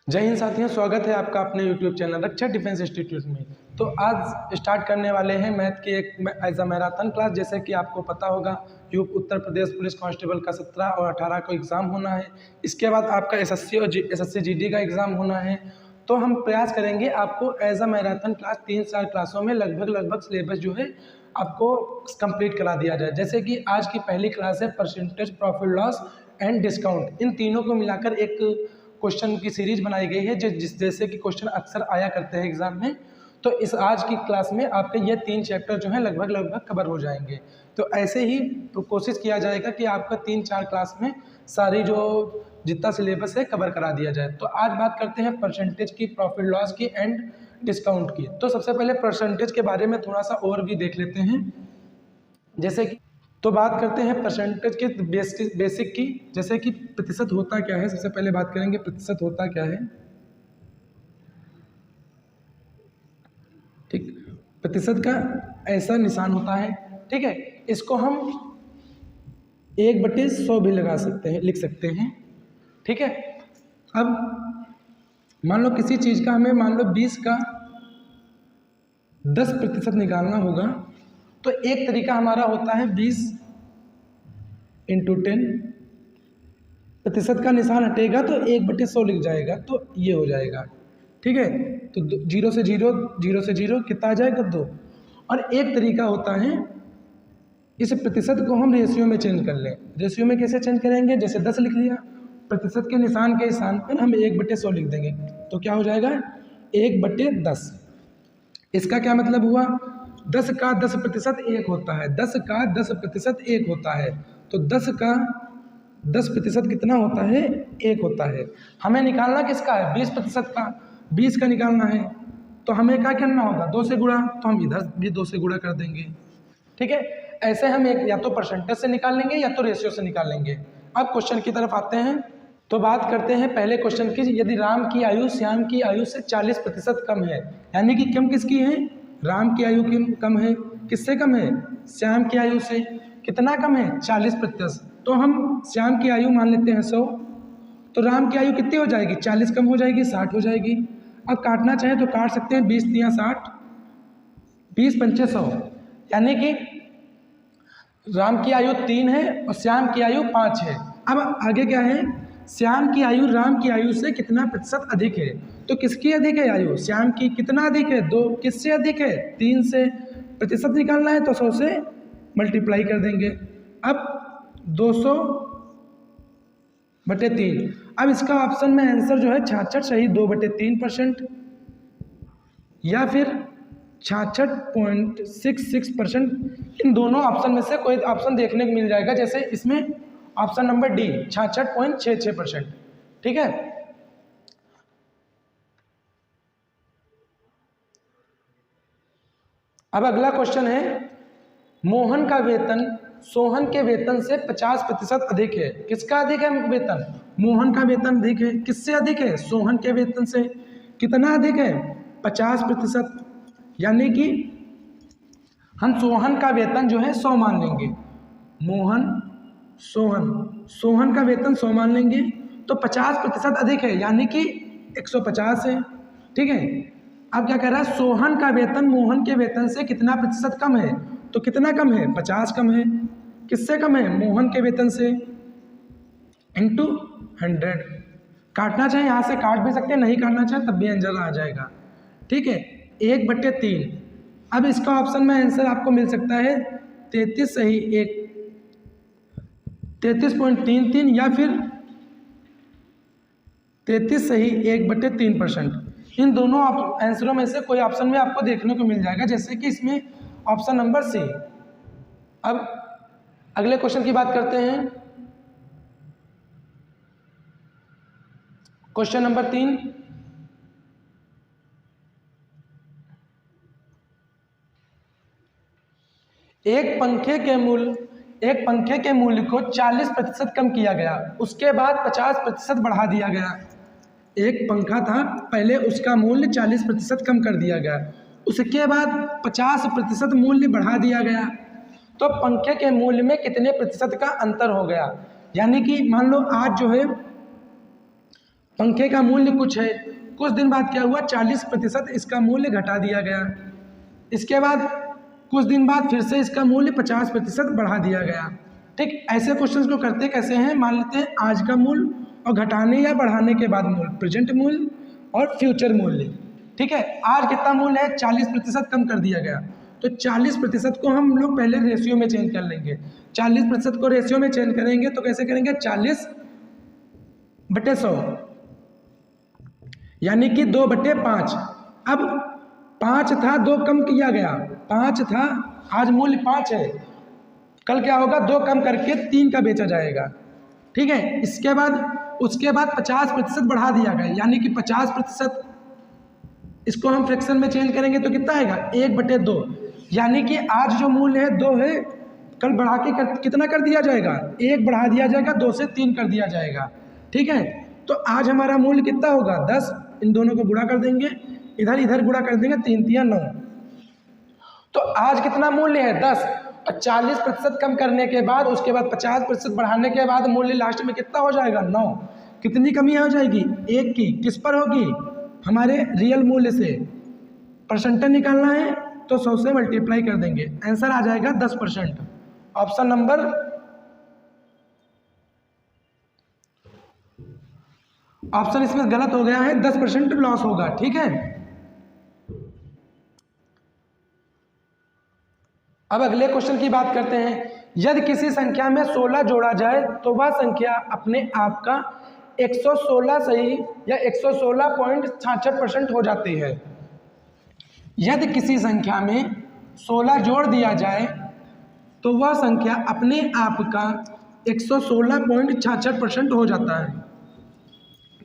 जय हिंद साथियों, स्वागत है आपका अपने YouTube चैनल रक्षा डिफेंस इंस्टीट्यूट में। तो आज स्टार्ट करने वाले हैं मैथ की एक एज अ मैराथन क्लास। जैसे कि आपको पता होगा उत्तर प्रदेश पुलिस कांस्टेबल का 17 और 18 को एग्ज़ाम होना है। इसके बाद आपका एसएससी और एसएससी जीडी का एग्ज़ाम होना है। तो हम प्रयास करेंगे आपको एज अ मैराथन क्लास 3-4 क्लासों में लगभग सिलेबस जो है आपको कंप्लीट करा दिया जाए। जैसे कि आज की पहली क्लास है percentage, profit loss and discount. इन तीनों को मिलाकर एक क्वेश्चन की सीरीज बनाई गई है जैसे कि क्वेश्चन अक्सर आया करते हैं एग्जाम में। तो इस आज की क्लास में आपके ये 3 चैप्टर जो है लगभग कवर हो जाएंगे। तो ऐसे ही कोशिश किया जाएगा कि आपका 3-4 क्लास में सारी जो जितना सिलेबस है कवर करा दिया जाए। तो आज बात करते हैं परसेंटेज की, प्रॉफिट लॉस की एंड डिस्काउंट की। तो सबसे पहले परसेंटेज के बारे में थोड़ा सा और भी देख लेते हैं। जैसे कि तो बात करते हैं परसेंटेज के बेसिक की। जैसे कि प्रतिशत होता क्या है, सबसे पहले बात करेंगे प्रतिशत होता क्या है। ठीक, प्रतिशत का ऐसा निशान होता है, ठीक है। इसको हम 1/100 भी लगा सकते हैं, लिख सकते हैं, ठीक है। अब मान लो किसी चीज़ का हमें मान लो 20 का 10% निकालना होगा। तो एक तरीका हमारा होता है 20 × 10। प्रतिशत का निशान हटेगा तो 1/100 लिख जाएगा, तो ये हो जाएगा, ठीक है। तो 0 से 0 कितना आ जाएगा 2। और एक तरीका होता है इस प्रतिशत को हम रेशियो में चेंज कर लें। रेशियो में कैसे चेंज करेंगे, जैसे 10 लिख लिया, प्रतिशत के निशान के स्थान पर हम 1/100 लिख देंगे, तो क्या हो जाएगा 1/10। इसका क्या मतलब हुआ, 10 का 10% 1 होता है, 10 का 10% 1 होता है। तो 10 का 10% कितना होता है, 1 होता है। हमें निकालना किसका है, 20% का, 20 का निकालना है। तो हमें क्या करना होगा, 2 से गुणा। तो हम इधर भी 2 से गुणा कर देंगे, ठीक है। ऐसे हम एक या तो परसेंटेज से निकाल लेंगे या तो रेशियो से निकाल लेंगे। अब क्वेश्चन की तरफ आते हैं। तो बात करते हैं पहले क्वेश्चन की। यदि राम की आयु श्याम की आयु से 40% कम है, यानी कि कम किसकी है, राम की आयु कम है, किससे कम है, श्याम की आयु से। कितना कम है, 40%। तो हम श्याम की आयु मान लेते हैं 100। तो राम की आयु कितनी हो जाएगी, 40 कम हो जाएगी, 60 हो जाएगी। अब काटना चाहे तो काट सकते हैं, 20 × 60, 20×5 100, यानी कि राम की आयु 3 है और श्याम की आयु 5 है। अब आगे क्या है, श्याम की आयु राम की आयु से कितना प्रतिशत अधिक है। तो किसकी अधिक है आयु, श्याम की। कितना अधिक है, 2। किससे अधिक है, 3 से। प्रतिशत निकालना है तो 100 से मल्टीप्लाई कर देंगे। अब 200/3। अब इसका ऑप्शन में आंसर जो है 66 सही 2/3%, या फिर 66.66%। इन दोनों ऑप्शन में से कोई ऑप्शन देखने को मिल जाएगा। जैसे इसमें ऑप्शन नंबर डी 66.66%, ठीक है। अब अगला क्वेश्चन है, मोहन का वेतन सोहन के वेतन से 50% अधिक है। किसका अधिक है वेतन, मोहन का वेतन अधिक है। किससे अधिक है, सोहन के वेतन से। कितना अधिक है, 50%। यानी कि हम सोहन का वेतन जो है 100 मान लेंगे। सोहन का वेतन 100 मान लेंगे, तो 50% अधिक है, यानी कि 150 है, ठीक है। अब क्या कह रहा है, सोहन का वेतन मोहन के वेतन से कितना प्रतिशत कम है। तो कितना कम है, 50 कम है। किससे कम है, मोहन के वेतन से, × 100। काटना चाहे यहाँ से काट भी सकते हैं, नहीं काटना चाहे तब भी आंसर आ जाएगा, ठीक है। 1/3। अब इसका ऑप्शन में आंसर आपको मिल सकता है 33 सही 33.33, या फिर 33 सही 1/3%। इन दोनों आंसरों में से कोई ऑप्शन में आपको देखने को मिल जाएगा, जैसे कि इसमें ऑप्शन नंबर सी। अब अगले क्वेश्चन की बात करते हैं। क्वेश्चन नंबर 3, एक पंखे के मूल्य को 40% कम किया गया, उसके बाद 50% बढ़ा दिया गया। एक पंखा था, पहले उसका मूल्य 40% कम कर दिया गया, उसके बाद 50% मूल्य बढ़ा दिया गया। तो पंखे के मूल्य में कितने प्रतिशत का अंतर हो गया। यानी कि मान लो आज जो है पंखे का मूल्य कुछ है, कुछ दिन बाद क्या हुआ 40% इसका मूल्य घटा दिया गया, इसके बाद कुछ दिन बाद फिर से इसका मूल्य 50% बढ़ा दिया गया। ठीक, ऐसे क्वेश्चंस को करते कैसे हैं, मान लेते हैं आज का मूल्य और घटाने या बढ़ाने के बाद मूल्य, प्रेजेंट मूल्य और फ्यूचर मूल्य। ठीक है, आज कितना मूल्य है 40% कम कर दिया गया, तो 40% को हम लोग पहले रेशियो में चेंज कर लेंगे। 40% को रेशियो में चेंज करेंगे तो कैसे करेंगे, 40/100 यानी कि 2/5। अब 5 था, 2 कम किया गया, 5 था, आज मूल्य 5 है, कल क्या होगा 2 कम करके 3 का बेचा जाएगा। ठीक है, इसके बाद उसके बाद 50% बढ़ा दिया गया, यानी कि 50%, इसको हम फ्रैक्शन में चेंज करेंगे तो कितना आएगा 1/2, यानी कि आज जो मूल्य है 2 है, कल बढ़ा के कितना कर दिया जाएगा, 1 बढ़ा दिया जाएगा, 2 से 3 कर दिया जाएगा। ठीक है, तो आज हमारा मूल्य कितना होगा 10, इन दोनों को गुणा कर देंगे, इधर इधर गुणा कर देंगे, 3 3 9, तो आज कितना मूल्य है 10, और 40% कम करने के बाद उसके बाद 50% बढ़ाने के बाद मूल्य लास्ट में कितना हो जाएगा 9। कितनी कमी हो जाएगी 1 की, किस पर होगी, हमारे रियल मूल्य से। परसेंटेज निकालना है तो 100 से मल्टीप्लाई कर देंगे, आंसर आ जाएगा 10%। ऑप्शन नंबर ऑप्शन इसमें गलत हो गया है, 10% लॉस होगा। ठीक है, अब अगले क्वेश्चन की बात करते हैं। यदि किसी संख्या में 16 जोड़ा जाए तो वह संख्या अपने आप का 116 सही या 116.66% हो जाती है। यदि किसी संख्या में 16 जोड़ दिया जाए तो वह संख्या अपने आप का 116.66% हो जाता है,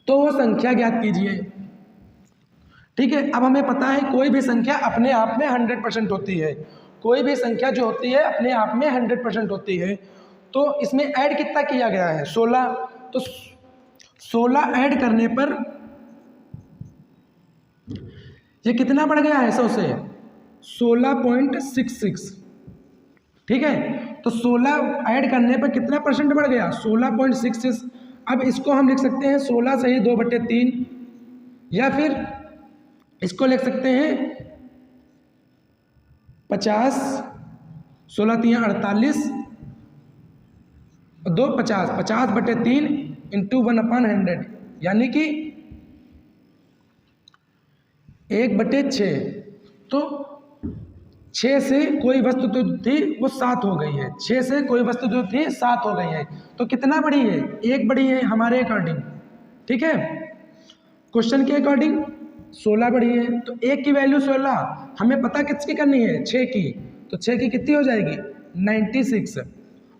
तो वो संख्या ज्ञात कीजिए। ठीक है, अब हमें पता है कोई भी संख्या अपने आप में 100% होती है, कोई भी संख्या जो होती है अपने आप में 100% होती है। तो इसमें ऐड कितना किया गया है 16, तो 16 ऐड करने पर ये कितना बढ़ गया है 100 से 16.66। ठीक है, तो 16 ऐड करने पर कितना परसेंट बढ़ गया 16.66। अब इसको हम लिख सकते हैं 16 सही 2/3, या फिर इसको लिख सकते हैं 50, 16 3 48, 2 50, 50/3 इंटू 1/100, यानी कि 1/6। तो 6 से कोई वस्तु तो थी वो 7 हो गई है, 6 से कोई वस्तु जो थी 7 हो गई है, तो कितना बढ़ी है 1 बढ़ी है हमारे अकॉर्डिंग। ठीक है, क्वेश्चन के अकॉर्डिंग 16 बढ़ी है, तो 1 की वैल्यू 16, हमें पता किसकी करनी है 6 की, तो 6 की कितनी हो जाएगी 96,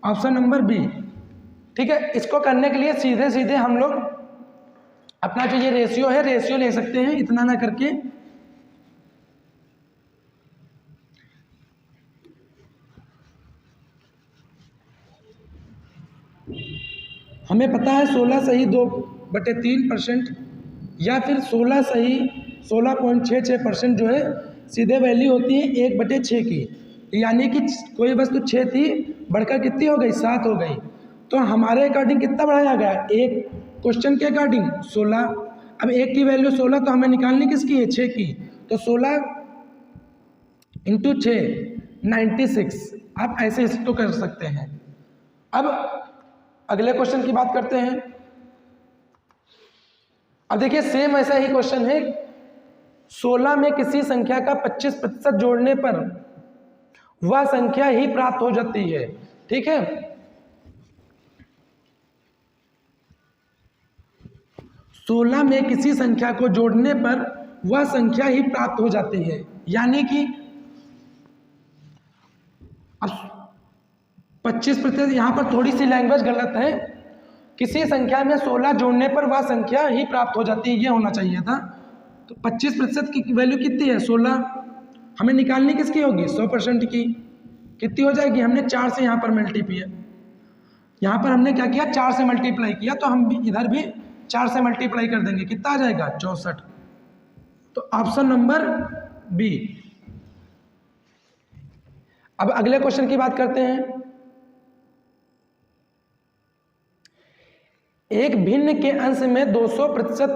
ऑप्शन नंबर बी। ठीक है, इसको करने के लिए सीधे सीधे हम लोग अपना जो ये रेशियो है रेशियो ले सकते हैं, इतना ना करके। हमें पता है 16 सही 2/3%, या फिर 16 सही 16.66% जो है सीधे वैल्यू होती है 1/6 की, यानी कि कोई वस्तु 6 थी बढ़कर कितनी हो गई 7 हो गई, तो हमारे अकॉर्डिंग कितना बढ़ाया गया 1, क्वेश्चन के अकॉर्डिंग 16। अब 1 की वैल्यू 16, तो हमें निकालनी किसकी है 6 की, तो 16 × 6 96, आप ऐसे इसको कर सकते हैं। अब अगले क्वेश्चन की बात करते हैं। अब देखिए सेम ऐसा ही क्वेश्चन है, 16 में किसी संख्या का 25% जोड़ने पर वह संख्या ही प्राप्त हो जाती है। ठीक है, सोलह में किसी संख्या को जोड़ने पर वह संख्या ही प्राप्त हो जाती है, यानी कि अब 25%, यहाँ पर थोड़ी सी लैंग्वेज गलत है, किसी संख्या में 16 जोड़ने पर वह संख्या ही प्राप्त हो जाती है, ये होना चाहिए था। तो 25% की वैल्यू कितनी है 16, हमें निकालनी किसकी होगी 100% की, कितनी हो जाएगी, हमने 4 से यहाँ पर मल्टीप्लाई, यहाँ पर हमने क्या किया 4 से मल्टीप्लाई किया, तो हम भी इधर भी 4 से मल्टीप्लाई कर देंगे, कितना आ जाएगा 64। तो ऑप्शन नंबर बी। अब अगले क्वेश्चन की बात करते हैं। एक भिन्न के अंश में 200%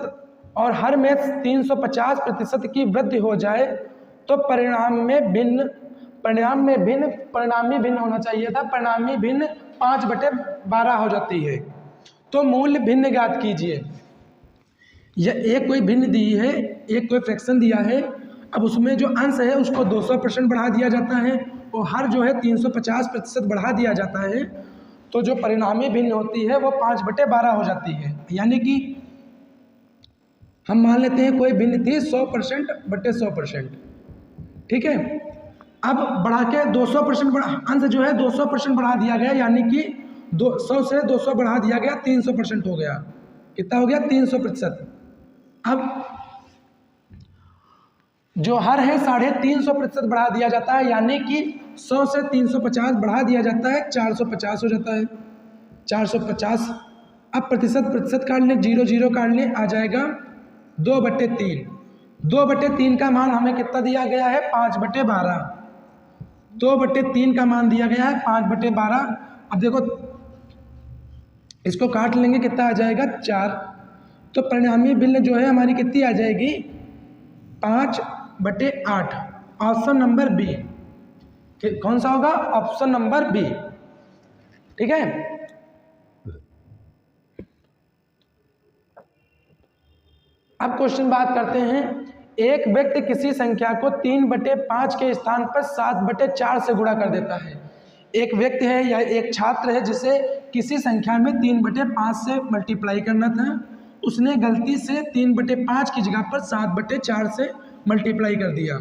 और हर में 350% की वृद्धि हो जाए तो परिणामी भिन्न होना चाहिए था, परिणामी भिन्न 5/12 हो जाती है। तो मूल्य भिन्न ज्ञात कीजिए। यह एक कोई भिन्न दी है, एक कोई फ्रैक्शन दिया है, अब उसमें जो अंश है उसको 200% बढ़ा दिया जाता है और हर जो है 350% बढ़ा दिया जाता है, तो जो परिणामी भिन्न होती है वो 5/12 हो जाती है। यानी कि हम मान लेते हैं कोई भिन्न थी 100%/100%, ठीक है। अब बढ़ा के 200% अंश जो है 200% बढ़ा दिया गया, यानी कि 100 से 200 बढ़ा दिया गया, 300% हो गया। कितना हो गया? 300%। अब जो हर है 350% बढ़ा दिया जाता है, यानी कि 100 से 350 बढ़ा दिया जाता है, 450 हो जाता है। 450। अब प्रतिशत काट लें, 0 काट लें, आ जाएगा 2/3। 2/3 का मान हमें कितना दिया गया है? 5/12। 2/3 का मान दिया गया है 5/12। अब देखो इसको काट लेंगे, कितना आ जाएगा? 4। तो परिणामी भिन्न जो है हमारी कितनी आ जाएगी? 5/8। Option number B. कौन सा होगा? ऑप्शन नंबर बी, ठीक है। अब क्वेश्चन बात करते हैं। एक व्यक्ति किसी संख्या को 3/5 के स्थान पर 7/4 से गुणा कर देता है। एक व्यक्ति है या एक छात्र है जिसे किसी संख्या में 3/5 से मल्टीप्लाई करना था, उसने गलती से 3/5 की जगह पर 7/4 से मल्टीप्लाई कर दिया।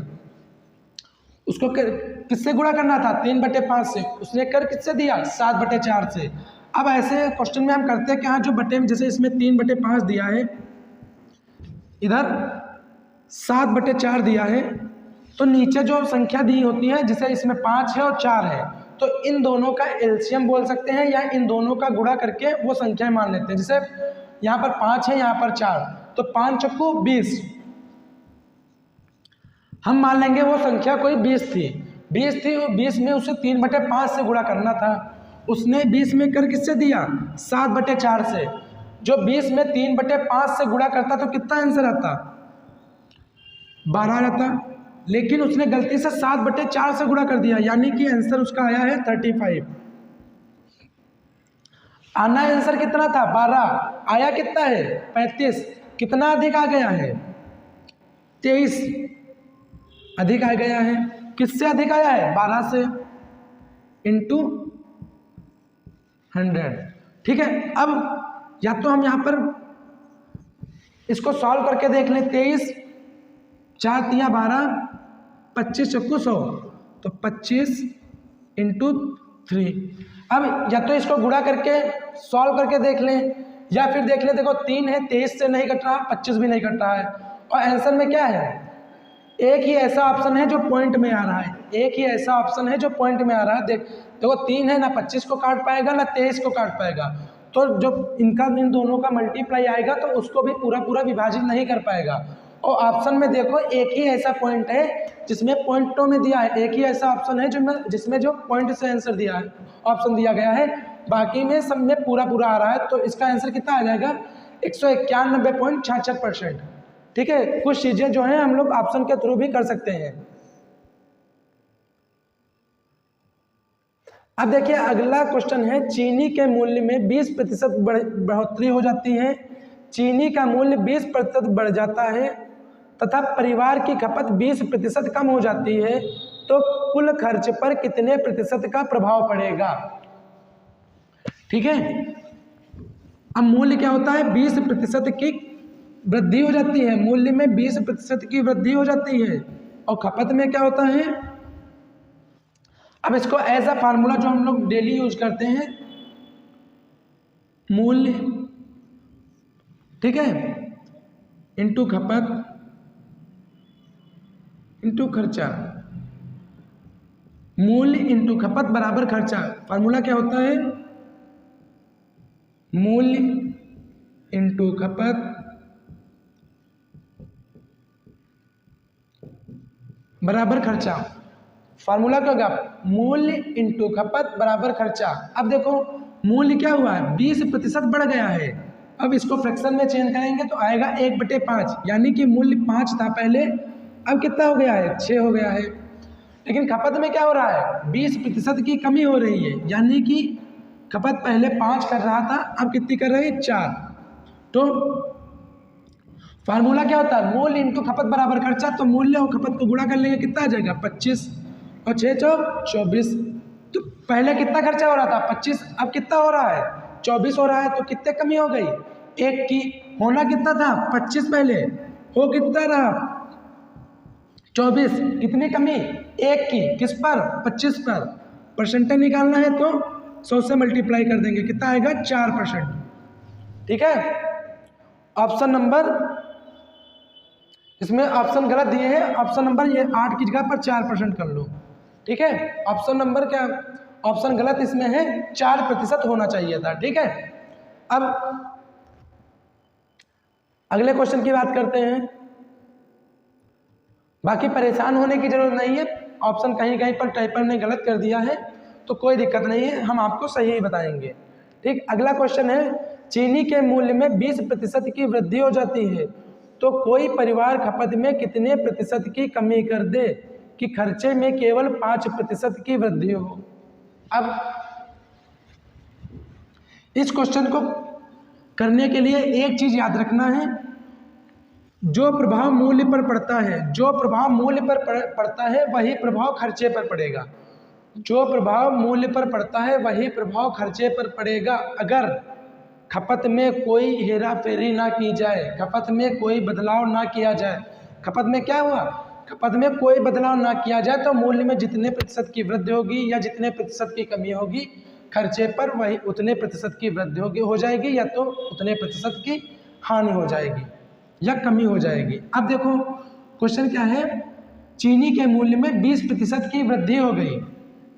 उसको किससे गुणा करना था? 3/5 से। उसने कर किससे दिया? 7/4 से। अब ऐसे क्वेश्चन में हम करते हैं कि हाँ, जो बटे में, जैसे इसमें 3/5 दिया है, इधर 7/4 दिया है, तो नीचे जो संख्या दी होती है, जैसे इसमें 5 है और 4 है, तो इन दोनों का एलसीएम बोल सकते हैं या इन दोनों का गुणा करके वो संख्या मान लेते हैं। जैसे यहाँ पर 5 है, यहाँ पर 4, तो 5 चक्कू 20। हम मान लेंगे वो संख्या कोई 20 थी। 20 में उसे 3/5 से गुणा करना था। उसने 20 में कर किससे दिया? 7/4 से। जो 20 में 3/5 से गुणा करता तो कितना आंसर आता? 12 आता। लेकिन उसने गलती से 7/4 से गुणा कर दिया, यानी कि आंसर उसका आया है 35। आना आंसर कितना था? 12। आया कितना है? 35। कितना अधिक आ गया है? 23 अधिक आ गया है। किससे अधिक आया है? 12 से, इंटू 100, ठीक है। अब या तो हम यहाँ पर इसको सॉल्व करके देख लें। 23, 4 तिया 12, 25 चक्कू 100, तो 25 इंटू 3। अब या तो इसको गुणा करके सॉल्व करके देख लें, या फिर देख लें, देखो 3 है, 23 से नहीं कट रहा, 25 भी नहीं कट रहा है, और आंसर में क्या है? एक ही ऐसा ऑप्शन है जो पॉइंट में आ रहा है। एक ही ऐसा ऑप्शन है जो पॉइंट में आ रहा है। देखो 3 है, ना 25 को काट पाएगा ना 23 को काट पाएगा, तो जो इन दोनों का मल्टीप्लाई आएगा तो उसको भी पूरा विभाजित नहीं कर पाएगा। और ऑप्शन में देखो एक ही ऐसा पॉइंट है जिसमें पॉइंटों में दिया है, एक ही ऐसा ऑप्शन है जिसमें जो पॉइंट से आंसर दिया है, ऑप्शन दिया गया है, बाकी में सब में पूरा आ रहा है। तो इसका आंसर कितना आ जाएगा? 191.66%, ठीक है। कुछ चीज़ें जो हैं हम लोग ऑप्शन के थ्रू भी कर सकते हैं। अब देखिए अगला क्वेश्चन है, चीनी के मूल्य में 20% बढ़ोतरी हो जाती है। चीनी का मूल्य 20% बढ़ जाता है तथा परिवार की खपत 20% कम हो जाती है, तो कुल खर्च पर कितने प्रतिशत का प्रभाव पड़ेगा? ठीक है। अब मूल्य क्या होता है? 20% की वृद्धि हो जाती है, मूल्य में 20% की वृद्धि हो जाती है, और खपत में क्या होता है? अब इसको एज अ फार्मूला जो हम लोग डेली यूज करते हैं, मूल्य, ठीक है, इंटू खपत इंटू खर्चा। मूल्य इंटू खपत बराबर खर्चा। फार्मूला क्या होता है? मूल्य इंटू खपत बराबर खर्चा। फार्मूला क्या होगा? मूल्य इंटू खपत बराबर खर्चा। अब देखो मूल्य क्या हुआ है? 20% बढ़ गया है, अब इसको फ्रैक्शन में चेंज करेंगे तो आएगा 1/5, यानी कि मूल्य 5 था पहले, अब कितना हो गया है, 6 हो गया है। लेकिन खपत में क्या हो रहा है, 20% की कमी हो रही है, यानी कि खपत पहले 5 कर रहा था, अब कितनी कर रही है, 4। तो फार्मूला क्या होता है, मूल्य इंटू खपत बराबर खर्चा। तो मूल्य और खपत को गुणा कर लेंगे, कितना आ जाएगा, 25 और 6 चौक 24। तो पहले कितना खर्चा हो रहा था, 25, अब कितना हो रहा है, 24 हो रहा है। तो कितने कमी हो गई, 1 की। होना कितना था, 25 पहले, हो कितना रहा, 24। कितनी कमी, 1 की, किस पर, 25 पर। परसेंटेज निकालना है तो 100 से मल्टीप्लाई कर देंगे, कितना आएगा, 4%। ठीक है। ऑप्शन नंबर, इसमें ऑप्शन गलत दिए हैं, ऑप्शन नंबर ये 8 की जगह पर 4% कर लो। ठीक है, ऑप्शन नंबर क्या, ऑप्शन गलत इसमें है, 4% होना चाहिए था। ठीक है, अब अगले क्वेश्चन की बात करते हैं। बाकी परेशान होने की जरूरत नहीं है, ऑप्शन कहीं कहीं पर टाइपर ने गलत कर दिया है तो कोई दिक्कत नहीं है, हम आपको सही ही बताएंगे। ठीक, अगला क्वेश्चन है, चीनी के मूल्य में 20% की वृद्धि हो जाती है तो कोई परिवार खपत में कितने प्रतिशत की कमी कर दे कि खर्चे में केवल 5% की वृद्धि हो। अब इस क्वेश्चन को करने के लिए एक चीज याद रखना है, जो प्रभाव मूल्य पर पड़ता है, जो प्रभाव मूल्य पर पड़ता है वही प्रभाव खर्चे पर पड़ेगा। जो प्रभाव मूल्य पर पड़ता है वही प्रभाव खर्चे पर पड़ेगा। अगर खपत में कोई हेरा फेरी ना की जाए, खपत में कोई बदलाव ना किया जाए, खपत में क्या हुआ, खपत में कोई बदलाव ना किया जाए तो मूल्य में जितने प्रतिशत की वृद्धि होगी या जितने प्रतिशत की कमी होगी, खर्चे पर वही उतने प्रतिशत की वृद्धि होगी, हो जाएगी, या तो उतने प्रतिशत की हानि हो जाएगी या कमी हो जाएगी। अब देखो क्वेश्चन क्या है, चीनी के मूल्य में 20% की वृद्धि हो गई,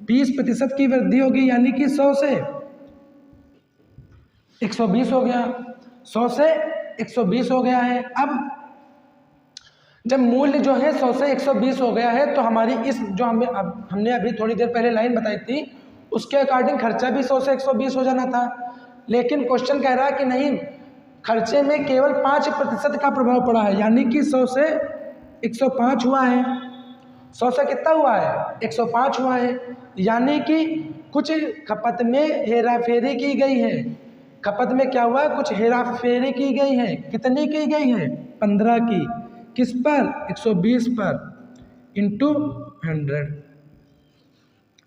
20% की वृद्धि होगी, यानी कि 100 से 120 हो गया, 100 से 120 हो गया है। अब जब मूल्य जो है 100 से 120 हो गया है तो हमारी इस जो हमने अभी थोड़ी देर पहले लाइन बताई थी उसके अकॉर्डिंग खर्चा भी 100 से 120 हो जाना था। लेकिन क्वेश्चन कह रहा है कि नहीं, खर्चे में केवल 5% का प्रभाव पड़ा है, यानी कि 100 से 105 हुआ है। 100 से कितना हुआ है, 105 हुआ है, यानी कि कुछ खपत में हेरा फेरी की गई है। खपत में क्या हुआ, कुछ हेरा फेरी की गई है, कितनी की गई है, 15 की, किस पर, 120 पर, इंटू 100।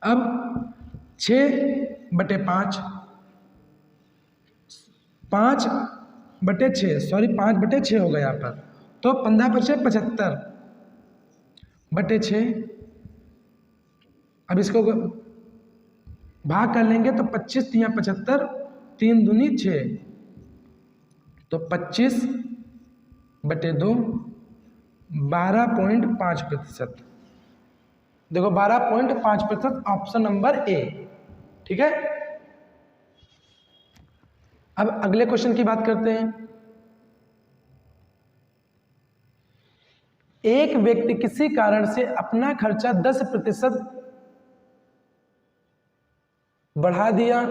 अब 6/5, 5/6, सॉरी 5/6 हो गया यहाँ पर, तो 15/6 75/6। अब इसको भाग कर लेंगे तो 25 × 75, 3 दूनी 6, तो 25/2, 12.5%। देखो 12.5%, ऑप्शन नंबर ए। ठीक है, अब अगले क्वेश्चन की बात करते हैं। एक व्यक्ति किसी कारण से अपना खर्चा 10% बढ़ा दिया,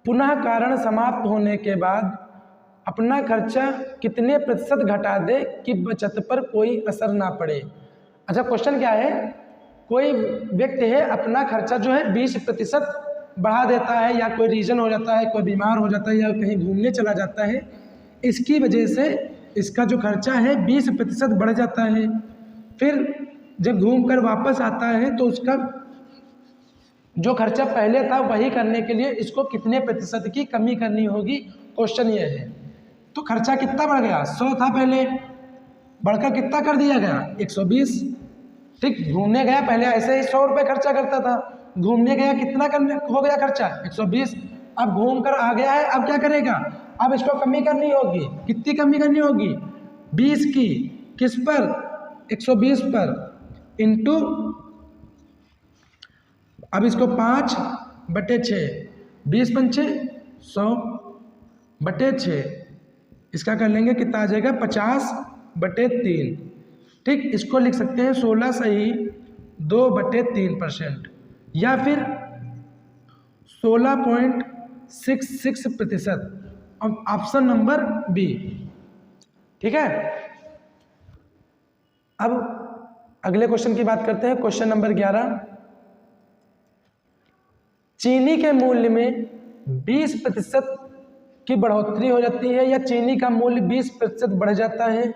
पुनः कारण समाप्त होने के बाद अपना खर्चा कितने प्रतिशत घटा दे कि बचत पर कोई असर ना पड़े। अच्छा, क्वेश्चन क्या है, कोई व्यक्ति है अपना खर्चा जो है 20% बढ़ा देता है, या कोई रीजन हो जाता है, कोई बीमार हो जाता है या कहीं घूमने चला जाता है, इसकी वजह से इसका जो खर्चा है 20% बढ़ जाता है। फिर जब घूम कर वापस आता है तो उसका जो खर्चा पहले था वही करने के लिए इसको कितने प्रतिशत की कमी करनी होगी, क्वेश्चन ये है। तो खर्चा कितना बढ़ गया, 100 था पहले, बढ़कर कितना कर दिया गया, 120। ठीक, घूमने गया पहले ऐसे ही 100 रुपये खर्चा करता था, घूमने गया कितना करने हो गया खर्चा, 120। अब घूम कर आ गया है, अब क्या करेगा, अब इसको कमी करनी होगी, कितनी कमी करनी होगी, 20 की, किस पर, 120 पर, इंटू, अब इसको 5/6, 20 पंचे 100/6, इसका कर लेंगे, कितना आ जाएगा, 50/3। ठीक, इसको लिख सकते हैं 16 सही 2/3%, या फिर 16.66%। Option number B. ठीक है, अब अगले क्वेश्चन की बात करते हैं। क्वेश्चन नंबर 11, चीनी के मूल्य में 20% की बढ़ोतरी हो जाती है या चीनी का मूल्य 20% बढ़ जाता है,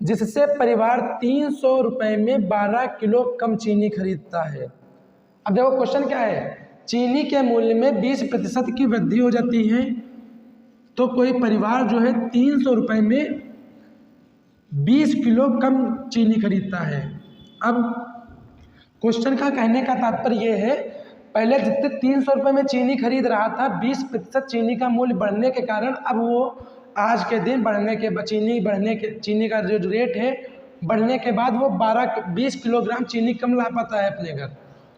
जिससे परिवार 300 रुपए में 12 किलो कम चीनी खरीदता है। अब देखो क्वेश्चन क्या है, चीनी के मूल्य में 20% की वृद्धि हो जाती है तो कोई परिवार जो है 300 रुपए में 20 किलो कम चीनी खरीदता है। अब क्वेश्चन का कहने का तात्पर्य यह है, पहले जितने 300 रुपये में चीनी खरीद रहा था, 20% चीनी का मूल्य बढ़ने के कारण अब वो आज के दिन चीनी का जो रेट है बढ़ने के बाद वो 20 किलोग्राम चीनी कम ला पाता है अपने घर।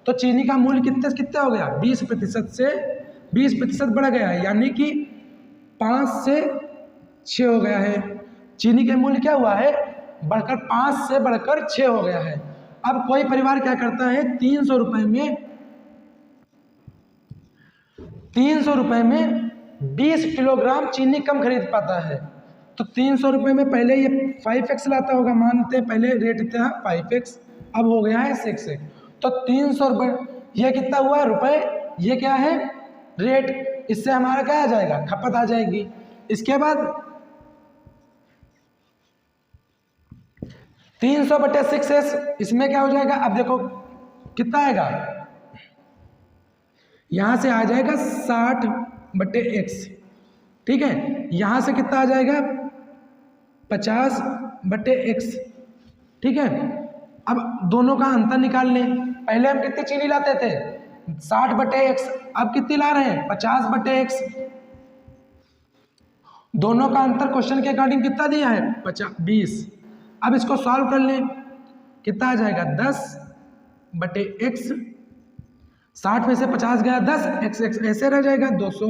तो चीनी का मूल्य कितना हो गया, 20% से 20% बढ़ गया है, यानी कि 5 से 6 हो गया है। चीनी के मूल्य क्या हुआ है, बढ़कर 5 से बढ़कर 6 हो गया है। अब कोई परिवार क्या करता है, 300 रुपए में 20 किलोग्राम चीनी कम खरीद पाता है। तो 300 रुपए में पहले ये 5x लाता होगा, मानते हैं पहले रेट था 5x, अब हो गया है 6x। तो 300 रुपये, ये कितना हुआ रुपए, ये क्या है रेट, इससे हमारा क्या आ जाएगा, खपत आ जाएगी। इसके बाद 300/6s, इसमें क्या हो जाएगा, अब देखो कितना आएगा, यहां से आ जाएगा 60/x। ठीक है, यहां से कितना आ जाएगा 50/x। ठीक है, अब दोनों का अंतर निकाल लें। पहले हम कितनी चीनी लाते थे, 60/x, अब कितनी ला रहे हैं 50/x। दोनों का अंतर क्वेश्चन के अकॉर्डिंग कितना दिया है 20। अब इसको सॉल्व कर लें, कितना आ जाएगा 10/x, 60 में से 50 गया 10, x ऐसे रह जाएगा 200,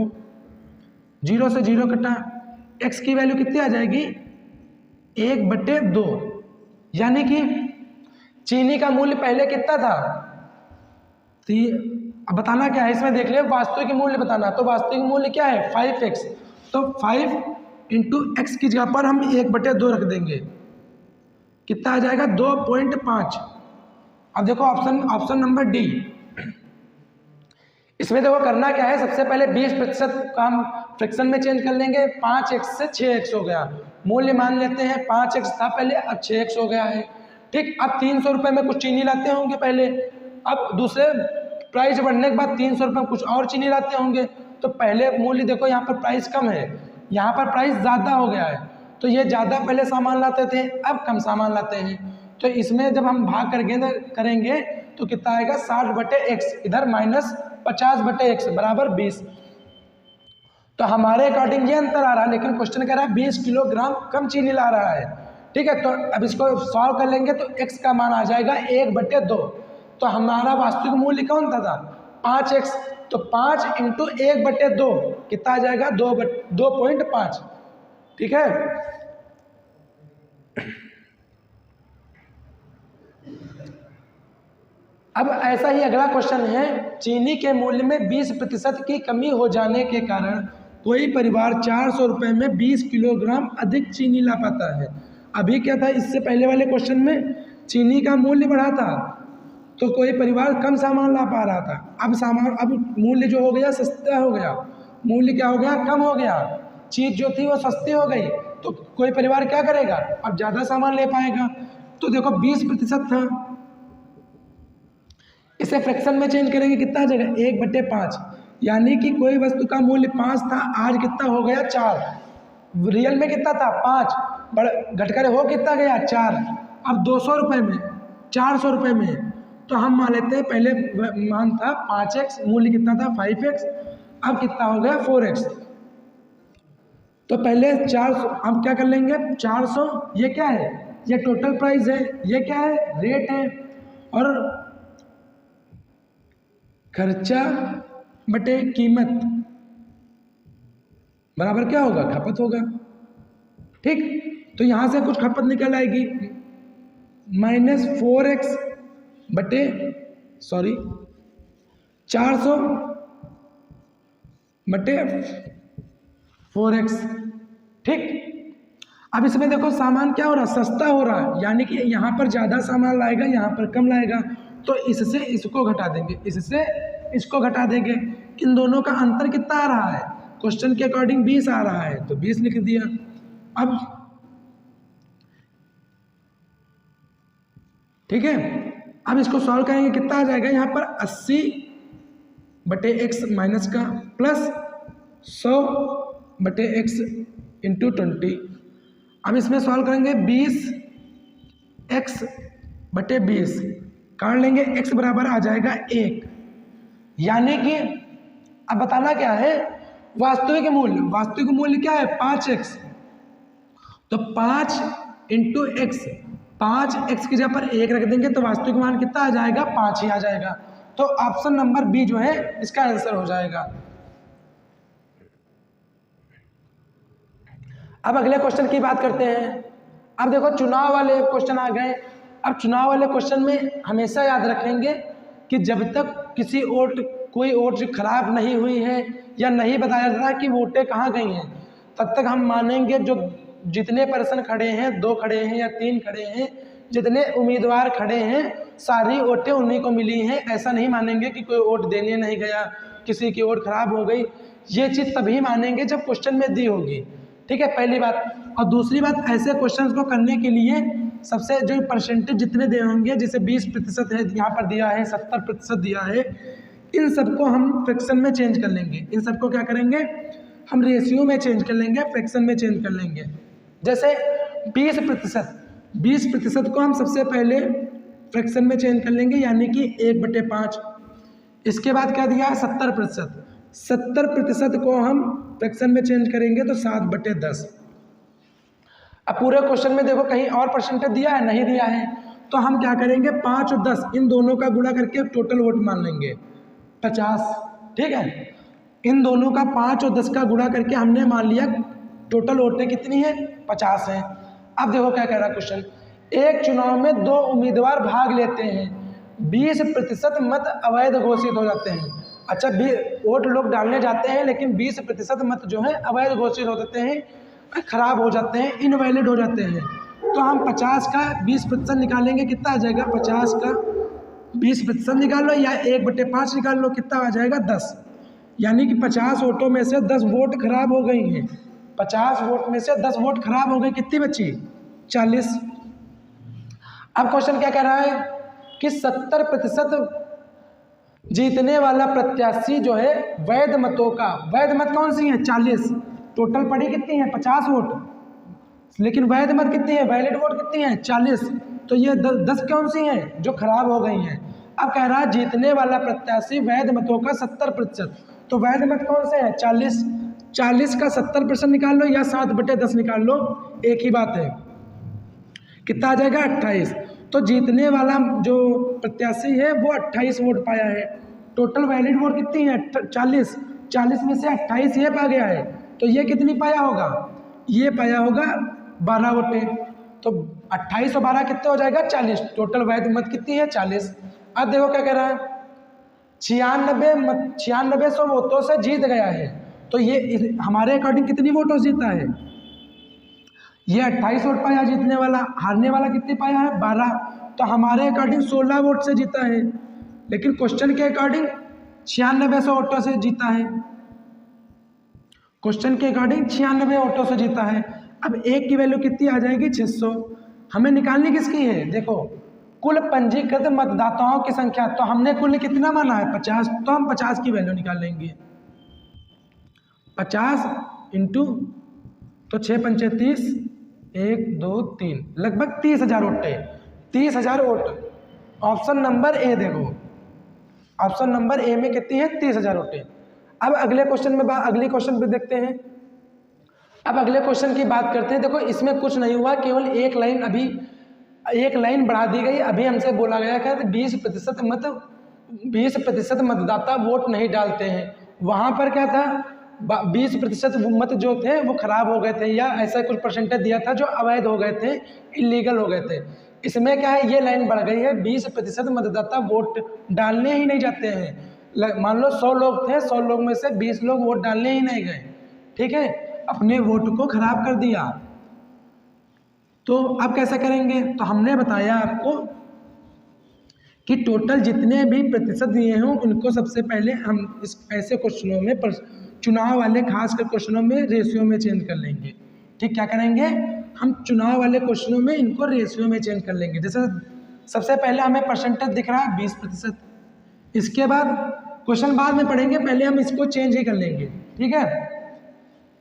0 से 0 कटा, x की वैल्यू कितनी आ जाएगी 1/2। यानी कि चीनी का मूल्य पहले कितना था, अब बताना क्या है इसमें, देख ले वास्तविक मूल्य बताना। तो वास्तविक मूल्य क्या है 5x, तो 5 × x की जगह पर हम 1/2 रख देंगे, कितना आ जाएगा 2.5। अब देखो ऑप्शन नंबर डी, इसमें देखो करना क्या है, सबसे पहले 20% का हम फ्रैक्शन में चेंज कर लेंगे, 5x से 6x हो गया। मूल्य मान लेते हैं 5x था पहले, अब 6x हो गया है। ठीक, अब 300 रुपये में कुछ चीनी लाते होंगे पहले, अब दूसरे प्राइस बढ़ने के बाद 300 रुपये में कुछ और चीनी लाते होंगे। तो पहले मूल्य देखो यहाँ पर प्राइस कम है, यहाँ पर प्राइस ज़्यादा हो गया है, तो ये ज़्यादा पहले सामान लाते थे, अब कम सामान लाते हैं। तो इसमें जब हम भाग करेंगे तो कितना आएगा 60/x, इधर -50/x बराबर 20। तो हमारे अकॉर्डिंग ये अंतर आ रहा है, लेकिन क्वेश्चन कह रहा है 20 किलोग्राम कम चीनी ला रहा है। ठीक है, तो अब इसको सॉल्व कर लेंगे तो x का मान आ जाएगा 1/2। तो हमारा वास्तविक मूल्य कौन था 5x, तो 5 × 1/2 कितना आ जाएगा 2.5। ठीक है, अब ऐसा ही अगला क्वेश्चन है, चीनी के मूल्य में 20% की कमी हो जाने के कारण कोई परिवार 400 रुपये में 20 किलोग्राम अधिक चीनी ला पाता है। अभी क्या था, इससे पहले वाले क्वेश्चन में चीनी का मूल्य बढ़ा था तो कोई परिवार कम सामान ला पा रहा था, अब मूल्य जो हो गया सस्ता हो गया, मूल्य क्या हो गया कम हो गया, चीज़ जो थी वो सस्ती हो गई, तो कोई परिवार क्या करेगा, अब ज़्यादा सामान ले पाएगा। तो देखो 20% था, इसे फ्रैक्शन में चेंज करेंगे कितना आ जाएगा 1/5, यानी कि कोई वस्तु का मूल्य 5 था, आज कितना हो गया 4, रियल में कितना था 5, घटकर हो कितना गया 4। अब 200 रुपये में 400 रुपये में, तो हम मान लेते हैं पहले मान था 5x, मूल्य कितना था 5x, अब कितना हो गया 4x। तो पहले 400, अब क्या कर लेंगे 400, ये क्या है, ये टोटल प्राइस है, ये क्या है रेट है, और खर्चा बटे कीमत बराबर क्या होगा खपत होगा। ठीक, तो यहां से कुछ खपत निकल आएगी, -4x बटे 400 बटे 4x। ठीक, अब इसमें देखो सामान क्या हो रहा है, सस्ता हो रहा है, यानी कि यहाँ पर ज़्यादा सामान लाएगा, यहाँ पर कम लाएगा, तो इससे इसको घटा देंगे, इससे इसको घटा देंगे। इन दोनों का अंतर कितना आ रहा है, क्वेश्चन के अकॉर्डिंग 20 आ रहा है, तो 20 लिख दिया। अब ठीक है, अब इसको सॉल्व करेंगे, कितना आ जाएगा यहाँ पर 80/x माइनस का प्लस 100/x इंटू 20। अब इसमें सॉल्व करेंगे 20x/20 काट लेंगे, x बराबर आ जाएगा 1, यानी कि अब बताना क्या है, वास्तविक मूल्य क्या है 5x, तो 5 इंटू एक्स, 5x की जगह पर 1 रख देंगे तो वास्तविक मान कितना आ जाएगा, 5 ही आ जाएगा। तो ऑप्शन नंबर बी जो है इसका आंसर हो जाएगा। अब अगले क्वेश्चन की बात करते हैं। अब देखो चुनाव वाले क्वेश्चन आ गए। अब चुनाव वाले क्वेश्चन में हमेशा याद रखेंगे कि जब तक कोई वोट खराब नहीं हुई है या नहीं बताया जा रहा कि वोटें कहाँ गई हैं, तब तक हम मानेंगे जो जितने पर्सन खड़े हैं, 2 खड़े हैं या 3 खड़े हैं, जितने उम्मीदवार खड़े हैं सारी वोटें उन्हीं को मिली हैं। ऐसा नहीं मानेंगे कि कोई वोट देने नहीं गया, किसी की वोट खराब हो गई। ये चीज़ तभी मानेंगे जब क्वेश्चन में दी होगी। ठीक है, पहली बात। और दूसरी बात, ऐसे क्वेश्चंस को करने के लिए सबसे जो परसेंटेज जितने दे होंगे, जैसे 20% है यहाँ पर दिया है, 70% दिया है, इन सबको हम फ्रैक्शन में चेंज कर लेंगे। इन सबको क्या करेंगे, हम रेशियो में चेंज कर लेंगे, फ्रैक्शन में चेंज कर लेंगे। जैसे 20% को हम सबसे पहले फ्रैक्शन में चेंज कर लेंगे, यानी कि 1/5। इसके बाद क्या दिया है 70% को हम फ्रैक्शन में चेंज करेंगे तो 7/10। अब पूरे क्वेश्चन में देखो कहीं और परसेंटेज दिया है, नहीं दिया है, तो हम क्या करेंगे 5 और 10 इन दोनों का गुणा करके टोटल वोट मान लेंगे 50। ठीक है, इन दोनों का 5 और 10 का गुणा करके हमने मान लिया टोटल वोटें कितनी है 50 हैं। अब देखो क्या कह रहा है क्वेश्चन, एक चुनाव में 2 उम्मीदवार भाग लेते हैं, 20% मत अवैध घोषित हो जाते हैं। अच्छा, वोट लोग डालने जाते हैं लेकिन 20% मत जो है अवैध घोषित हो जाते हैं, खराब हो जाते हैं, इनवैलिड हो जाते हैं। तो हम 50 का 20% निकालेंगे, कितना आ जाएगा, 50 का 20% निकाल लो या 1/5 निकाल लो, कितना आ जाएगा 10। यानी कि 50 वोटों में से 10 वोट खराब हो गई हैं। 50 वोट में से 10 वोट खराब हो गई, कितनी बची 40। अब क्वेश्चन क्या कह रहा है कि 70% जीतने वाला प्रत्याशी जो है वैध मतों का, वैध मत कौन सी है 40, टोटल पड़ी कितनी है 50 वोट, लेकिन वैध मत कितनी है, वैलिड वोट कितनी है 40, तो ये 10 कौन सी हैं जो खराब हो गई हैं। अब कह रहा है जीतने वाला प्रत्याशी वैध मतों का 70%, तो वैध मत कौन से है 40, 40 का 70% निकाल लो या 7/10 निकाल लो, एक ही बात है, कितना आ जाएगा 28। तो जीतने वाला जो प्रत्याशी है वो 28 वोट पाया है। टोटल वैलिड वोट कितनी है 40, 40 में से 28 ये पा गया है, तो ये कितनी पाया होगा, ये पाया होगा 12 वोटें। तो 28 और 12 कितने हो जाएगा 40, टोटल वैध मत कितनी है 40। अब देखो क्या कह रहा है 9600 वोटों से जीत गया है, तो ये हमारे अकॉर्डिंग कितनी वोटों से जीता है, ये 28 वोट पाया जीतने वाला, हारने वाला कितने पाया है 12, तो हमारे अकॉर्डिंग 16 वोट से जीता है, लेकिन क्वेश्चन के अकॉर्डिंग 9600 वोटों से जीता है, क्वेश्चन के अकॉर्डिंग 96 वोटों से जीता है। अब एक की वैल्यू कितनी आ जाएगी 600। हमें निकालनी किसकी है, देखो कुल पंजीकृत मतदाताओं की संख्या, तो हमने कुल कितना माना है 50, तो हम 50 की वैल्यू निकाल लेंगे, 50 इंटू तो 6 पंचे 30, 1 2 3, लगभग 30,000 vote, 30,000 vote. Option number A देखो, ऑप्शन नंबर ए में कितनी है 30,000 वोटें। अब अगले क्वेश्चन में अगले क्वेश्चन पे देखते हैं। अब अगले क्वेश्चन की बात करते हैं। देखो इसमें कुछ नहीं हुआ, केवल एक लाइन, अभी एक लाइन बढ़ा दी गई। अभी हमसे बोला गया कि 20% मतदाता वोट नहीं डालते हैं, वहाँ पर क्या था 20% मत जो थे वो खराब हो गए थे, या ऐसा कुछ परसेंटेज दिया था जो अवैध हो गए थे, इलीगल हो गए थे। इसमें क्या है ये लाइन बढ़ गई है, 20% मतदाता वोट डालने ही नहीं जाते हैं। मान लो 100 लोग थे, 100 लोग में से 20 लोग वोट डालने ही नहीं गए, ठीक है। अपने वोट को खराब कर दिया। तो अब कैसे करेंगे? तो हमने बताया आपको कि टोटल जितने भी प्रतिशत दिए हों उनको सबसे पहले हम इस ऐसे क्वेश्चनों में चुनाव वाले खासकर क्वेश्चनों में रेशियो में चेंज कर लेंगे। ठीक, क्या करेंगे? हम चुनाव वाले क्वेश्चनों में इनको रेशियो में चेंज कर लेंगे। जैसे सबसे पहले हमें परसेंटेज दिख रहा है 20%, इसके बाद क्वेश्चन बाद में पढ़ेंगे, पहले हम इसको चेंज ही कर लेंगे। ठीक है,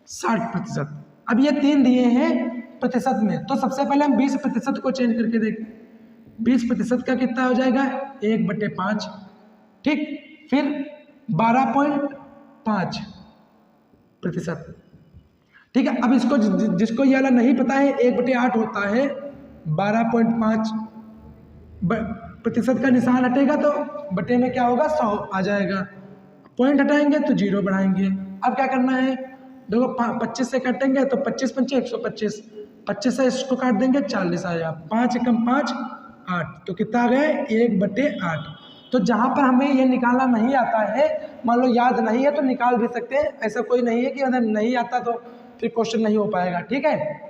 60%। अब ये 3 दिए हैं प्रतिशत में, तो सबसे पहले हम 20% को चेंज करके देखें। 20% का कितना हो जाएगा? 1/5। ठीक, फिर 12.5%। ठीक है, अब इसको जिसको ये वाला नहीं पता है 1/8 होता है 12.5 प्रतिशत का निशान हटेगा तो बटे में क्या होगा? 100 आ जाएगा। पॉइंट हटाएंगे तो 0 बढ़ाएंगे। अब क्या करना है? देखो 25 से काटेंगे तो 25 पंचे 125, 25 से इसको काट देंगे 40 आया, 5 एकम 5 8, तो कितना आ गया? 1/8। तो जहाँ पर हमें ये निकालना नहीं आता है, मान लो याद नहीं है तो निकाल भी सकते हैं, ऐसा कोई नहीं है कि अगर नहीं आता तो फिर क्वेश्चन नहीं हो पाएगा। ठीक है,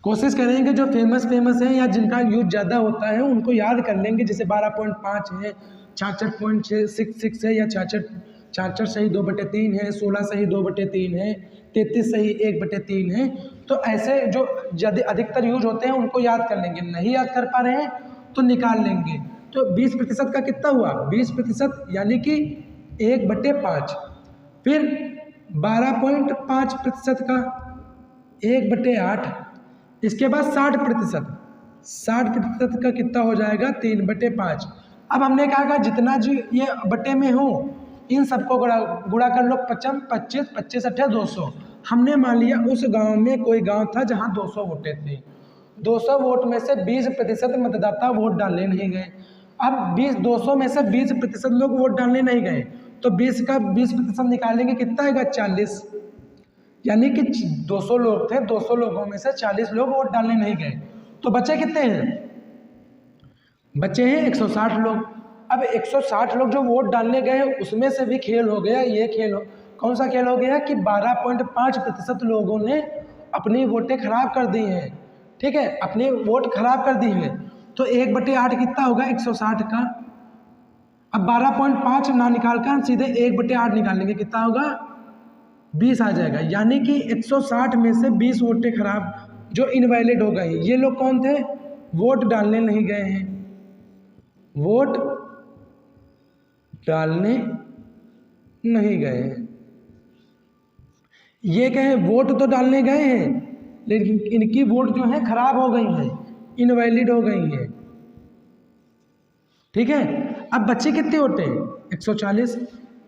कोशिश करेंगे जो फेमस है या जिनका यूज ज़्यादा होता है उनको याद कर लेंगे। जैसे 12.5 है, 66.66 है, या 66 सही 2/3 है, 16 सही 2/3 है, 33 सही 1/3 है। तो ऐसे जो अधिकतर यूज होते हैं उनको याद कर लेंगे। नहीं याद कर पा रहे हैं तो निकाल लेंगे। तो 20% का कितना हुआ? 20% यानी कि 1/5। फिर 12.5% का 1/8। इसके बाद 60%, 60% का कितना हो जाएगा? 3/5। अब हमने कहा कि जितना जी ये बटे में हो इन सबको गुणा कर लो। 55 25 25 8 200। हमने मान लिया उस गांव में कोई गांव था जहां 200 वोटें थी। 200 वोट में से 20% मतदाता वोट डालने नहीं गए। अब 200 में से 20% लोग वोट डालने नहीं गए, तो 20 का 20% निकालेंगे, कितना आएगा? 40। यानी कि 200 लोग थे, 200 लोगों में से 40 लोग वोट डालने नहीं गए, तो बचे कितने हैं? बचे हैं 160 लोग। अब 160 लोग जो वोट डालने गए उसमें से भी खेल हो गया। ये खेल कौन सा खेल हो गया कि 12.5% लोगों ने अपनी वोटें खराब कर दी हैं। ठीक है, अपनी वोट खराब कर दी है। तो 1/8 कितना होगा? 160 का। अब 12.5 ना निकाल कर हम सीधे 1/8 निकालेंगे, कितना होगा? 20 आ जाएगा। यानी कि 160 में से 20 वोटें खराब जो इनवैलिड हो गई। ये लोग कौन थे? वोट डालने नहीं गए हैं, वोट डालने नहीं गए हैं। ये कहे वोट तो डालने गए हैं लेकिन इनकी वोट जो है खराब हो गई है, इनवैलिड हो गई है। ठीक है, अब बच्चे कितने वोटें? 140।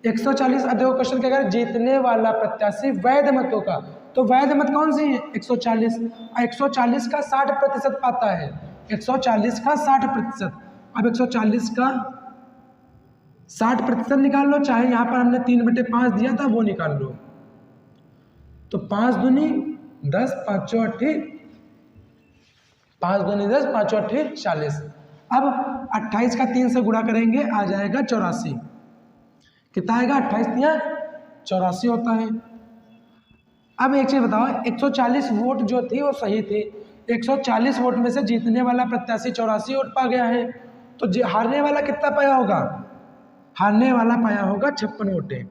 140। अब देखो क्वेश्चन क्या करें? जीतने वाला प्रत्याशी वैध मतों का, तो वैध मत कौन सी है? 140। 140 का 60% पाता है, 140 का 60%। अब 140 का 60% निकाल लो, चाहे यहाँ पर हमने 3/5 दिया था वो निकाल लो। तो 5 दूनी 10, 5 8, 5 दूनी 10, 5 8 40। अब 28 का 3 से गुणा करेंगे, आ जाएगा 84। कितना आएगा? 28 या 84 होता है। अब एक चीज बताओ, 140 वोट जो थी वो सही थी। 140 वोट में से जीतने वाला प्रत्याशी 84 वोट पा गया है, तो हारने वाला कितना पाया होगा? हारने वाला पाया होगा 56 वोटें।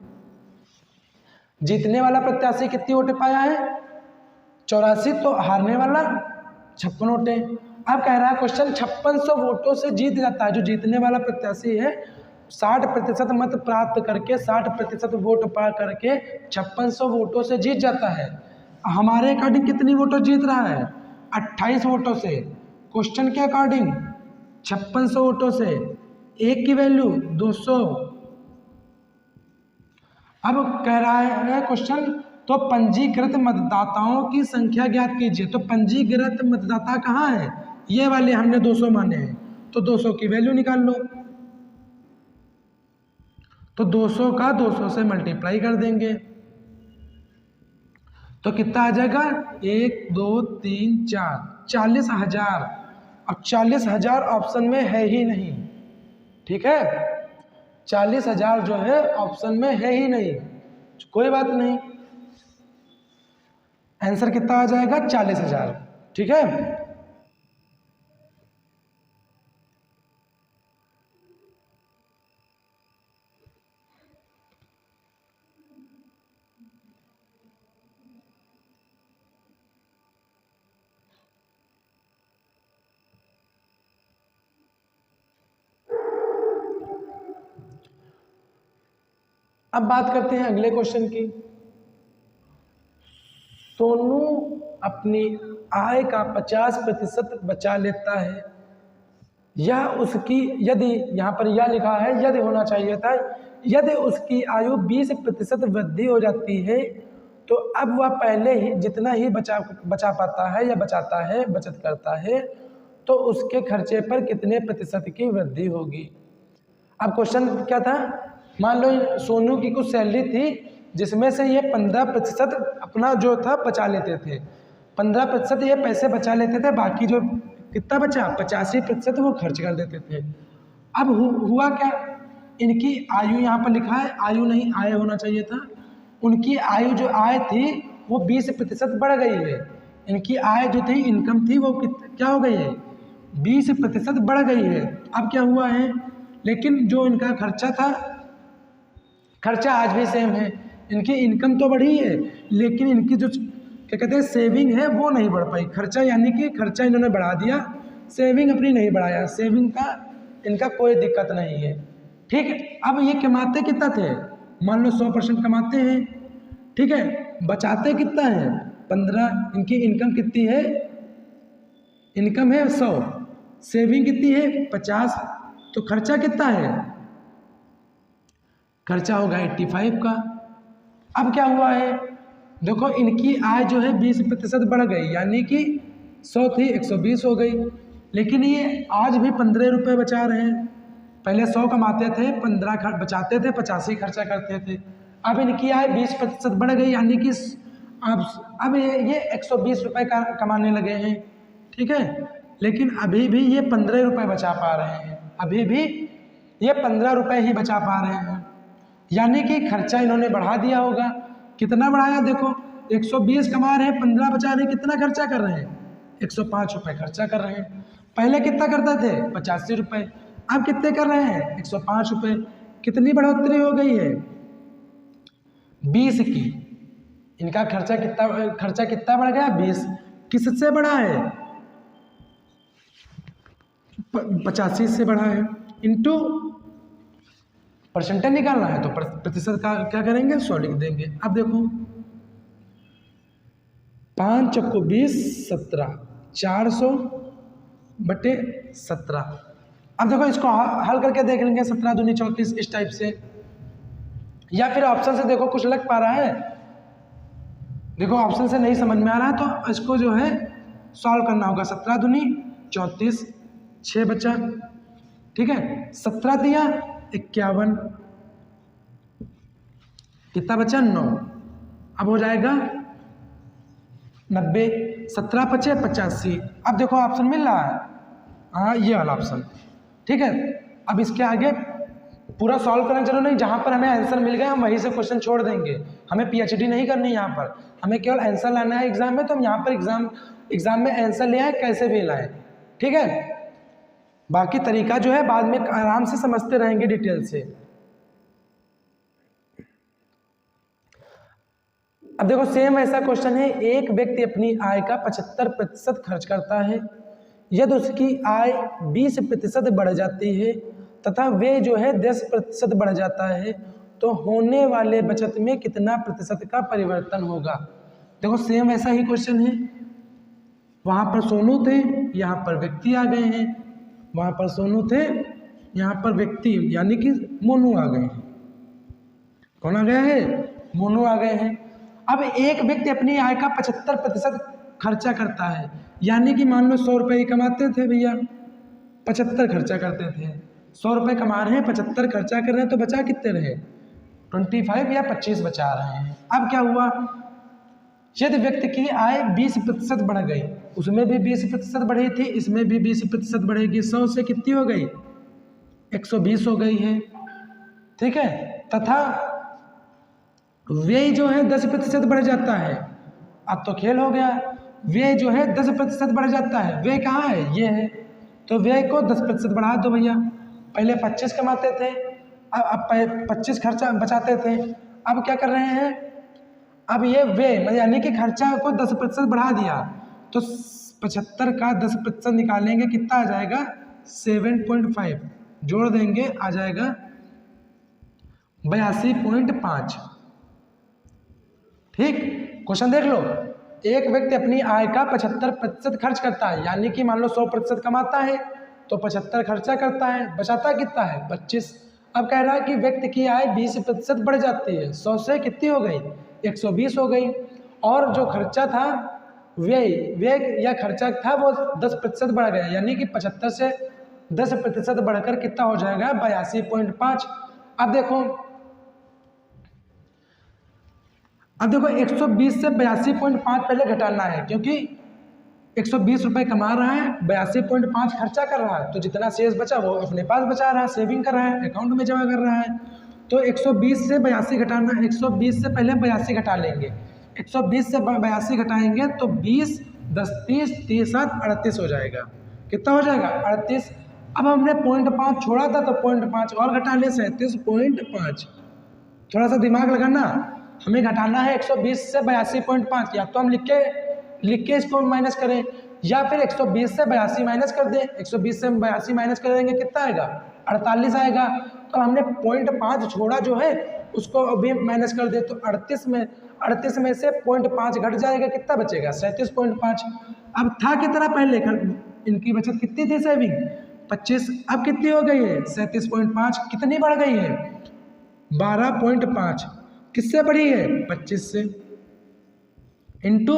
जीतने वाला प्रत्याशी कितनी वोटें पाया है? 84, तो हारने वाला 56 वोटें। अब कह रहा है क्वेश्चन 5600 वोटों से जीत जाता है। जो जीतने वाला प्रत्याशी है 60% मत प्राप्त करके 60% वोट पा करके 5600 वोटों से जीत जाता है। हमारे अकॉर्डिंग कितनी वोटों जीत रहा है? 28 वोटों से। क्वेश्चन के अकॉर्डिंग 5600 वोटों से, एक की वैल्यू 200। अब कह रहा है क्वेश्चन, तो पंजीकृत मतदाताओं की संख्या ज्ञात कीजिए। तो पंजीकृत मतदाता कहाँ है? ये वाले हमने 200 माने हैं, तो 200 की वैल्यू निकाल लो। तो 200 का 200 से मल्टीप्लाई कर देंगे तो कितना आ जाएगा? 1 2 3 4, 40,000। अब 40,000 ऑप्शन में है ही नहीं। ठीक है, 40,000 जो है ऑप्शन में है ही नहीं। कोई बात नहीं, आंसर कितना आ जाएगा 40,000। ठीक है, अब बात करते हैं अगले क्वेश्चन की। सोनू अपनी आय का 50% बचा लेता है, यह उसकी, यदि, यहाँ पर यह लिखा है यदि होना चाहिए था, यदि उसकी आयु 20% वृद्धि हो जाती है तो अब वह पहले ही जितना ही बचा पाता है या बचाता है, बचत करता है, तो उसके खर्चे पर कितने प्रतिशत की वृद्धि होगी। अब क्वेश्चन क्या था, मान लो सोनू की कुछ सैलरी थी जिसमें से ये 15% अपना जो था बचा लेते थे, 15% ये पैसे बचा लेते थे, बाकी जो कितना बचा 85% वो खर्च कर देते थे। अब हुआ क्या, इनकी आयु यहाँ पर लिखा है, आयु नहीं आय होना चाहिए था, उनकी आयु जो आय थी वो 20% बढ़ गई है। इनकी आय जो थी, इनकम थी, वो क्या हो गई है 20% बढ़ गई है। अब क्या हुआ है, लेकिन जो इनका खर्चा था, खर्चा आज भी सेम है, इनकी इनकम तो बढ़ी है लेकिन इनकी जो क्या कहते हैं सेविंग है वो नहीं बढ़ पाई। खर्चा यानी कि खर्चा इन्होंने बढ़ा दिया, सेविंग अपनी नहीं बढ़ाया, सेविंग का इनका कोई दिक्कत नहीं है। ठीक है, अब ये कमाते कितना थे, मान लो 100% कमाते हैं, ठीक है, बचाते कितना है 15, इनकी इनकम कितनी है, इनकम है 100, सेविंग कितनी है 50, तो खर्चा कितना है, खर्चा होगा 85 का। अब क्या हुआ है, देखो इनकी आय जो है 20% बढ़ गई, यानी कि 100 थी 120 हो गई, लेकिन ये आज भी 15 रुपये बचा रहे हैं। पहले 100 कमाते थे, 15 बचाते थे, 85 खर्चा करते थे। अब इनकी आय 20% बढ़ गई, यानी कि अब ये 120 रुपये का कमाने लगे हैं। ठीक है, लेकिन अभी भी ये 15 रुपये बचा पा रहे हैं, अभी भी ये 15 रुपये ही बचा पा रहे हैं, यानी कि खर्चा इन्होंने बढ़ा दिया होगा। कितना बढ़ाया, देखो 120 कमा रहे हैं, 15 बचा रहे हैं, कितना खर्चा कर रहे हैं 105 रुपये खर्चा कर रहे हैं। पहले कितना करते थे 85 रुपये, अब कितने कर रहे हैं 105 रुपये। कितनी बढ़ोतरी हो गई है 20 की। इनका खर्चा कितना बढ़ गया 20, किससे बढ़ा है 85 से बढ़ा है, इंटू परसेंटेज निकालना है तो प्रतिशत का क्या करेंगे 100 लिख देंगे। अब देखो 5 चक्को 20 17, 400 बटे 17। अब देखो इसको हल करके देख लेंगे, 17 दूनी 34 इस टाइप से, या फिर ऑप्शन से देखो कुछ लग पा रहा है, देखो ऑप्शन से नहीं समझ में आ रहा है तो इसको जो है सॉल्व करना होगा। 17 दूनी 34, 6 बचा, ठीक है, 17 दिया 51, कितना बचा 9, अब हो जाएगा 90, 17 बचे 85। अब देखो ऑप्शन मिल रहा है, हाँ ये वाला ऑप्शन, ठीक है। अब इसके आगे पूरा सॉल्व करना जरूर नहीं, जहाँ पर हमें आंसर मिल गया हम वहीं से क्वेश्चन छोड़ देंगे, हमें पीएचडी नहीं करनी यहाँ पर, हमें केवल आंसर लाना है एग्जाम में, तो हम यहाँ पर एग्जाम में आंसर ले आए कैसे भी लाएं, ठीक है। बाकी तरीका जो है बाद में आराम से समझते रहेंगे डिटेल से। अब देखो सेम ऐसा क्वेश्चन है, एक व्यक्ति अपनी आय का 75% खर्च करता है, यदि उसकी आय 20% बढ़ जाती है तथा वे जो है 10% बढ़ जाता है तो होने वाले बचत में कितना प्रतिशत का परिवर्तन होगा। देखो सेम ऐसा ही क्वेश्चन है, वहाँ पर सोनू थे, यहाँ पर व्यक्ति आ गए हैं, वहाँ पर सोनू थे, यहाँ पर व्यक्ति यानी कि मोनू आ गए हैं। कौन आ गया है, मोनू आ गए हैं। अब एक व्यक्ति अपनी आय का 75% खर्चा करता है, यानी कि मान लो 100 रुपये ही कमाते थे भैया, 75 खर्चा करते थे, 100 रुपये कमा रहे हैं 75 खर्चा कर रहे हैं, तो बचा कितने रहे 25 या 25 बचा रहे हैं। अब क्या हुआ, यदि व्यक्ति की आय 20% बढ़ गई, उसमें भी 20% बढ़ी थी, इसमें भी 20% बढ़ेगी, 100 से कितनी हो गई 120 हो गई है, ठीक है, तथा व्यय जो है 10% बढ़ जाता है, अब तो खेल हो गया। व्यय जो है 10% बढ़ जाता है। व्यय कहाँ है, ये है, तो व्यय को 10% बढ़ा दो भैया। पहले 25 कमाते थे, अब 25 खर्चा बचाते थे, अब क्या कर रहे हैं, अब ये व्यय मतलब यानी कि खर्चा को 10% बढ़ा दिया, तो 75 का 10% निकालेंगे, कितना आ जाएगा 7.5, जोड़ देंगे आ जाएगा 82.5। ठीक, क्वेश्चन देख लो। एक व्यक्ति अपनी आय का 75% खर्च करता है, यानी कि मान लो 100% कमाता है तो 75 खर्चा करता है, बचाता कितना है 25। अब कह रहा है कि व्यक्ति की आय 20% बढ़ जाती है, 100 से कितनी हो गई 120 हो गई, और जो खर्चा था व्यय व्यय या खर्चा था वो 10% बढ़ गया, यानी कि 75 से 10% बढ़कर कितना हो जाएगा 82.5। अब देखो 120 से 82.5 पहले घटाना है, क्योंकि 120 रुपये कमा रहा है, 82.5 खर्चा कर रहा है, तो जितना शेष बचा वो अपने पास बचा रहा है, सेविंग कर रहा है, अकाउंट में जमा कर रहा है। तो 120 से 82 घटाना, 120 से पहले 82 घटा लेंगे, 120 से 82 घटाएंगे तो 20, 10, 30, 30, 7, 38 हो जाएगा। कितना हो जाएगा 38। अब हमने 0.5 छोड़ा था तो 0.5 और घटा ले 37.5। थोड़ा सा दिमाग लगाना, हमें घटाना है 120 से 82.5, या तो हम लिख के इसको माइनस करें, या फिर 120 से 82 माइनस कर दें। 120 से 82 माइनस कर देंगे, कितना आएगा 48 आएगा। तो हमने 0.5 छोड़ा जो है उसको अभी माइनस कर दे, तो 38 में से 0.5 घट जाएगा, कितना बचेगा 37.5। अब था कितना पहले, इनकी बचत कितनी थी सेविंग 25, अब कितनी हो गई है 37.5। कितनी बढ़ गई है 12.5। किससे बढ़ी है 25 से, इनटू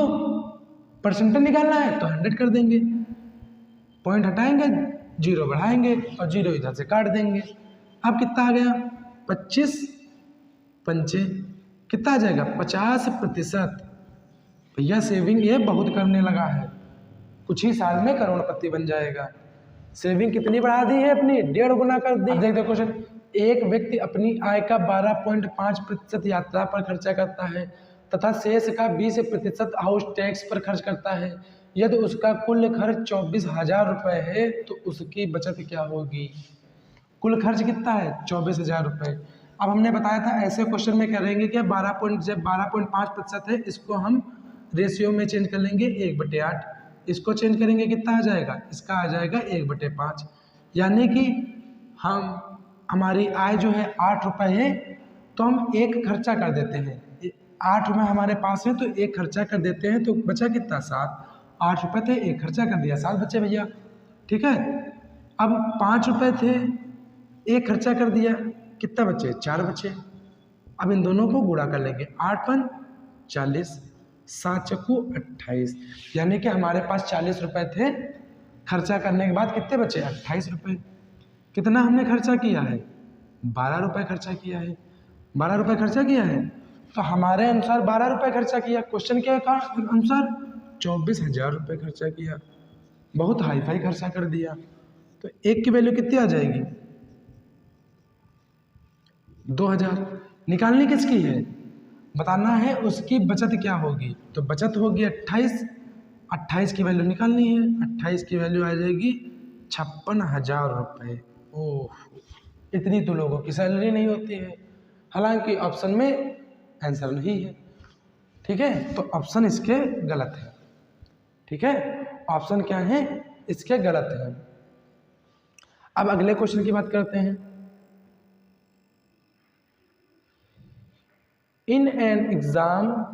परसेंटेज निकालना है तो 100 कर देंगे, पॉइंट हटाएंगे, 0 बढ़ाएंगे और 0 इधर से काट देंगे। अब कितना आ गया 25 पंचे कितना आ जाएगा 50%। भैया सेविंग ये बहुत करने लगा है, कुछ ही साल में करोड़पति बन जाएगा। सेविंग कितनी बढ़ा दी है अपनी, 1.5 गुना कर दी। देख दो क्वेश्चन, एक व्यक्ति अपनी आय का 12.5% यात्रा पर खर्चा करता है तथा शेष का 20% हाउस टैक्स पर खर्च करता है। यदि उसका कुल खर्च 24,000 रुपये है तो उसकी बचत क्या होगी। कुल खर्च कितना है 24,000 रुपये। अब हमने बताया था ऐसे क्वेश्चन में करेंगे कि 12.5% है, इसको हम रेशियो में चेंज कर लेंगे 1/8। इसको चेंज करेंगे कितना आ जाएगा, इसका आ जाएगा 1/5। यानी कि हमारी आय जो है 8 रुपये है तो हम एक खर्चा कर देते हैं, 8 रुपये हमारे पास है तो एक खर्चा कर देते हैं, तो बचा कितना 7। 8 रुपये थे, एक खर्चा कर दिया, 7 बचे भैया। ठीक है, अब 5 रुपये थे, एक खर्चा कर दिया, कितना बचे 4 बचे। अब इन दोनों को गुणा कर लेंगे, 8 पन 40, 7 चक्कू 28, यानी कि हमारे पास 40 रुपये थे, खर्चा करने के बाद कितने बचे 28 रुपये। कितना हमने खर्चा किया है 12 रुपये खर्चा किया है, 12 रुपये खर्चा किया है, तो हमारे अनुसार 12 रुपये खर्चा किया। क्वेश्चन के अनुसार 24,000 रुपये खर्चा किया, बहुत हाई फाई खर्चा कर दिया। तो एक की वैल्यू कितनी आ जाएगी 2,000। निकालनी किसकी है, बताना है उसकी बचत क्या होगी, तो बचत होगी 28। 28 की वैल्यू निकालनी है, 28 की वैल्यू आ जाएगी 56,000 रुपये। ओह, इतनी तो लोगों की सैलरी नहीं होती है, हालांकि ऑप्शन में आंसर नहीं है। ठीक है, तो ऑप्शन इसके गलत है। ठीक है, ऑप्शन क्या है इसके गलत है। अब अगले क्वेश्चन की बात करते हैं। इन एन एग्जाम,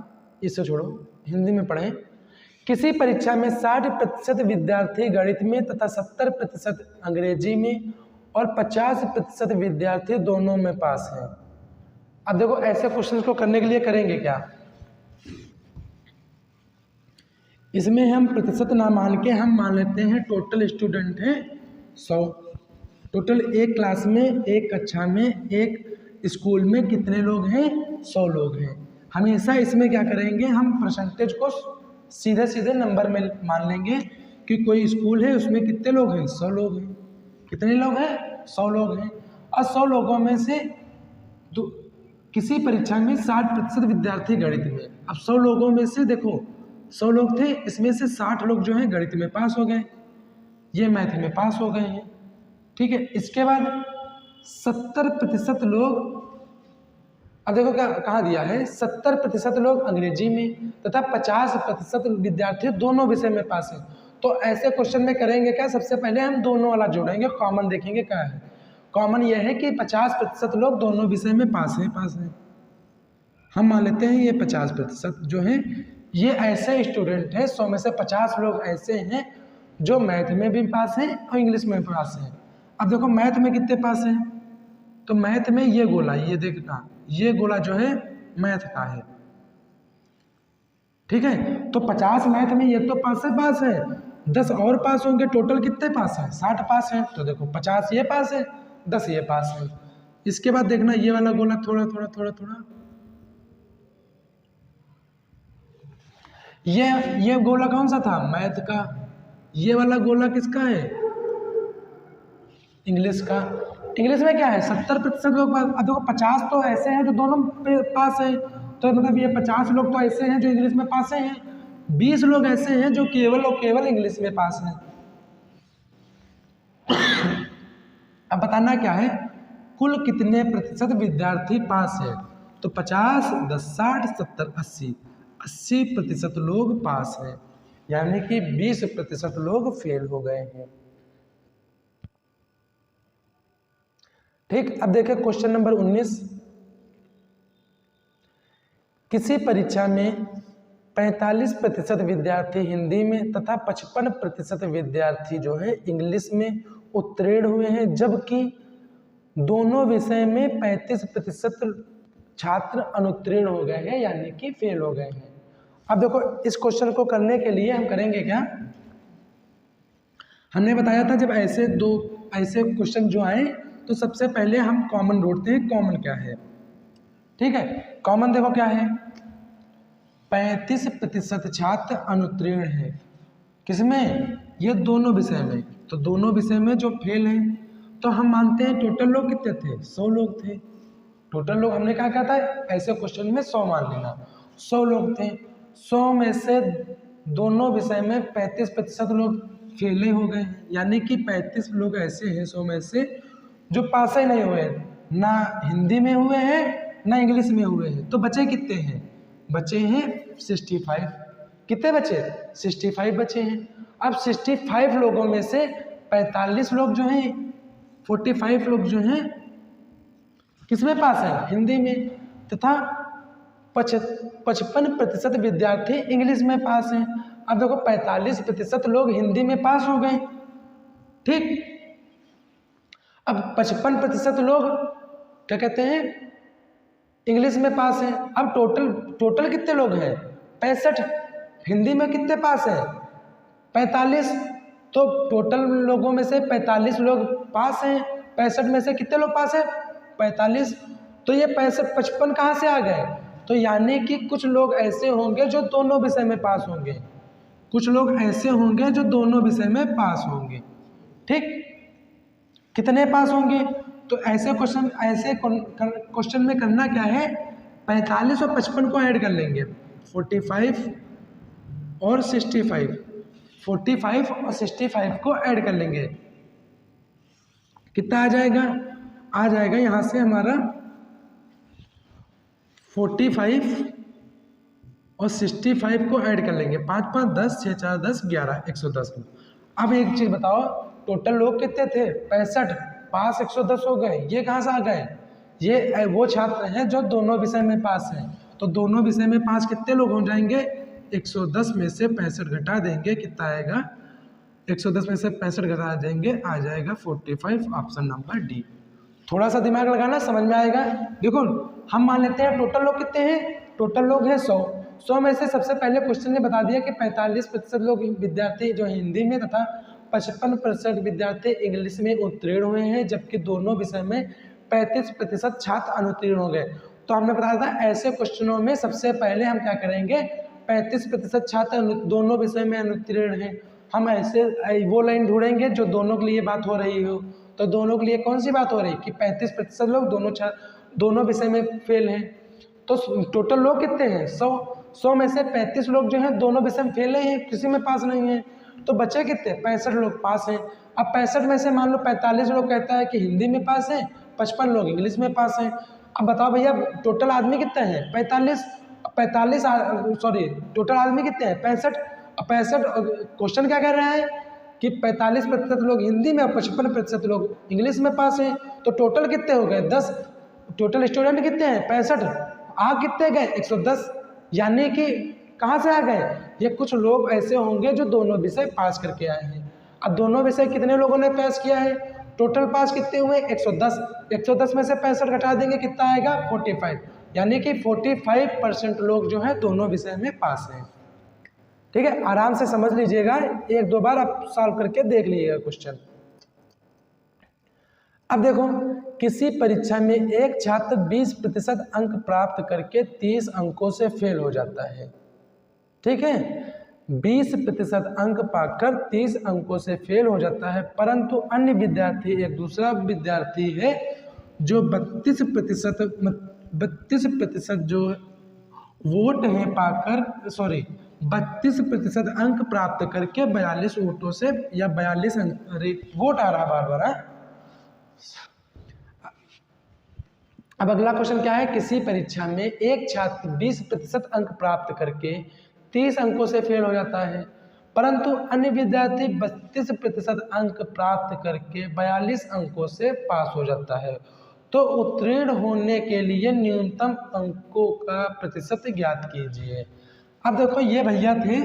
इसे छोड़ो हिंदी में पढ़ें। किसी परीक्षा में 60% विद्यार्थी गणित में तथा 70% अंग्रेजी में और 50% विद्यार्थी दोनों में पास हैं। अब देखो ऐसे क्वेश्चन को करने के लिए करेंगे क्या, इसमें हम प्रतिशत ना मान के हम मान लेते हैं टोटल स्टूडेंट हैं 100। टोटल एक क्लास में, एक कक्षा में, एक स्कूल में कितने लोग हैं 100 लोग हैं। हमेशा इसमें क्या करेंगे, हम परसेंटेज को सीधे सीधे नंबर में मान लेंगे कि कोई स्कूल है उसमें कितने लोग हैं 100 लोग हैं। कितने लोग हैं 100 लोग हैं, और 100 लोगों में से किसी परीक्षा में 60% विद्यार्थी गणित में। अब 100 लोगों में से देखो 100 लोग थे, इसमें से 60 लोग जो हैं गणित में पास हो गए, ये मैथ में पास हो गए हैं। ठीक है, इसके बाद 70% लोग, अब देखो क्या कहा दिया है, 70% लोग अंग्रेजी में तथा 50% विद्यार्थी दोनों विषय में पास है। तो ऐसे क्वेश्चन में करेंगे क्या, सबसे पहले हम दोनों वाला जोड़ेंगे, कॉमन देखेंगे क्या है। कॉमन यह है कि 50% लोग दोनों विषय में पास है। हम मान लेते हैं ये 50% जो है ये ऐसे स्टूडेंट हैं, 100 में से 50 लोग ऐसे हैं जो मैथ में भी पास हैं और इंग्लिश में भी पास हैं। अब देखो मैथ में कितने पास हैं, तो मैथ में ये गोला, ये देखना, ये गोला जो है मैथ का है। ठीक है, तो 50 मैथ में ये तो पास है, 10 और पास होंगे, टोटल कितने पास है, 60 पास है। तो देखो 50 ये पास है, 10 ये पास है। इसके बाद देखना ये वाला गोला थोड़ा थोड़ा थोड़ा थोड़ा, ये गोला कौन सा था, मैथ का। ये वाला गोला किसका है, इंग्लिश का। इंग्लिश में क्या है, 70% लोग पास। अब देखो 50 तो ऐसे हैं जो दोनों पास हैं, तो मतलब ये 50 लोग तो ऐसे हैं जो इंग्लिश में पास हैं, 20 लोग ऐसे हैं जो केवल और केवल इंग्लिश में पास हैं। अब बताना क्या है, कुल कितने प्रतिशत विद्यार्थी पास है, तो 50, 10, 60, 70, 80% लोग पास हैं, यानी कि 20% लोग फेल हो गए हैं। ठीक, अब देखिए क्वेश्चन नंबर 19। किसी परीक्षा में 45% विद्यार्थी हिंदी में तथा 55% विद्यार्थी जो है इंग्लिश में उत्तीर्ण हुए हैं, जबकि दोनों विषय में 35% छात्र अनुत्तीर्ण हो गए हैं, यानी कि फेल हो गए हैं। अब देखो इस क्वेश्चन को करने के लिए हम करेंगे क्या, हमने बताया था जब ऐसे क्वेश्चन जो आए तो सबसे पहले हम कॉमन ढूंढते हैं, कॉमन क्या है। ठीक है, कॉमन देखो क्या है, 35% छात्र अनुत्तीर्ण है, किसमें, ये दोनों विषय में। तो दोनों विषय में जो फेल हैं, तो हम मानते हैं टोटल लोग कितने थे, 100 लोग थे। टोटल लोग हमने क्या था, ऐसे क्वेश्चन में 100 मान लेना, 100 लोग थे। 100 में से दोनों विषय में 35% लोग फेले हो गए, यानी कि 35 लोग ऐसे हैं 100 में से जो पास ही नहीं हुए, ना हिंदी में हुए हैं ना इंग्लिश में हुए हैं। तो बचे कितने हैं, बचे हैं 65। कितने बचे, 65 बचे हैं। अब 65 लोगों में से 45 लोग जो हैं, 45 लोग जो हैं किसमें पास है, हिंदी में, तथा 55% विद्यार्थी इंग्लिश में पास हैं। अब देखो 45% लोग हिंदी में पास हो गए। ठीक, अब 55% लोग क्या कहते हैं, इंग्लिश में पास हैं। अब टोटल कितने लोग हैं, 65। हिंदी में कितने पास है, 45। तो टोटल लोगों में से 45 लोग पास हैं, 65 में से कितने लोग पास है, 45। तो ये 55 कहाँ से आ गए, तो यानी कि कुछ लोग ऐसे होंगे जो दोनों विषय में पास होंगे, कुछ लोग ऐसे होंगे जो दोनों विषय में पास होंगे। ठीक, कितने पास होंगे, तो ऐसे क्वेश्चन में करना क्या है, 45 और 55 को ऐड कर लेंगे, 45 और 65, 45 और 65 को ऐड कर लेंगे, कितना आ जाएगा यहाँ से हमारा 45 और 65 को ऐड कर लेंगे, 5 5 10 6 4 10 11 110। अब एक चीज़ बताओ, टोटल लोग कितने थे, 65, पास 110 हो गए, ये कहाँ से आ गए, ये वो छात्र हैं जो दोनों विषय में पास हैं। तो दोनों विषय में पास कितने लोग हो जाएंगे, 110 में से 65 घटा देंगे, कितना आएगा, 110 में से 65 घटा देंगे, आ जाएगा 45, ऑप्शन नंबर डी। थोड़ा सा दिमाग लगाना, समझ में आएगा। देखो हम मान लेते हैं टोटल लोग कितने हैं, टोटल लोग हैं 100 में से सबसे पहले क्वेश्चन ने बता दिया कि 45% लोग विद्यार्थी जो हिंदी में तथा 55% विद्यार्थी इंग्लिश में उत्तीर्ण हुए हैं, जबकि दोनों विषय में 35% छात्र अनुत्तीर्ण हो गए। तो हमने बताया था ऐसे क्वेश्चनों में सबसे पहले हम क्या करेंगे, 35% छात्र दोनों विषय में अनुत्तीर्ण हैं, हम ऐसे वो लाइन ढूंढेंगे जो दोनों के लिए बात हो रही हो। तो दोनों के लिए कौन सी बात हो रही कि 35% लोग दोनों विषय में फेल हैं। तो टोटल लोग कितने हैं, 100 में से 35 लोग जो हैं दोनों विषय में फेल हैं, किसी में पास नहीं है, तो बचे कितने 65 लोग पास हैं। अब 65 में से मान लो 45 लोग कहता है कि हिंदी में पास है, 55 लोग इंग्लिश में पास हैं। अब बताओ भैया टोटल आदमी कितने हैं 45 सॉरी टोटल आदमी कितने हैं 65। 65 क्वेश्चन क्या कह रहा है कि 45% लोग हिंदी में और 55% लोग इंग्लिश में पास हैं, तो टोटल कितने हो गए 10। टोटल स्टूडेंट कितने हैं 65, आ कितने गए 110, यानी कि कहाँ से आ गए, ये कुछ लोग ऐसे होंगे जो दोनों विषय पास करके आए हैं। अब दोनों विषय कितने लोगों ने पास किया है, टोटल पास कितने हुए 110, 110 में से 65 घटा देंगे कितना आएगा 45, यानी कि 45% लोग जो है दोनों विषय में पास हैं। ठीक है, आराम से समझ लीजिएगा, एक दो बार आप सॉल्व करके देख लीजिएगा क्वेश्चन। अब देखो किसी परीक्षा में एक छात्र 20% अंक प्राप्त करके 30 अंकों से फेल हो जाता है। ठीक है, 20% अंक पाकर 30 अंकों से फेल हो जाता है, परंतु अन्य विद्यार्थी एक दूसरा विद्यार्थी है जो 32% जो वोट है पाकर 32% अंक प्राप्त करके 42 वोटों से या 42 वोट आ रहा बार बार। अब अगला क्वेश्चन क्या है, किसी परीक्षा में एक छात्र 20% अंक प्राप्त करके 30 अंकों से फेल हो जाता है, परंतु अन्य विद्यार्थी 32% अंक प्राप्त करके 42 अंकों से पास हो जाता है, तो उत्तीर्ण होने के लिए न्यूनतम अंकों का प्रतिशत ज्ञात कीजिए। अब देखो ये भैया थे,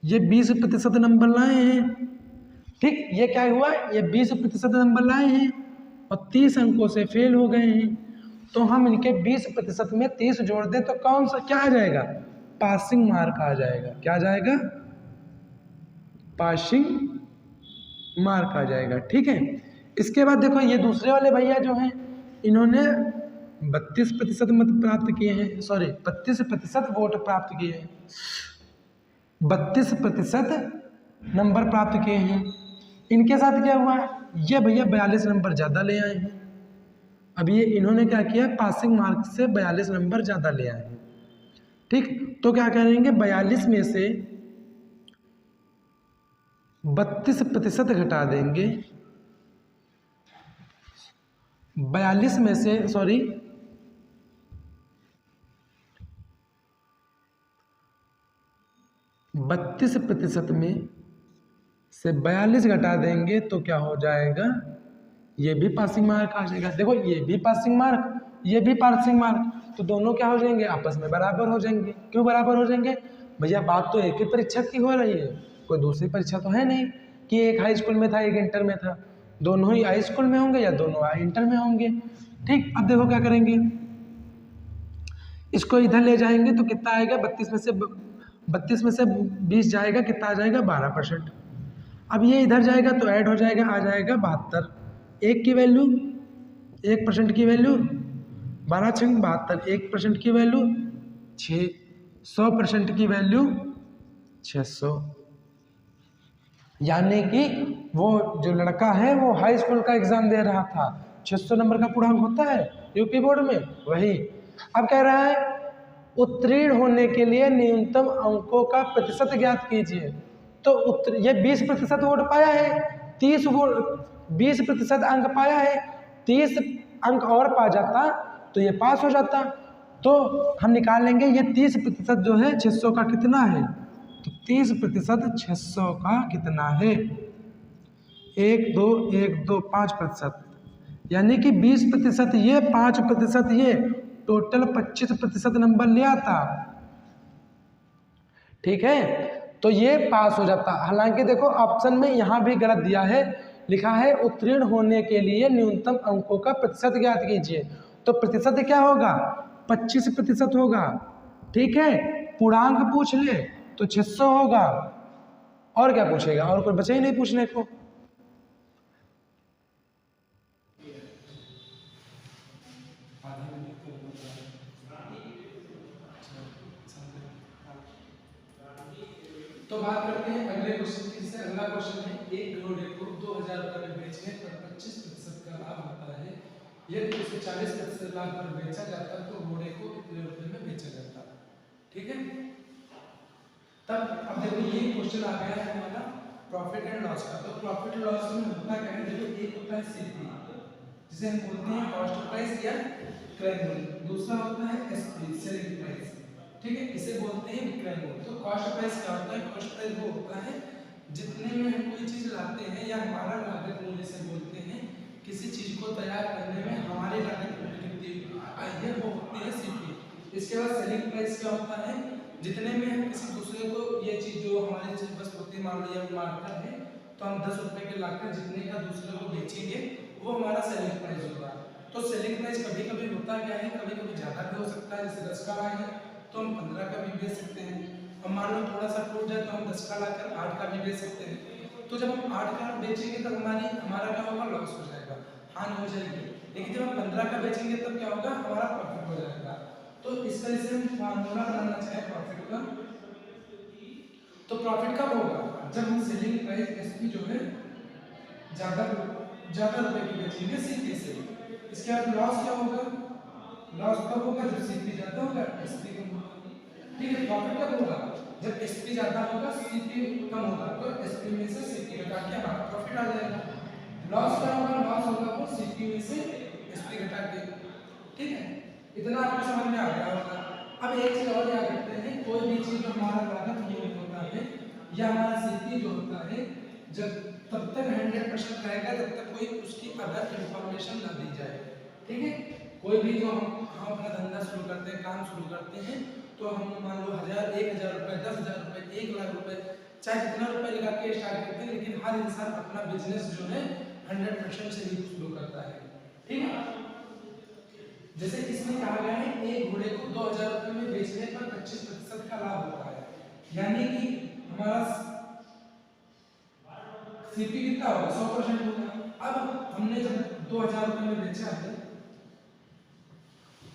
ये 20% नंबर लाए हैं। ठीक, ये क्या हुआ, ये 20% नंबर लाए हैं और 30 अंकों से फेल हो गए हैं, तो हम इनके 20% में 30 जोड़ दें तो कौन सा क्या आ जाएगा, पासिंग मार्क आ जाएगा। क्या आ जाएगा, पासिंग मार्क आ जाएगा। ठीक है, इसके बाद देखो ये दूसरे वाले भैया जो हैं इन्होंने 32% मत प्राप्त किए हैं, 32% वोट प्राप्त किए हैं, 32% नंबर प्राप्त किए हैं। इनके साथ क्या हुआ, ये भैया 42 नंबर ज़्यादा ले आए हैं। अब ये इन्होंने क्या किया, पासिंग मार्क से 42 नंबर ज़्यादा ले आए हैं। ठीक, तो क्या करेंगे 42 में से 32% घटा देंगे, 42 में से 32% में से 42 घटा देंगे तो क्या हो जाएगा, ये भी पासिंग मार्क आ जाएगा। देखो ये भी पासिंग मार्क, ये भी पासिंग मार्क, तो दोनों क्या हो जाएंगे, आपस में बराबर हो जाएंगे। क्यों बराबर हो जाएंगे भैया, बात तो एक ही परीक्षा की हो रही है, कोई दूसरी परीक्षा तो है नहीं कि एक हाई स्कूल में था एक इंटर में था, दोनों ही हाई स्कूल में होंगे या दोनों इंटर में होंगे। ठीक, अब देखो क्या करेंगे, इसको इधर ले जाएंगे तो कितना आएगा, 32 में से 20 जाएगा, कितना आ जाएगा 12%। अब ये इधर जाएगा तो ऐड हो जाएगा, आ जाएगा 72। एक की वैल्यू 1% की वैल्यू 12 छंग 72, 1% की वैल्यू 6, 100% की वैल्यू 600, यानी कि वो जो लड़का है वो हाई स्कूल का एग्जाम दे रहा था, 600 नंबर का पूर्णांक होता है यूपी बोर्ड में वही। अब कह रहा है उत्तीर्ण होने के लिए न्यूनतम अंकों का प्रतिशत ज्ञात कीजिए, तो ये 20% वोट पाया है, 20% अंक पाया है, 30 अंक और पा जाता तो ये पास हो जाता। तो हम निकाल लेंगे ये 30% जो है 600 का कितना है, तो 30% 600 का कितना है, 1 2 1 2 5%, यानी कि 20% ये 5% ये, टोटल 25% नंबर ले आता। ठीक है, तो ये पास हो जाता। हालांकि देखो ऑप्शन में यहाँ भी गलत दिया है, लिखा है उत्तीर्ण होने के लिए न्यूनतम अंकों का प्रतिशत ज्ञात कीजिए, तो प्रतिशत क्या होगा 25% होगा। ठीक है, पूर्णांक पूछ ले तो 600 होगा, और क्या पूछेगा, और कोई बचा ही नहीं पूछने को। तो बात करते हैं अगले क्वेश्चन की। इससे अगला क्वेश्चन है, एक घोड़े को 2000 रुपये में बेचने पर 25% का लाभ होता है, यदि उसे 40% लाभ पर बेचा जाता तो घोड़े को कितने रुपए में बेचा जाता। ठीक है। तब अब देखो ये क्वेश्चन आ गया है हमारा प्रॉफिट एंड लॉस का। तो प्रॉफिट एंड लॉस में होता क्या है, देखो एक होता है सीपी जिसे हम बोलते हैं कॉस्ट प्राइस या क्रय मूल्य, दूसरा होता है एसपी सेलिंग प्राइस, ठीक है, इसे बोलते हैं विक्रय मूल्य। तो कॉस्ट प्राइस क्या होता है, कॉस्ट प्राइस वो होता है जितने में हम कोई चीज लाते हैं या हमारा लागत मूल्य से बोलते हैं किसी चीज को तैयार करने में हमारी लागत मूल्य कितनी आई है वो होती है सीपी। इसके बाद सेलिंग प्राइस क्या होता है, जितने में हम किसी दूसरे को ये चीज जो हमारी चीज बस होती मान लिया मार्कर है तो हम 10 रुपए के लाकर जितने का दूसरे को बेचेंगे वो हमारा सेलिंग प्राइस होगा। तो सेलिंग प्राइस कभी कभी होता क्या है, कभी कभी ज्यादा भी हो सकता है, जैसे 10 का लाए हैं तो हम 15 का भी बेच सकते हैं, और मान लो थोड़ा सा टूट जाए तो हम 10 का लाकर 8 का भी बेच सकते हैं। तो जब हम 8 का बेचेंगे तब हमारा क्या होगा, लॉस हो जाएगा, हानि हो जाएगी। लेकिन जब हम 15 का बेचेंगे तब क्या होगा, हमारा प्रॉफिट हो जाएगा। तो इस तरह से हम फार्मूला बनाना चाहे प्रॉफिट का, तो प्रॉफिट कब होगा, जब हम सेलिंग प्राइस एसपी जो है ज्यादा रुपए की बेचेंगे सीपी से। इसके बाद लॉस क्या होगा, लॉस कब होगा, जब सीपी ज्यादा होगा एसपी कम होगा, ठीक है। प्रॉफिट कब होगा, जब एसपी ज्यादा होगा सीपी कम होगा, तो एसपी में से सीपी घटा के हमारा प्रॉफिट आ जाएगा। लॉस क्या होगा, लॉस होगा वो सीपी में से एसपी घटा के, ठीक है। इतना आपको समझ में आ गया होगा। अब एक चीज और याद रखते हैं, कोई भी चीज जो हमारा लागत मूल्य होता है या हमारा सीपी जो होता है, जब तब तक 100% रहेगा जब तक कोई उसकी अदर इंफॉर्मेशन ना दी जाए, ठीक है। कोई भी जो हम अपना धंधा शुरू करते हैं, काम शुरू करते हैं, तो हम मान लो 1000 1000 रुपए 10,000 रुपए 1 लाख रुपए चाहे कितना रुपए लगा के स्टार्ट करते हैं, लेकिन हर इंसान अपना बिजनेस जो है 100% से ही शुरू करता है, ठीक है। जैसे इसमें कहा गया है एक घोड़े को 2000 रुपए में बेचने पर 25% का लाभ होता है, यानी कि हमारा सीपी कितना होगा, 100% होगा। अब हमने जब 2000 रुपए में बेचा है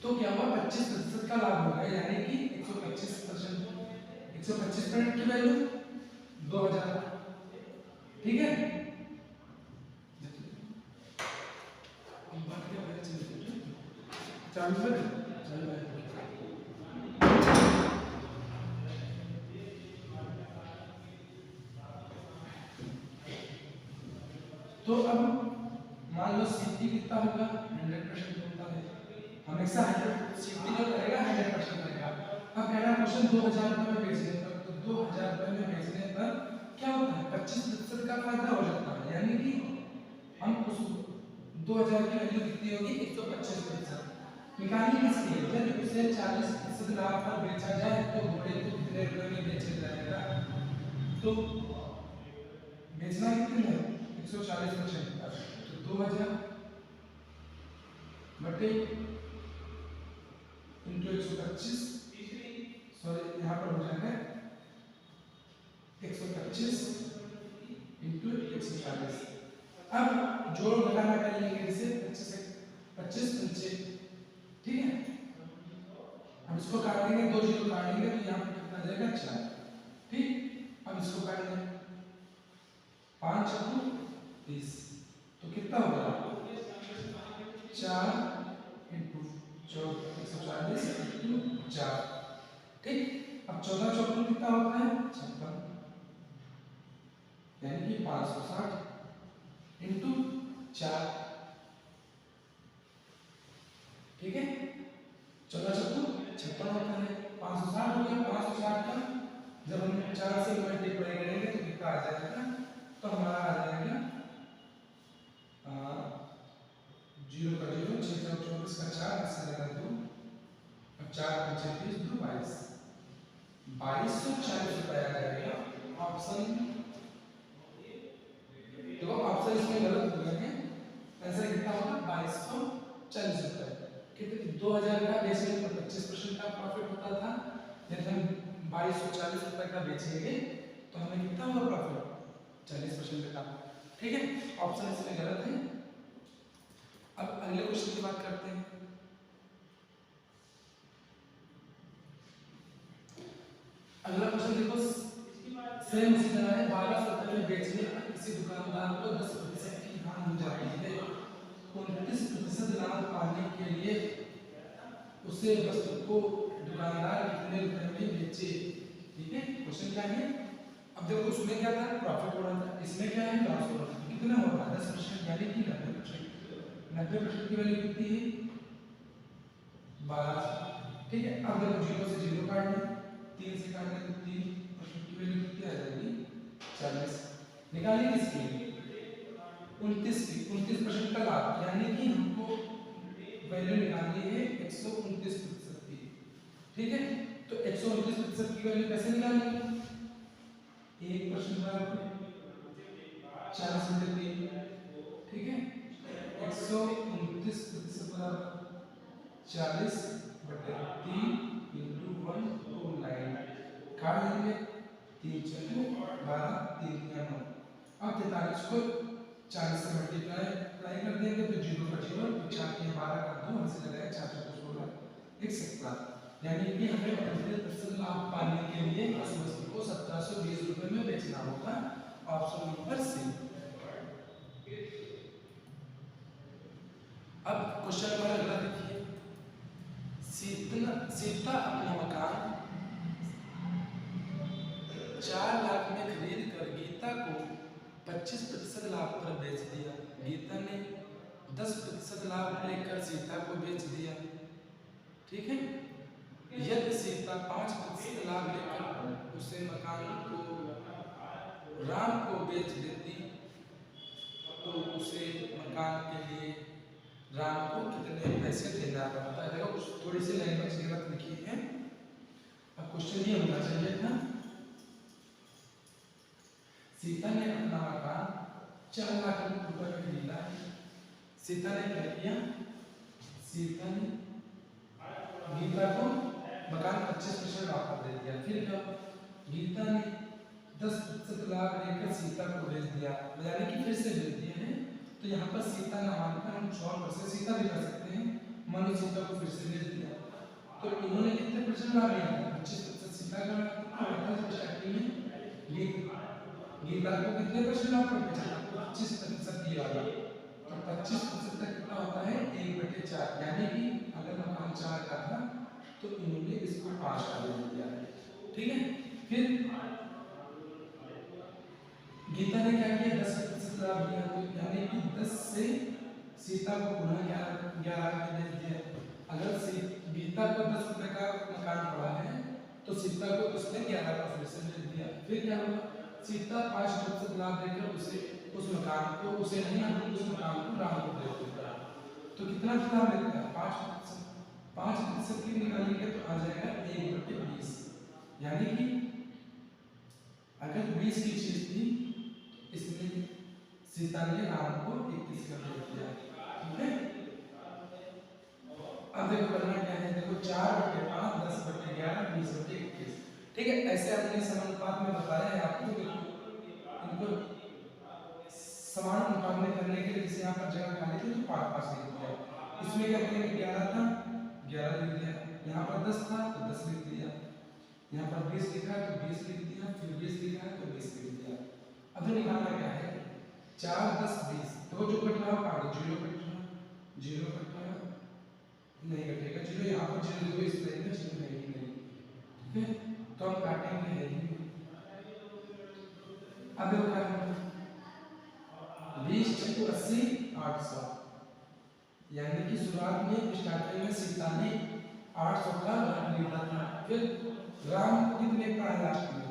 तो क्या हुआ, 25% का लाभ होगा, यानी कि 125%, 125% की वैल्यू 2000, ठीक है। तो अब मान लो सीपी कितना होगा, 100% होता है, हमेशा 100 सीपी जो करेगा 100% रहेगा। अब पहला क्वेश्चन 2000 रुपए में बेचने पर, तो 2000 रुपए में बेचने पर क्या होता है, 25% का फायदा हो जाता है, यानी कि हम उस 2000 की वैल्यू कितनी होगी, 125% निकालनी किसकी है, जब उसे 40% लाभ पर बेचा जाए तो घोड़े को कितने रुपए में बेचा जाएगा, तो बेचना कितने है 140%, तो 2000 बटे इंटू 125, सॉरी यहाँ पर हो जाएगा 125 इंटू 140। अब जोड़ घटाना कर लेंगे, जैसे 25 25, ठीक है। अब इसको काट देंगे, 2 जीरो काट देंगे तो यहाँ पर कितना आ जाएगा 4, ठीक। अब इसको काट देंगे 5 चौको 30, तो कितना होगा 4 इंटू 140 इंटू 4, ठीक। अब 14 चौको कितना होता है 56, यानी कि 560 इंटू 4, ठीक है। 14 चौको 56 होता है, 560 हो गया, 560 का जब हम 4 से मल्टीप्लाई करेंगे तो कितना आ जाएगा, तो हमारा आ जाएगा 0 का 0, 6 का 24 का 4, इससे लगा 2, अब 4 5 20 2 22, 2240 रुपए आ जाएगा। ऑप्शन देखो, ऑप्शन इसमें गलत हो गया है, आंसर कितना होगा 2240 रुपए, कितने 2000 का बेचने पर 25% का प्रॉफिट होता था, यदि हम 2240 रुपए का बेचेंगे तो हमें कितना होगा प्रॉफिट 40% का, ठीक है। ऑप्शन इसमें गलत है। अब अगले क्वेश्चन की बात करते हैं। अगला क्वेश्चन देखो, सेम इसी तरह है, 1200 रुपए में बेचने पर किसी दुकानदार को 10% की हानि हो जाती है, 29% लाभ पाने के लिए उसे वस्तु को दुकानदार कितने रुपए में बेचे। ठीक है, क्वेश्चन क्या है। अब देखो उसमें क्या था, प्रॉफिट हो रहा था, इसमें क्या है, लॉस हो रहा था। कितना हो रहा है, 10% यानी कि 90%। 90% की वैल्यू कितनी है, 12। ठीक है, अब देखो 0 से 0 काट लें, 3 से काट लें तो 3% की वैल्यू कितनी आ जाएगी, 40। निकालिए इसकी 29% का लाभ, यानी कि हमको वैल्यू निकालनी है 129% की। ठीक है, तो 129% की वैल्यू कैसे निकालेंगे, 1% बराबर 40 बटे 3। ठीक है, 129% बराबर 40 बटे 3 इंटू 129 काट लेंगे, 3 चौके 12, 3 या 9। अब 43 को 40 से मल्टीप्लाई कर देंगे तो 0 का 0, 4 के 12 का 2, हमसे लगाया 4 4 16, 117। यानी कि हमें 35% लाभ पाने के लिए उस वस्तु को 1720 रुपए में बेचना होगा। Option number C. अब क्वेश्चन नंबर अगला देखिए, सीता अपना मकान 4 लाख में खरीद कर गीता को 25% लाभ पर बेच दिया। गीता ने 10% लाभ लेकर सीता को बेच दिया। ठीक है, यदि सीता 5% लाभ लेकर उसे मकान को राम को बेच देती तो उसे मकान के लिए राम को कितने पैसे देना पड़ता है। देखो थोड़ी सी लैंग्वेज गलत लिखी है। अब क्वेश्चन ये होना चाहिए था, सीता ने अपना मकान 4 लाख रुपए में खरीदा है। सीता ने क्या किया, सीता ने गीता को मकान 25% वापस दे दिया। फिर क्या, गीता ने 10% लाभ लेकर सीता को बेच दिया, यानी कि फिर से बेच दिया है। तो यहाँ पर सीता ना मानकर हम 100% सीता भी कर सकते हैं, मानो सीता को फिर से बेच दिया। तो इन्होंने कितने परसेंट लाभ लिया, 25% सीता का स्टार्टिंग में, गीता को कितने परसेंट लाभ बेचा, 25% दिया वाला। तो 25% तक कितना होता है, 1/4, यानी कि अगर मकान 4 का था तो इन्होंने इसको 5 का दे दिया। ठीक है, फिर गीता ने क्या किया, 10% लाभ दिया, तो यानी कि 10 से सीता को पुनः 11 में बेच दिया। अगर गीता को 10 रुपए का मकान पड़ा है तो सीता को उसने 11 का फिर से बेच दिया। फिर क्या हुआ, सीता 5% लाभ देकर उसे उस मकान को, उसे नहीं उस मकान को राम को दे देता। तो कितना लाभ मिलता है, 5% की निकालेंगे तो आ जाएगा 1/20। यानी कि अगर 20 की चीज थी इसमें सीता ने राम को 21 का दे दिया। ठीक है, अब देखो करना क्या है, देखो 4/5, 10/11, 20/21। ठीक है, ऐसे अपने समानुपात में बताया है आपको। देखो इनको समान मुकाबले करने के लिए जैसे यहाँ पर जगह खाली थी तो 5 लिख दिया। इसमें क्या करेंगे, 11 था 11 लिख दिया, यहाँ पर 10 था तो 10 लिख दिया, यहाँ पर 20 लिखा है तो 20 लिख दिया, फिर 20 लिखा है तो 20 लिख दिया। अब निकालना क्या है, 4, 10, 20, तो जो कट रहा है 0 कट रहा, 0 कट रहा नहीं कटेगा 0, यहाँ पर 0 देखो इस लाइन में 0 है ही नहीं। ठीक है, तो हम काटेंगे है ही नहीं। अब देखो क्या होगा, 20 × 80 800, यानी कि शुरुआत में स्टार्टिंग में सीता ने 800 का लाभ लिया था। फिर राम को कितने का लास्ट में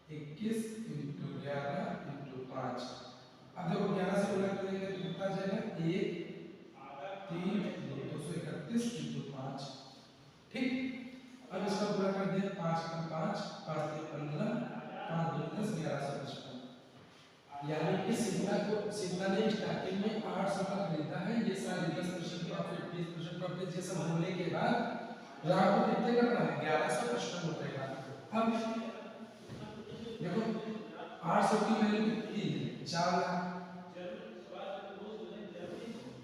21 × 11 × 5। अब देखो 11 से गुणा करेंगे तो कितना आ जाएगा, 1 3 231 × 5। ठीक, अब इसका पूरा कर दिया, 5 × 5 5 × 15 5 × 10 1155। यानी कि सीता ने स्टार्टिंग में 800 का खरीदा है। ये सारी 10% प्रॉफिट 20% प्रॉफिट ये सब होने के बाद राम को कितने का पड़ा है, 1155 रुपए का। अब देखो 800 की वैल्यू कितनी है, 4 लाख।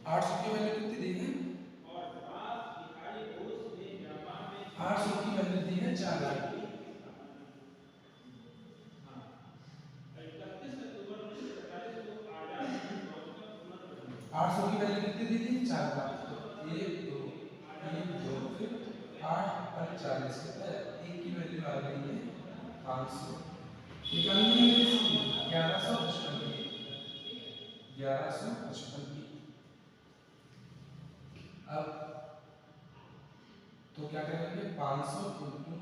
800 की वैल्यू कितनी दी है, 800 की वैल्यू दी है 4 लाख। 800 की वैल्यू कितनी दी थी, 4 लाख। तो 1 2 1 2 फिर 40 होता है, एक की वैल्यू आ गई है 500, निकालनी है इसकी 1155 की। अब तो क्या करेंगे 500 इंटू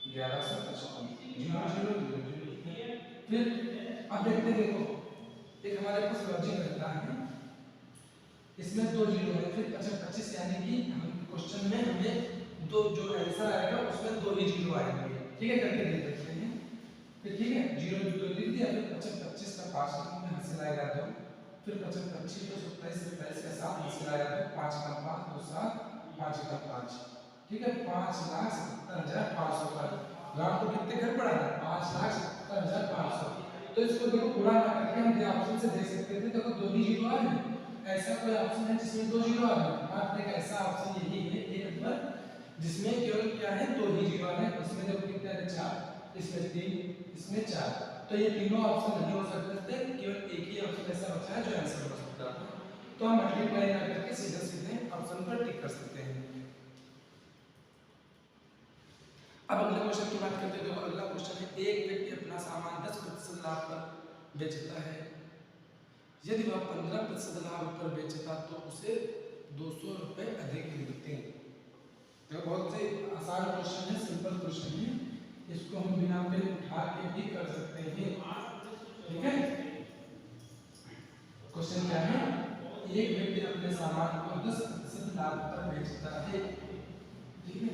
1155 0 0 0 फिर अब देखते देखो एक हमारे पास लॉजिक रहता है, इसमें दो जीरो है, फिर 25 यानी कि हम क्वेश्चन में हमें दो जो आंसर आएगा उसमें दो ही जीरो आएंगे, ठीक है, करके देख सकते हैं। फिर ठीक है 0 0 लिख दिया, फिर 25 का 5 में हासिल आएगा 2, फिर 25 तो 27 27 का 7 हासिल आएगा 2, 5 का 5 2 7 5 का 5, ठीक है 5,70,500 का ग्राम को कितने घर पड़ा है 5,70,500। तो इसको देखो पूरा ना करके हम ऑप्शन से देख सकते थे, देखो दो ही जीरो आ रहे हैं, ऐसा कोई ऑप्शन है जिसमें दो जीरो आ रहे हैं, आप एक ऐसा ऑप्शन यही है एक नंबर जिसमें केवल क्या है दो ही जीरो आ रहे हैं, उसमें जब कितने हैं 4, इसमें 3, इसमें 4, तो ये तीनों ऑप्शन नहीं हो सकते, केवल एक ही ऑप्शन ऐसा बचा है जो आंसर हो सकता है, तो हम मल्टीप्लाई ना करके सीधे सीधे ऑप्शन पर टिक कर सकते हैं। अब अगले क्वेश्चन की बात करते हैं, तो अगला क्वेश्चन है एक व्यक्ति अपना सामान 10% लाभ पर बेचता है, यदि वह 15% लाभ पर बेचता तो उसे 200 रुपए अधिक मिलते हैं। तो बहुत से आसान क्वेश्चन है, सिंपल क्वेश्चन है, इसको हम बिना पेन उठा के भी कर सकते हैं, ठीक है। क्वेश्चन क्या है, एक व्यक्ति अपने सामान को 10% लाभ पर बेचता है, ठीक है,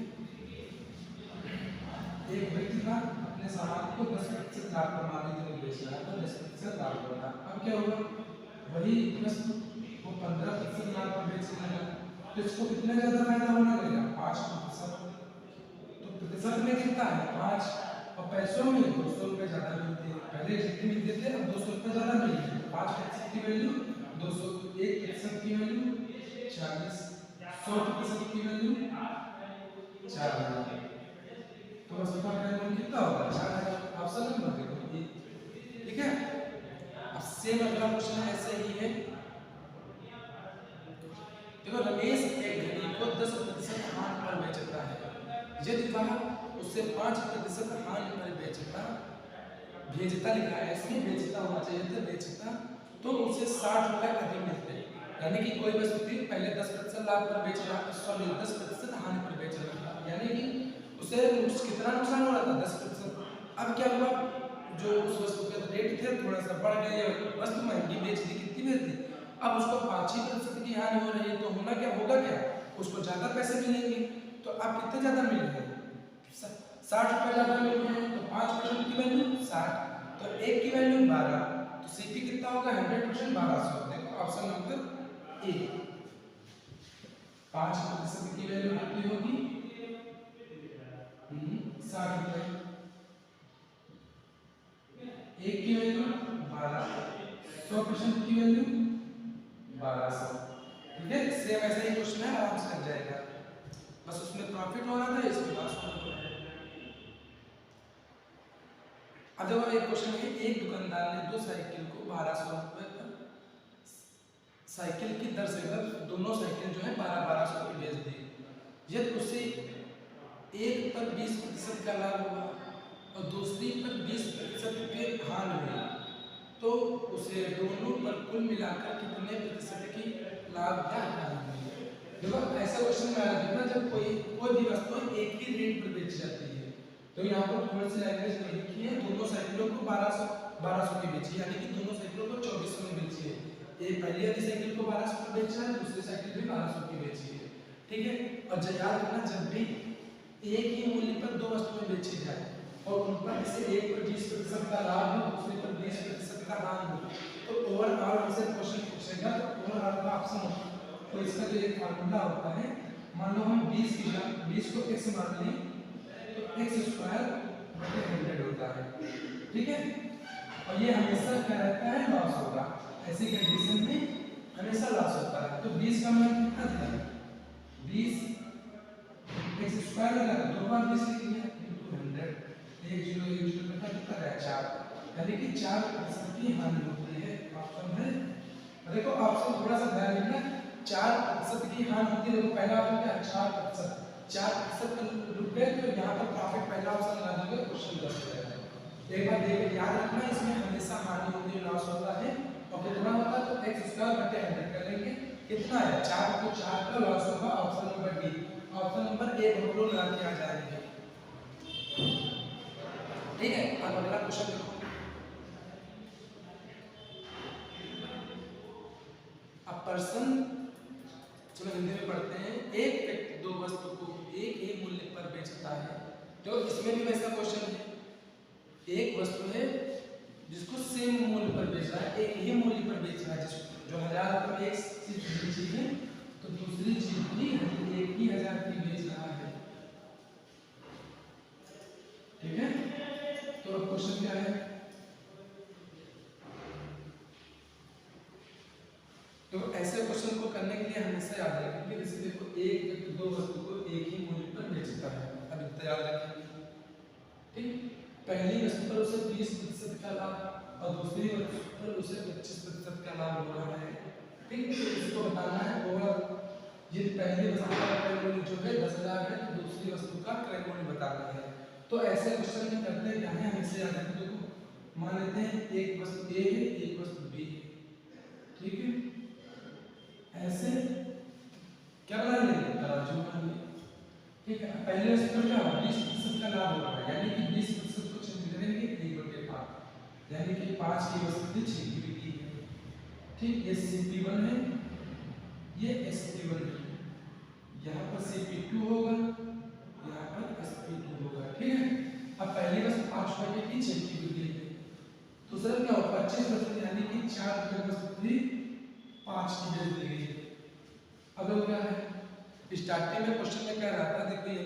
एक व्यक्ति का अपने सामान को 10% लाभ पर मान लीजिए बेच रहा है, तो 10% लाभ होगा। अब क्या होगा, वही वस्तु वो 15% लाभ पर बेच रहा है, तो इसको कितना ज्यादा फायदा होने लगेगा 5%, तो प्रतिशत में कितना है 5, और पैसों में 200 रुपए ज्यादा मिलते हैं, पहले जितने मिलते थे अब 200 रुपए ज्यादा मिलते हैं, 5% की वैल्यू 200, 1% की वैल्यू 40, 100% की वैल्यू 4000, तो वस्तु का वैल्यू कितना होगा 4000, ऑप्शन नंबर देखो, ठीक है। अब सेम अगला क्वेश्चन ऐसे ही है, देखो रमेश एक घड़ी को 10% हानि पर बेचता है, यदि वह उससे 5% हानि पर भेजता लिखा है, इसमें बेचता होना चाहिए था बेचता, तो उसे 60 रुपए अधिक मिलते हैं, यानी कि कोई वस्तु थी पहले 10% लाभ पर बेच रहा है, 10% हानि पर बेच रहा है, यानी कि उसे कितना नुकसान हो रहा था 10%। अब क्या हुआ, जो उस वस्तु के रेट थे थोड़ा सा बढ़ गए, वस्तु महंगी बेच दी, कितनी बेच दी, अब उसको 5% की हानि हो रही है, तो होना क्या होगा, क्या उसको ज्यादा पैसे मिलेंगे, तो अब कितने ज्यादा मिल रहे हैं 60 रुपए ज्यादा मिल रहे हैं, तो 5% की वैल्यू 60, तो एक की वैल्यू 12, तो सीपी कितना होगा 100% 1200, देखो ऑप्शन नंबर ए 5% की वैल्यू कितनी होगी 60 रुपए, एक की वैल्यू 12, 100% की वैल्यू 1200, ठीक है। सेम ऐसा ही क्वेश्चन है, आराम से लग जाएगा, बस उसमें प्रॉफिट हो रहा था, इसके पास अब देखो एक क्वेश्चन है, एक दुकानदार ने दो साइकिल को 1200 रुपए पर साइकिल की दर से दोनों साइकिल जो है 1200 की बेच दी, यदि उसे एक पर 20% का लाभ हुआ और दूसरी पर 20% की हानि हुई, तो उसे दोनों पर कुल मिलाकर कितने प्रतिशत की लाभ या हानि हुई। देखो ऐसा क्वेश्चन में आया देखना, जब कोई भी वस्तु एक ही रेट पर बेची जाती है, तो यहाँ पर थोड़ी सी लैंग्वेज लिखी है, दोनों साइकिलों को 1200 की बेची, यानी कि दोनों साइकिलों को 2400 में बेची है, ये पहली वाली साइकिल को 1200 में बेच रहा है, दूसरी साइकिल भी 1200 की बेची है, ठीक है। और याद रखना जब भी एक ही मूल्य पर दो वस्तुएं बेची जाए और उन पर जैसे एक पर 20% का लाभ हो, दूसरे पर 20% का हानि हो, तो ओवरऑल हमसे क्वेश्चन पूछेगा, तो ओवरऑल का ऑप्शन होगा, तो इसका जो एक फार्मूला होता है, मान लो हम 20 को x मान लें, तो x² 100 होता है, ठीक है, और ये हमेशा क्या रहता है लॉस होगा, ऐसी कंडीशन में हमेशा लॉस होता है, तो 20 का मान कितना था 20, x² लगा तो दो बार 20 लिख लिया into 100, 1 0 कितना है 4, यानी कि 4% की हानि होती है, ऑप्शन है। देखो ऑप्शन थोड़ा सा ध्यान रखना, 4% की हानि होती है, देखो पहला ऑप्शन क्या 4%, 4% पर रुक गए तो यहाँ पर प्रॉफिट पहला ऑप्शन लगा दोगे, क्वेश्चन 10 हो जाएगा। एक बार देख याद रखना, इसमें हमेशा हानि होती है, लॉस होता है। और कितना होता है तो एक्स स्क्वायर बटे 100 कर लेंगे। कितना है 4, तो 4 का लॉस होगा option number D. Option number A हम लोग लगा के आ जाएंगे। ठीक है, अब अगला क्वेश्चन देखो। अब पर्सन, चलो हिंदी में पढ़ते हैं। एक व्यक्ति दो वस्तु को एक ही मूल्य पर बेचता है। तो इसमें भी वैसा क्वेश्चन है, एक वस्तु है जिसको सेम मूल्य पर बेच रहा है, एक ही मूल्य पर बेच रहा है। जो 1000 रुपये में एक चीज बेची है तो दूसरी चीज भी एक ही 1000 की बेच रहा है। ठीक है, तो अब क्वेश्चन क्या है, तो ऐसे क्वेश्चन को करने के लिए हमेशा याद रखें कि जैसे देखो एक व्यक्ति दो वस्तु को एक ही मूल्य पर बेचता है। अब इतना याद रखेंगे। ठीक, पहली वस्तु पर उसे 20% का लाभ और दूसरी वस्तु पर उसे 25% का लाभ हो रहा है। ठीक, तो इसको बताना है और ये पहली वस्तु का क्रय मूल्य जो है 10,000 है, तो दूसरी वस्तु का क्रय मूल्य बताना है। तो ऐसे क्वेश्चन में करते हैं क्या है, हमेशा याद रखें। देखो मान लेते हैं एक वस्तु ए है, एक वस्तु बी है। ठीक है, ऐसे क्या बना लेंगे, तराजू बना लेंगे। ठीक है, पहले वस्तु पर क्या होगा 20% का लाभ होगा, यानी कि 20% को चेंज करेंगे 1/5, यानी कि 5 की वस्तु थी 6 की बिकी है। ठीक, ये CP1 है, ये SP1 है, यहाँ पर CP2 होगा, यहाँ पर SP2 होगा। ठीक है, अब पहली वस्तु 5 रुपए की 6 की बिकी है। दूसरा क्या होगा 25%, यानी कि 4 रुपए वस्तु थी 5 की बेच दी गई है। अब क्या है, स्टार्टिंग में क्वेश्चन में क्या रहा था, देखो ये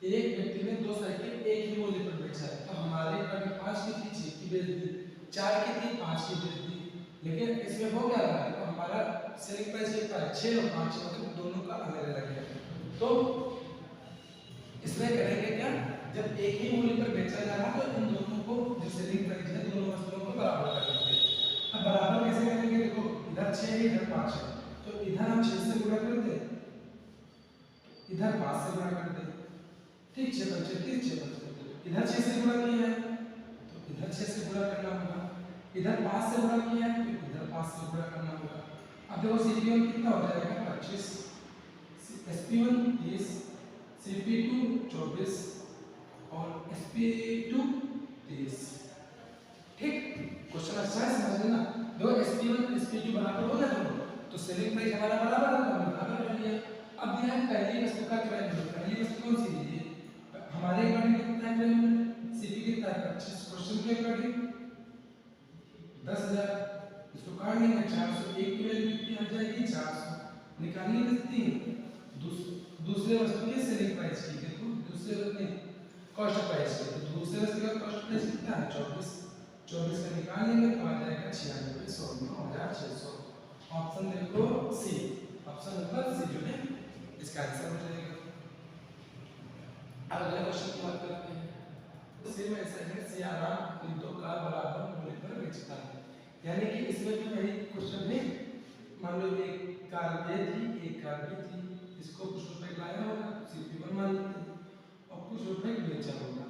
एक व्यक्ति ने दो साइकिल एक ही मूल्य पर बेचा है। तो हमारे कभी 5 की थी 6 की बेच दी, 4 की थी 5 की बेच दी। लेकिन इसमें हो क्या रहा है, तो हमारा सेलिंग प्राइस कितना है 6 और 5, मतलब दोनों का अलग अलग है। तो इसमें करेंगे क्या, जब एक ही मूल्य पर बेचा जा रहा है तो इन दोनों को जो सेलिंग प्राइस है दोनों वस्तुओं को बराबर कर देंगे। अब बराबर कैसे करेंगे, देखो इधर 6 है इधर 5 है, तो इधर हम 6 से गुणा कर दे, इधर 5 से गुणा कर दे। ठीक, 6 बचे 30, 6 बचे, इधर 6 से गुणा किया है तो इधर 6 से गुणा करना होगा, इधर 5 से गुणा किया है तो इधर 5 से गुणा करना होगा। अब देखो CP1 कितना हो जाएगा 25, SP1 30, CP2 24 और SP2 30। ठीक, क्वेश्चन अच्छा है, समझ लेना। देखो SP1 SP2 बराबर हो गया दोनों, तो सेलिंग प्राइस हमारा बराबर है, तो हमने बराबर कर लिया। अब दिया है पहली वस्तु का क्रय मूल्य, पहली वस्तु कौन सी है, हमारे अकॉर्डिंग कितना है क्रय मूल्य, CP कितना है 25, क्वेश्चन के अकॉर्डिंग 10,000, इसको काट लेंगे 400, एक की वैल्यू कितनी आ जाएगी 400, निकालनी कितनी है दूसरे वस्तु के सेलिंग प्राइस की। देखो दूसरे वस्तु कॉस्ट प्राइस की, तो दूसरे वस्तु का कॉस्ट प्राइस कितना है 24, 24 का निकाल लेंगे तो आ जाएगा 9600, 9600। ऑप्शन देखो सी, ऑप्शन नंबर सी जो है इसका आंसर हो जाएगा। अब अगला क्वेश्चन की बात करते हैं। सेम ऐसा है, सियाराम दो कार बराबर मूल्य पर बेचता है, यानी कि इसमें भी वही क्वेश्चन है। मान लो एक कार ए थी एक कार बी थी, इसको कुछ रुपए लाया होगा CP1 मान लेते हैं और कुछ रुपए बेचा होगा।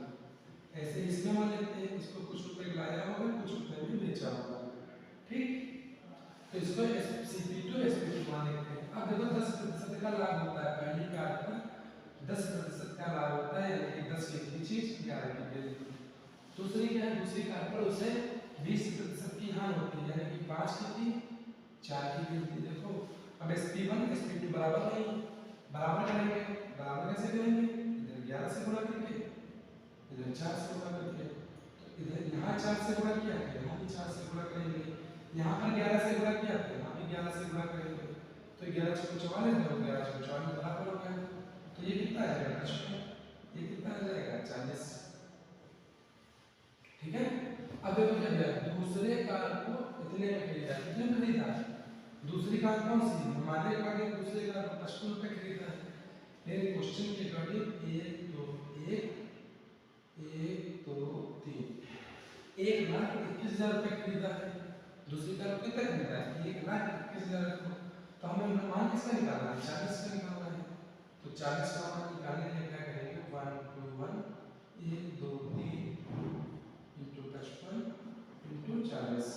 ऐसे इसमें मान लेते हैं, इसको कुछ रुपए लाया होगा कुछ रुपए में बेचा होगा। ठीक, तो इसको CP2 SP2 मान लेते हैं। अब देखो 10% का लाभ होता है, पहली कार पर 10% का लाभ होता है, यानी कि 10 की चीज 11 की बेच। दूसरी क्या है, दूसरी कार पर उसे 20% की हानि होती है, यानी कि 5 की थी 4 की बेच दी। देखो अब SP1 SP2 बराबर नहीं, बराबर करेंगे, बराबर कैसे करेंगे, इधर 11 से गुणा करके इधर 4 से गुणा करके, तो इधर यहाँ 4 से गुणा किया यहाँ भी 4 से गुणा करेंगे, यहाँ पर 11 से गुणा किया यहाँ भी 11 से गुणा करेंगे, तो 11 × 44 और 11 × 44 बराबर हो गया। तो ये कितना आ जाएगा 10, ये कितना आ जाएगा 40। ठीक है, अब देखो क्या दूसरे कार को इतने में खरीदा, कितने में खरीदा, दूसरी कार कौन सी, हमारे अकॉर्डिंग दूसरी कार को 55 रुपए खरीदा है। लेकिन क्वेश्चन के अकॉर्डिंग 1 2 3 1,21,000 रुपए खरीदा है, दूसरी कार को कितना खरीदा है 1,21,000 रुपए। तो हमें मान किसका निकालना है 40 का निकालना है। तो 40 का मान निकालने के लिए क्या करेंगे, 1 2 1 1 2 3 इंटू 55 इंटू 40।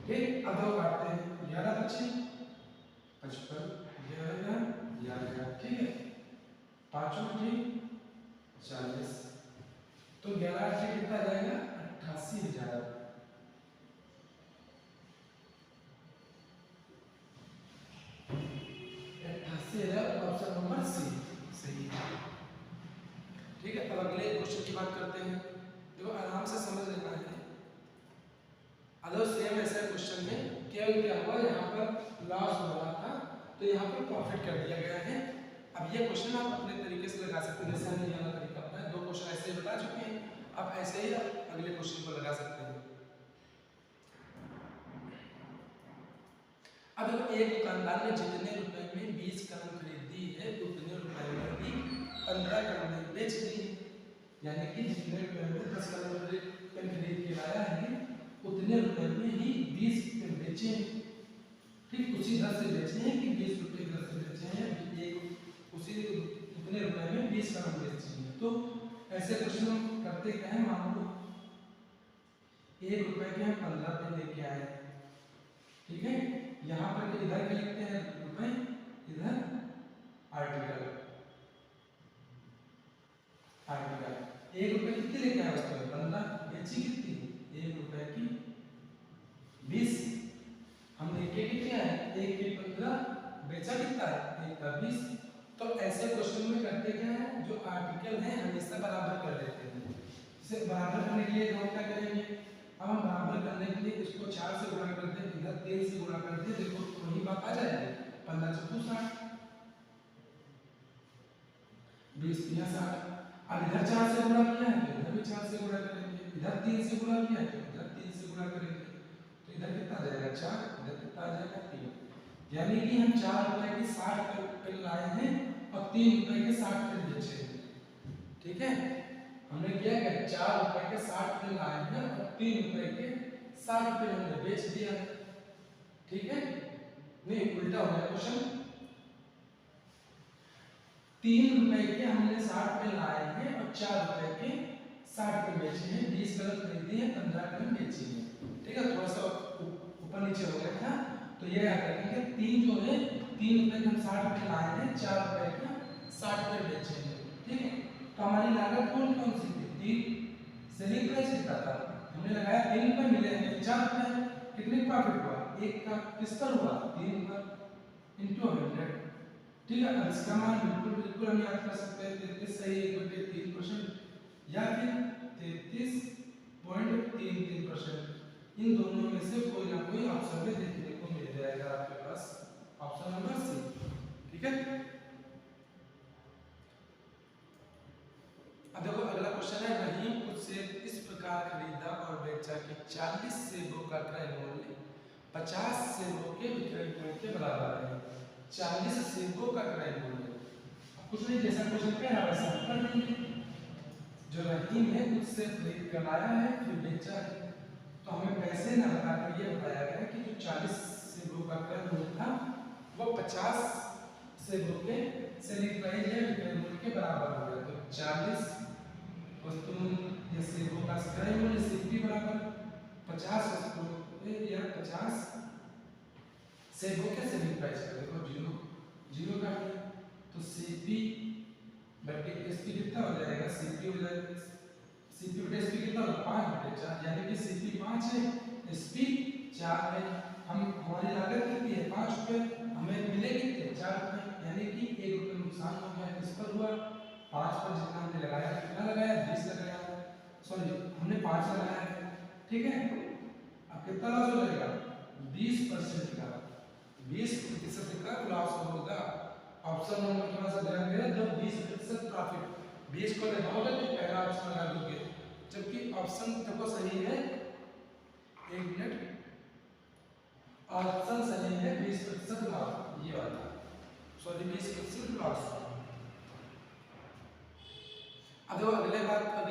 ठीक, अब दो काटते हैं, 11 बचे 55 11 11, ठीक है, पांचों ठीक 40, तो 11 से कितना जाएगा 88,000। 88,000 ऑप्शन नंबर सी सही है। ठीक है, अब अगले क्वेश्चन की बात करते हैं। देखो आराम से समझ लेना है। अगर सेम ऐसा क्वेश्चन है, केवल क्या हुआ यहाँ पर लॉस हो रहा था तो यहाँ पर प्रॉफिट कर दिया गया है। अब ये क्वेश्चन आप अपने तरीके से लगा सकते हैं, जैसे हमने यहाँ तरीका अपना दो क्वेश्चन ऐसे ही बता चुके हैं, आप ऐसे ही अगले क्वेश्चन को लगा सकते हैं। अब देखो एक दुकानदार ने जितने रुपए में 20 कलम खरीदी है उतने रुपए में भी 15 कलम बेच दी, यानी कि जितने रुपए में 10 कलम पेन खरीद के लाया है उतने रुपए में ही 20 पेन बेचे हैं। ठीक उसी दर से बेचे हैं कि 20 रुपए दर से बेचे हैं, एक उसी उतने रुपए में 20 कलम बेचे हैं। तो ऐसे क्वेश्चन हम करते क्या है, मान लो 1 रुपए के हम 15 पेन लेके आए, ठीक है, यहाँ पर इधर क्या लिखते हैं रुपए, इधर आर्टिकल। 1 रुपए कितने लेके आए उसमें 15, बेची कितनी 1 रुपए की 20, हम लेके कितने आए 1 के 15, बेचा कितना है 1 का 20। तो ऐसे क्वेश्चन में करते क्या है, जो आर्टिकल है हमेशा बराबर कर देते हैं। इसे बराबर करने के लिए हम क्या करेंगे, अब हम बराबर करने के लिए इसको 4 से गुणा करते हैं, इधर 3 से गुणा करते हैं, देखो वही बात आ जाएगी 15 चौको 60, 20 3 60। अब इधर 4 से गुणा किया है तो इधर भी 4 से गुणा करेंगे, इधर 3 से गुणा किया है तो इधर 3 से गुणा करेंगे, तो इधर कितना आ जाएगा 4, इधर कितना आ जाएगा 3। यानी कि हम 4 रुपए की 60 पेन लाए हैं और 3 रुपए के 60 पेन बेचे हैं। ठीक है, हमने किया क्या 4 रुपए के 60 पेन लाए हैं और 3 रुपए के 60 पेन हमने बेच दिया। ठीक है, नहीं उल्टा हो गया क्वेश्चन, 3 रुपए के हमने 60 पेन लाए हैं और 4 रुपए के 60 पेन बेचे हैं, 20 कलम खरीदी है 15 कलम बेची है। ठीक है, थोड़ा सा ऊपर नीचे हो गया था, तो ये याद रखेंगे 3 जो है 3 रुपए के हम 60 पेन लाए हैं, 4 रुपए के 60 पेन बेचे हैं। ठीक है, तो हमारी लागत कौन कौन सी थी, 3 सेलिंग प्राइस कितना था, हमने लगाया 3 रुपए, मिले हमें 4 रुपए, कितने प्रॉफिट हुआ, एक का किस पर हुआ 3 पर इंटू 100। ठीक है, अब इसका मान बिल्कुल हम याद कर सकते हैं 33 सही 1/3% या फिर 33.33%। इन दोनों में से कोई ना कोई ऑप्शन में देखने को मिल जाएगा आपके पास, ऑप्शन नंबर सी। ठीक है, अब देखो अगला क्वेश्चन है, रहीम खुद से इस प्रकार खरीदा और बेचा कि 40 सेबों का क्रय मूल्य 50 सेबों के विक्रय मूल्य के बराबर है। 40 सेबों का क्रय मूल्य, कुछ नहीं जैसा क्वेश्चन कह रहा वैसा कर देंगे। जो रहीम है खुद से खरीद कर लाया है फिर बेचा है, तो हमें पैसे न लगाकर ये बताया गया कि जो 40 सेबों का क्रय मूल्य था वो 50 सेबों के सेलिंग प्राइस या विक्रय मूल्य के बराबर हो गया। तो 40 वस्तु या सेबों का क्रय मूल्य सीपी बराबर 50 वस्तुओं या 50 सेबों के सेलिंग प्राइस का, देखो जीरो का तो सीपी बटे एसपी कितना हो जाएगा, सीपी हो जाएगा सीपी बटे एसपी कितना होगा 5/4, यानी कि सीपी 5 है एसपी 4 है। हम हमारी लागत कितनी है 5 रुपए, हमें मिले कितने 4 रुपए, यानी कि 1 रुपए नुकसान हो गया। किस पर हुआ 5 पर, जितना हमने लगाया कितना लगाया 20 लगाया, सॉरी हमने 5 लगाया है। ठीक है, अब कितना लॉस हो जाएगा 20% का, 20% का लॉस होगा। ऑप्शन नंबर थोड़ा सा ध्यान देना, जब 20% प्रॉफिट 20 को लगाओगे तो पहला ऑप्शन लगा दोगे, जबकि ऑप्शन देखो सही है, एक मिनट, ऑप्शन सही है 20% लॉस, ये वाला सॉरी 20% लॉस। अब देखो अगले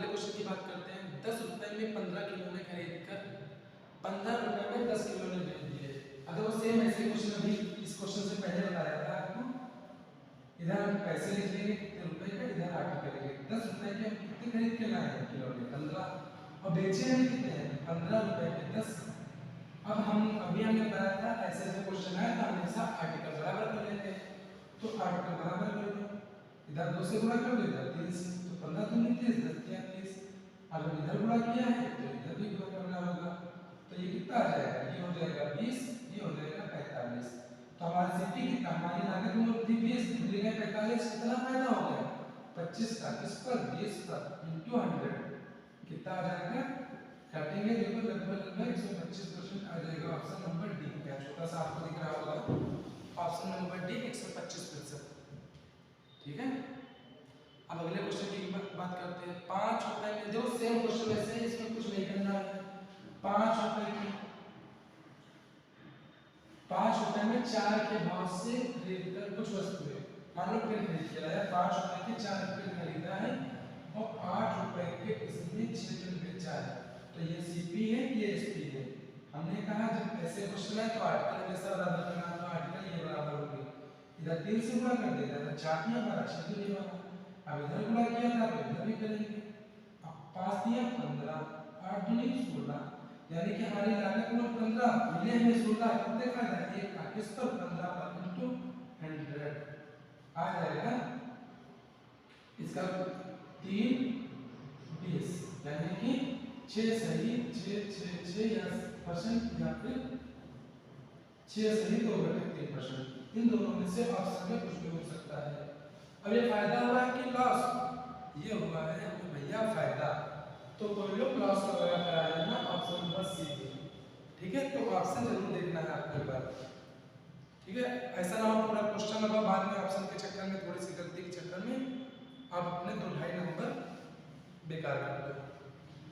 क्वेश्चन की बात करते हैं। 10 रुपए में 15 किलो ने खरीद कर 15 रुपए में 10 किलो ने बेच दिए। अगर वो सेम ऐसे क्वेश्चन अभी इस क्वेश्चन से पहले बताया था आपको, पैसे लिख लेंगे कितने रुपए का, इधर आर्टिकल लिखेंगे 10 रुपए के हम कितने खरीद के लाए हैं किलो में 15 और बेचे हैं कितने हैं 15 रुपए के 10। अब अभी हमने बताया था ऐसे ऐसे क्वेश्चन आए तो हमेशा आर्टिकल बराबर कर लेते हैं, तो आर्टिकल बराबर कर लो, इधर 2 से गुणा कर दो इधर 3 से, तो 15 दूनी 30 10 या 30। अगर इधर गुणा किया है तो इधर भी गुणा करना होगा, तो ये कितना आ जाएगा, ये हो जाएगा 20, ये हो जाएगा 45। तो हमारी सीपी कितना, हमारी लागत में थी 20 मिल गए 45, कितना फायदा हो गया 25 का, किस पर 20 पर इंटू 100 कितना आ जाएगा, काटेंगे देखो लगभग 125% आ जाएगा। ऑप्शन नंबर डी, क्या छोटा सा आपको दिख रहा होगा, ऑप्शन नंबर डी 125%। ठीक है, अब अगले क्वेश्चन की बात करते हैं। 5 रुपए में, देखो सेम क्वेश्चन ऐसे है, इसमें कुछ नहीं करना है। 5 रुपए की, 5 रुपए में 4 के भाव से खरीदकर कुछ वस्तुएं, मान लो पेन खरीद के लाया, 5 रुपए के 4 पेन खरीदा है और 8 रुपए के इसमें 6 पेन बेचा है, तो ये सीपी है ये एसपी है। हमने कहा जब ऐसे क्वेश्चन है तो आर्टिकल हमेशा बराबर करना, तो आर्टिकल ये बराबर होगी, इधर 3 से गुणा कर देगा, इधर 4 दिया हमारा 6 दूनी वाला, अब इधर गुणा किया था तो इधर भी करेंगे, अब 5 दिया 15, 8 दूनी 16, यानी कि हमारी लागत में 15 मिले हमें 16, कितने फायदा एक का, किस पर 15 पर इंटू 100 आ जाएगा, इसका 3 20, यानी कि 6 सही 6 या परसेंट या फिर 6 सही 2/3%, इन दोनों में से ऑप्शन में कुछ भी हो सकता है। अब ये फायदा हुआ है कि लॉस, ये हुआ है हमें भैया फायदा, तो कोई लोग लॉस वगैरह करा लेना, ऑप्शन नंबर सी है। ठीक है, तो ऑप्शन जरूर देखना है आपको एक बार। ठीक है, ऐसा ना हो पूरा क्वेश्चन लगा बाद में ऑप्शन के चक्कर में, थोड़ी सी गलती के चक्कर में आप अपने 2-2.5 नंबर बेकार कर दो।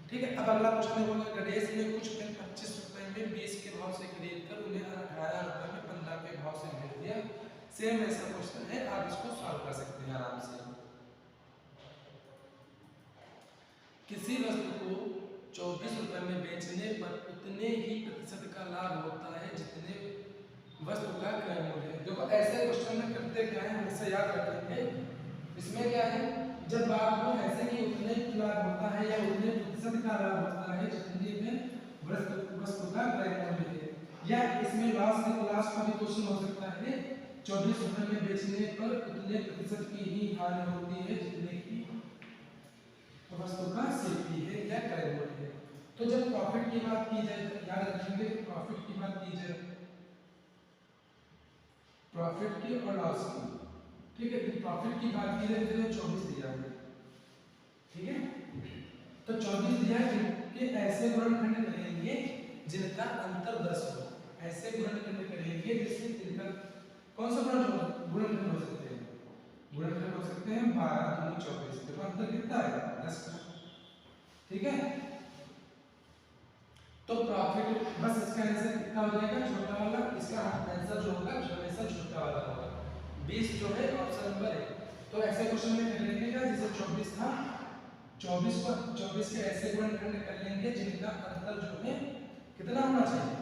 ठीक है, अब अगला क्वेश्चन है, गणेश ने कुछ पेन 25 रुपए में 20 के भाव से खरीद कर उन्हें 18 रुपए में 15 के भाव से बेच दिया। सेम ऐसा क्वेश्चन है, आप इसको सॉल्व कर सकते हैं आराम से। किसी वस्तु को 24 रुपए में बेचने पर उतने ही प्रतिशत का लाभ होता है जितने वस्तु का क्रय मूल्य है। देखो ऐसे क्वेश्चन में करते क्या है, हमेशा याद रखेंगे, इसमें क्या है, जब बात हो ऐसे कि उतने लाभ होता है या उतने प्रतिशत का लाभ होता है जितने में वस्तु का क्रय मूल्य है, या इसमें लॉस का भी क्वेश्चन हो सकता है, 24 रुपए में बेचने पर उतने प्रतिशत की ही हानि होती है जितने की वस्तु का सीपी है या क्रय मूल्य है। तो जब प्रॉफिट की बात की जाए, याद रखेंगे प्रॉफिट की बात की जाए, प्रॉफिट की और लॉस की, ठीक है, तो प्रॉफिट की बात की जाए तो 24 दिया है, ठीक है, तो 24 दिया है, कि ऐसे गुणनखंड करेंगे जिनका अंतर 10 हो, ऐसे गुणनखंड करेंगे जिससे इनका कौन सा गुणनखंड हो सकते हैं, गुणनखंड हो सकते हैं 12 दूनी 24, देखो अंतर कितना है 10 का। ठीक है, तो प्रॉफिट बस इसका आंसर कितना हो जाएगा, छोटा वाला, इसका आंसर जो होगा हमेशा छोटा वाला होगा, 20 जो है ऑप्शन नंबर है। तो ऐसे क्वेश्चन में कर लेंगे क्या, जैसे 24 था, 24 के ऐसे गुणनखंड कर लेंगे जिनका अंतर जो है कितना होना चाहिए,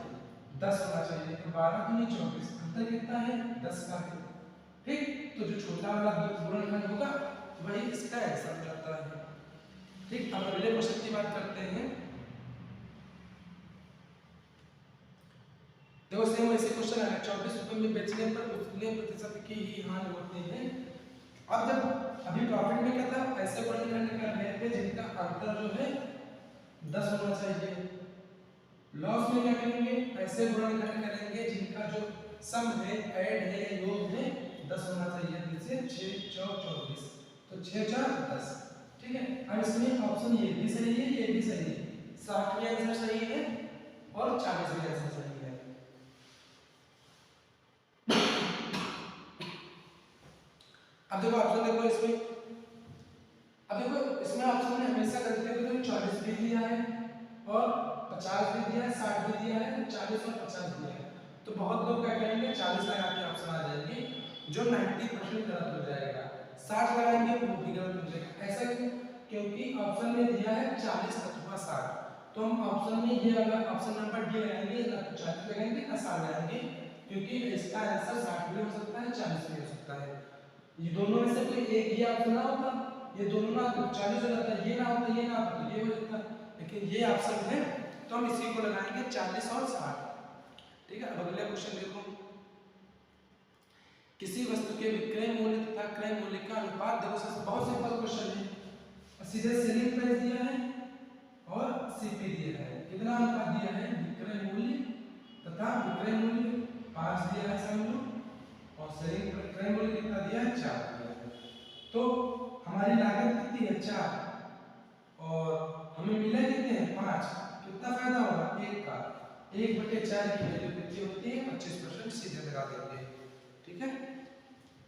10 होना चाहिए, तो 12 दूनी 24, अंतर कितना है 10 का है। ठीक, तो जो छोटा वाला गुणनखंड होगा वही इसका आंसर जाता है। ठीक, अब अगले क्वेश्चन की बात करते हैं। देखो सेम ऐसे क्वेश्चन है, 24 रुपए में बेचने पर उतने प्रतिशत की ही हानि होती है। अब जब अभी प्रॉफिट में क्या था, ऐसे गुणनखंड कर रहे थे जिनका अंतर जो है 10 होना चाहिए। लॉस में क्या करेंगे, ऐसे गुणनखंड करेंगे जिनका जो सम है, ऐड है या योग है 10 होना चाहिए, जैसे 6 4 24, तो 6 4 10। ठीक है, अब इसमें ऑप्शन ये भी सही है, ये भी सही है, 60 भी आंसर सही है और 40 भी आंसर सही है। अब देखो ऑप्शन देखो इसमें, अब देखो इसमें ऑप्शन में हमेशा गलती होती है, 40 भी दिया है और 50 भी दिया है, 60 भी दिया है, 40 और 50 दिया है, तो बहुत लोग क्या करेंगे 40 लगा के ऑप्शन आ जाएंगे, जो 90% गलत हो जाएगा, 60 लगाएंगे वो भी गलत हो जाएगा। ऐसा क्यों, क्योंकि ऑप्शन में दिया है 40 अथवा 60, तो हम ऑप्शन में ये वाला ऑप्शन नंबर डी लगाएंगे, ना तो 40 लगाएंगे ना 60 लगाएंगे, क्योंकि इसका आंसर 60 भी हो सकता है 40 भी हो सकता है। ये दोनों में से कोई एक ही ऑप्शन ना होता, ये दोनों ना तो 40 हो जाता, ये ना होता, ये ना होता, ये हो जाता, लेकिन ये ऑप्शन है तो हम इसी को लगाएंगे 40 और 60। ठीक है, अब अगला क्वेश्चन देखो, किसी वस्तु के विक्रय मूल्य तथा क्रय मूल्य का अनुपात, देखो सर बहुत सिंपल क्वेश्चन है, सीधे सेलिंग प्राइस दिया है और सीपी दिया है, कितना अनुपात दिया है, विक्रय मूल्य तथा विक्रय मूल्य 5 दिया है समझ लो, और सेलिंग क्रय मूल्य कितना दिया है, 4 दिया है। तो हमारी लागत कितनी है, 4, और हमें मिला कितने हैं, 5, कितना फायदा होगा, 1 का 1/4 की वैल्यू कितनी होती है, 25% सीधे लगा देंगे। ठीक है,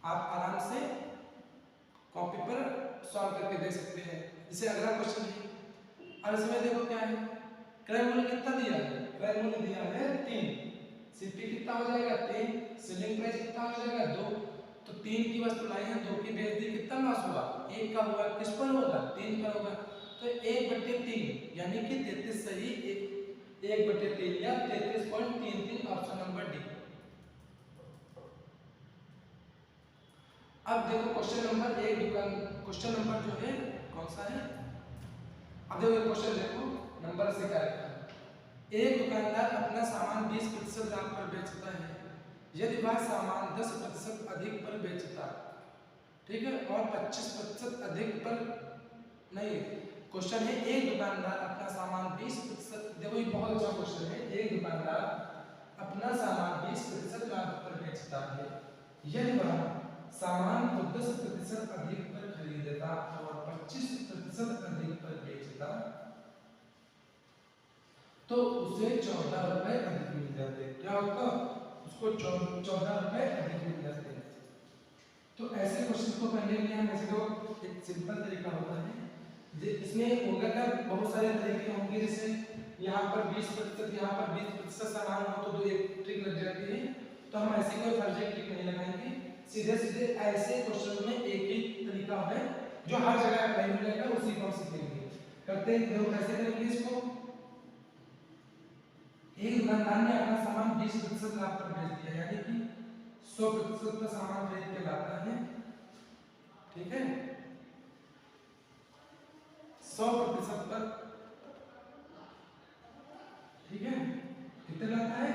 आप आराम से कॉपी पर सॉल्व करके देख सकते हैं। इसे अगला क्वेश्चन है, अब इसमें देखो क्या है, क्रय मूल्य कितना दिया है, क्रय मूल्य दिया है 3, सीपी कितना हो जाएगा 3, सेलिंग प्राइस कितना हो जाएगा 2, तो 3 की वस्तु लाई है, 2 की बेच दी, कितना लॉस हुआ, 1 का हुआ, किस पर होगा, 3 पर होगा, तो 1/3 यानी कि 33 सही, 1/3 या 33.33, ऑप्शन नंबर डी। अब देखो क्वेश्चन नंबर क्वेश्चन नंबर जो है कौन सा है, अब देखो क्वेश्चन देखो, नंबर से क्या लिखा है, एक दुकानदार अपना सामान 20% दाम पर बेचता है यदि वह सामान 10% अधिक पर बेचता, ठीक है, और 25% अधिक पर नहीं, क्वेश्चन है एक दुकानदार अपना सामान 20%, देखो ये बहुत अच्छा क्वेश्चन है, एक दुकानदार अपना सामान 20% लाभ पर बेचता है यदि वह सामान को 10% अधिक पर खरीदता और 25% अधिक पर बेचता तो उसे 14 रुपए अधिक मिल जाते, क्या होता, उसको 14 रुपए अधिक मिल जाते। तो ऐसे क्वेश्चन को करने के लिए हम ऐसे तो एक सिंपल तरीका होता है, इसमें होगा का बहुत सारे तरीके होंगे, जैसे यहाँ पर 20%, यहाँ पर 20% सामान हो तो 2 एक ट्रिक लग जाती है, तो हम ऐसे कोई फर्जी ट्रिक नहीं लगाएंगे, सीधे सीधे ऐसे क्वेश्चन में एक ही तरीका है जो हर जगह अप्लाई मिलेगा, उसी को हम सीखेंगे। करते हैं, देखो कैसे करेंगे इसको, एक दुकानदार ने अपना सामान 20% लाभ पर बेच दिया, यानी कि 100% का सामान खरीद के लाता है, ठीक है, 100% पर, ठीक है, कितने लाता है,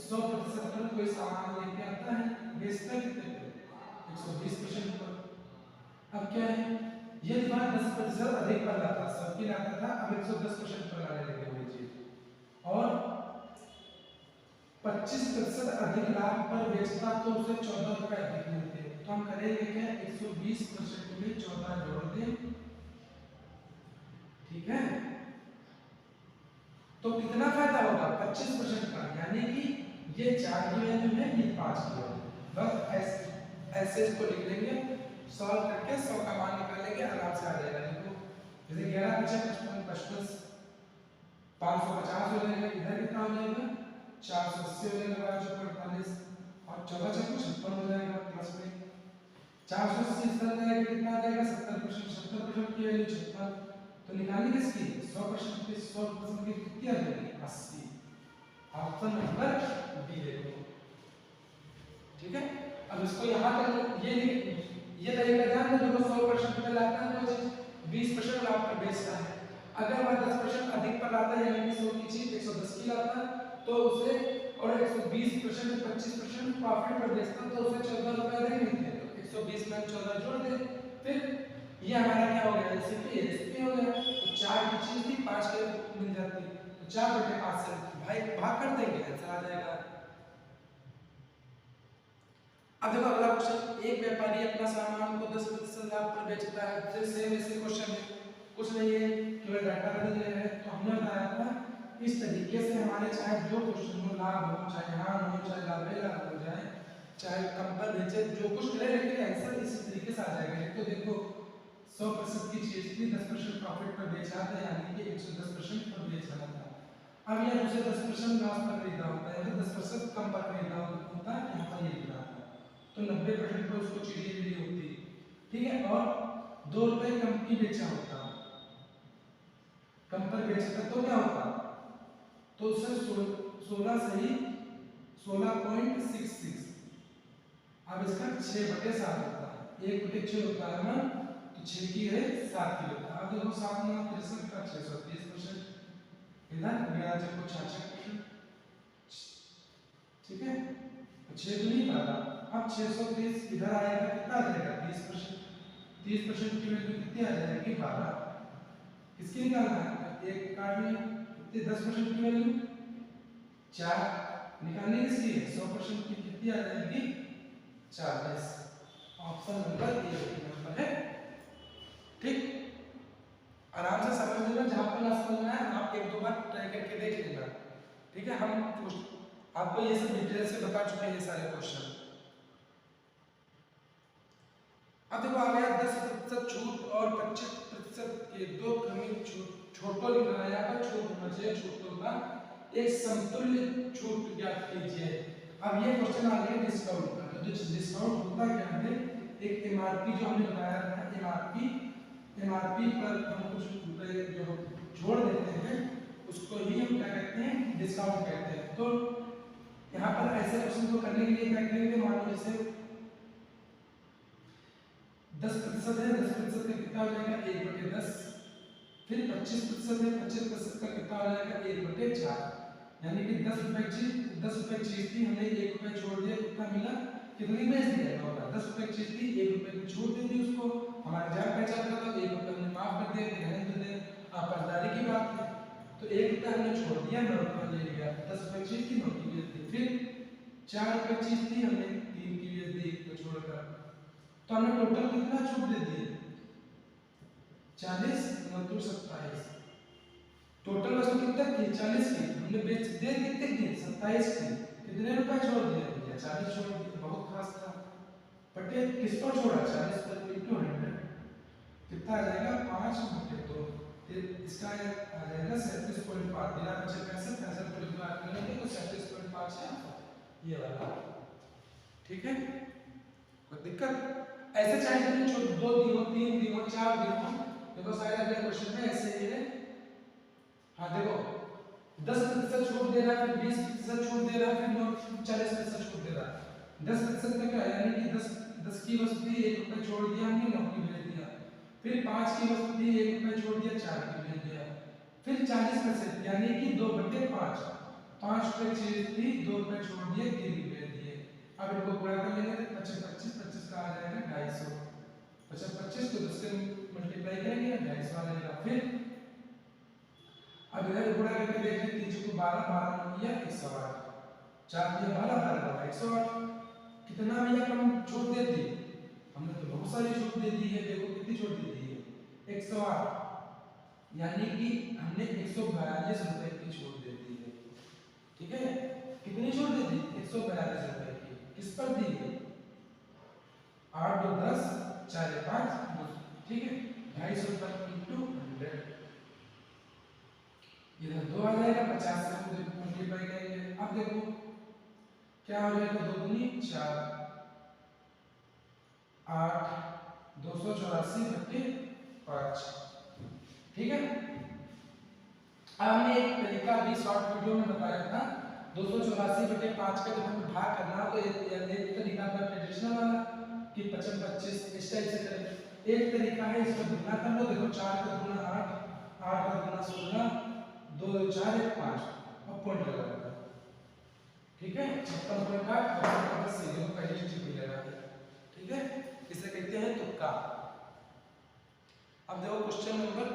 100% पर कोई सामान लेके आता है, बेचता कितने पे, 120% पर। अब क्या है, यदि वह 10% अधिक पर लाता, सबकी लाता था, अब 110% पर लाने लगे हुए चीज, और 25% अधिक लाभ पर बेचता तो उसे 14 रुपए अधिक मिलते, तो हम करेंगे क्या, 120% में 14 जोड़ दें, ठीक है, तो कितना फायदा होगा, 25% का, यानी कि ये 4 की वैल्यू है, ये 5 की वैल्यू, बस ऐसे इसको लिख लेंगे, सॉल्व करके 100 का मान निकालेंगे, आराम से आ जाएगा। देखो जैसे 11 55 55 550 हो जाएगा, इधर कितना हो जाएगा, 480 हो जाएगा, 48 और 14 56 हो जाएगा, प्लस में 480 इस तरह जाएगा, कितना आ जाएगा, 70% की वैल्यू 56, तो निकालेंगे इसकी 100% की, 100% की कितनी आ जाएगी, 80, ऑप्शन नंबर बी देखो, ठीक है। अब इसको यहाँ तक ये तरीका ध्यान दो, देखो 100% पे लाता है तो 20% लाभ पर बेचता है, अगर वह 10% अधिक पर लाता है, यानी कि 100 की चीज 110 की लाता तो उसे, और 120% 25% प्रॉफिट पर बेचता तो उसे 14 रुपए अधिक मिलते, तो 120 में 14 जोड़ दे, फिर ये हमारा क्या हो गया, रेसिपी हो गया, तो 4 की चीज थी 5 के मिल जाती, तो 4/5 से भाई भाग कर देंगे, आंसर आ जाएगा। अब देखो अगला क्वेश्चन, एक व्यापारी अपना सामान को 10% लाभ पर बेचता है, फिर सेम ऐसे क्वेश्चन है, कुछ नहीं है, केवल डाटा बदल रहे हैं, तो हमने बताया था इस तरीके से हमारे चाहे जो क्वेश्चन हो, लाभ हो, चाहे हानि हो, चाहे लाभ हो जाए, चाहे कम पर बेचे, जो कुछ करे, लेकिन आंसर इसी तरीके से आ जाएगा। तो देखो 100% की चीज थी, 10% प्रॉफिट पर बेचा था, यानी कि 110% पर बेच रहा था, अब यह उसे 10% लॉस पर खरीदा होता है, 10% कम पर खरीदा होता है, यहाँ पर ये लिखा था, तो 90% पर उसको चीजें मिली होती, ठीक है, और 2 रुपए कम की बेचा होता, कम पर बेचता तो क्या होता, तो उससे 16 सही 16.66, अब इसका 6/7 होता है, 1/6 होता है ना, तो 6 की है 7 की होता है। अब देखो 7 गुना 63 का 630%, इधर 11 को 66%, ठीक है। 6 दूनी 12, अब 630 इधर आएगा, कितना आ जाएगा 30%। 30% की वैल्यू कितनी आ जाएगी 12। किसकी निकालना है, एक काट लिया, कितने 10% की वैल्यू 4 निकालने किसकी है 100% की, कितनी आ जाएगी 40। ऑप्शन नंबर ए नंबर है, ठीक। आराम से समझ लेना, जहां पर ना समझना है आप एक दो बार ट्राई करके देख लेना, ठीक है। हम आपको ये सब डिटेल से बता चुके हैं ये सारे क्वेश्चन। अब देखो आ गया 10% छूट और 25% के दो क्रमिक छूटों लिखा है, यहाँ पर छूट होना चाहिए, छूटों का एक समतुल्य छूट ज्ञात कीजिए। अब ये क्वेश्चन आ गया डिस्काउंट का, तो डिस्काउंट होता क्या है, एक एमआरपी जो हमने बताया था, एमआरपी पर हम कुछ रुपए जो जोड़ देते हैं उसको ही हम क्या कहते हैं, डिस्काउंट कहते हैं। तो यहाँ पर ऐसे क्वेश्चन को करने के लिए क्या करेंगे, मान लो जैसे 10% है, 10% का कितना हो जाएगा 1/10, फिर 25% है, 25% का कितना हो जाएगा 1/4, यानी कि 10 रुपए चीज थी, हमने 1 रुपए छोड़ दिया, कितना मिला, कितनी बेच दिया 9 का। 10 रुपए चीज थी, 1 रुपए की छूट दे दी उसको, हमारा जान पहचान का था, 1 रुपए हमने माफ कर दिया, रहने दे दे, आप समझदारी की बात है। तो 1 रुपया हमने छोड़ दिया, 9 रुपए ले लिया, 10 रुपए चीज थी 9 की बेच दी, फिर 4 रुपए चीज थी, हमने 3 की बेच दी 1 को छोड़कर, तो हमने टोटल कितना छूट दे दी 40 9 27। टोटल वस्तु कितना की 40 की, हमने बेच दे कितने की 27 की, कितने रुपए छोड़ दिए भैया 40 छोड़ दिए, बहुत खास था। बटे किस पर छोड़ा 40 पर इनटू 100, कितना आ जाएगा 5/2, फिर इसका आ जाएगा 37.5, बिना बचे 65.5 करेंगे तो 37.5 है ये वाला, ठीक है। कोई दिक्कत, ऐसे चाहे तो 2 दिनों 3 दिनों 4 दिनों, देखो शायद अगले क्वेश्चन में ऐसे ही है। हाँ देखो 10% छूट दे रहा है, फिर 20% छूट दे रहा है, फिर 40% छूट दे रहा है। 10% का क्या है, यानी कि 10 की वस्तु थी 1 रुपए छोड़ दिया हमने 9 की बेच दिया, फिर 5 की वस्तु थी 1 रुपए छोड़ दिया 4 की बेच दिया, फिर 40% यानी कि 2/5, 5 रुपए चीज थी 2 रुपए छोड़ दिए 3 की बेच दिए। अब इनको गुणा कर लेंगे तो 25 का आ जाएगा 250, 25 को 10 से मल्टीप्लाई करेंगे 250 आ जाएगा। फिर अब इधर गुणा करके देखिए 3 को 12, 12 या 108, 4 दिया 12, 12 108, कितना भैया कम छूट दे दी, हमने तो बहुत सारी छूट दे दी है, देखो कितनी छूट दे दी है 108, यानी कि हमने 142 रुपए की छूट दे दी है, ठीक है। कितनी छूट दे दी 142 रुपए की, किस पर दी है 8 2 10 4 5, ठीक है, 250 रुपए इंटू 100, इधर 2 आ जाएगा, 50 से मल्टीप्लाई करेंगे। अब देखो क्या हो जाएगा, 2 दूनी 4, 8 284/5, ठीक है। अब हमने एक तरीका भी शॉर्ट वीडियो में बताया था, 284/5 का जब हमें भाग करना तो एक तरीका था ट्रेडिशनल वाला कि 55 25 इस टाइप से करें। एक तरीका है इसको गुना कर लो, देखो 4 का गुना 8, 8 का गुना 16, 2 4 1 5, अब पॉइंट लगा देना, ठीक है। 56.8 और सीधे को पहले टिप्पणी लगा दे, ठीक है, इसे कहते हैं तुक्का। अब देखो क्वेश्चन नंबर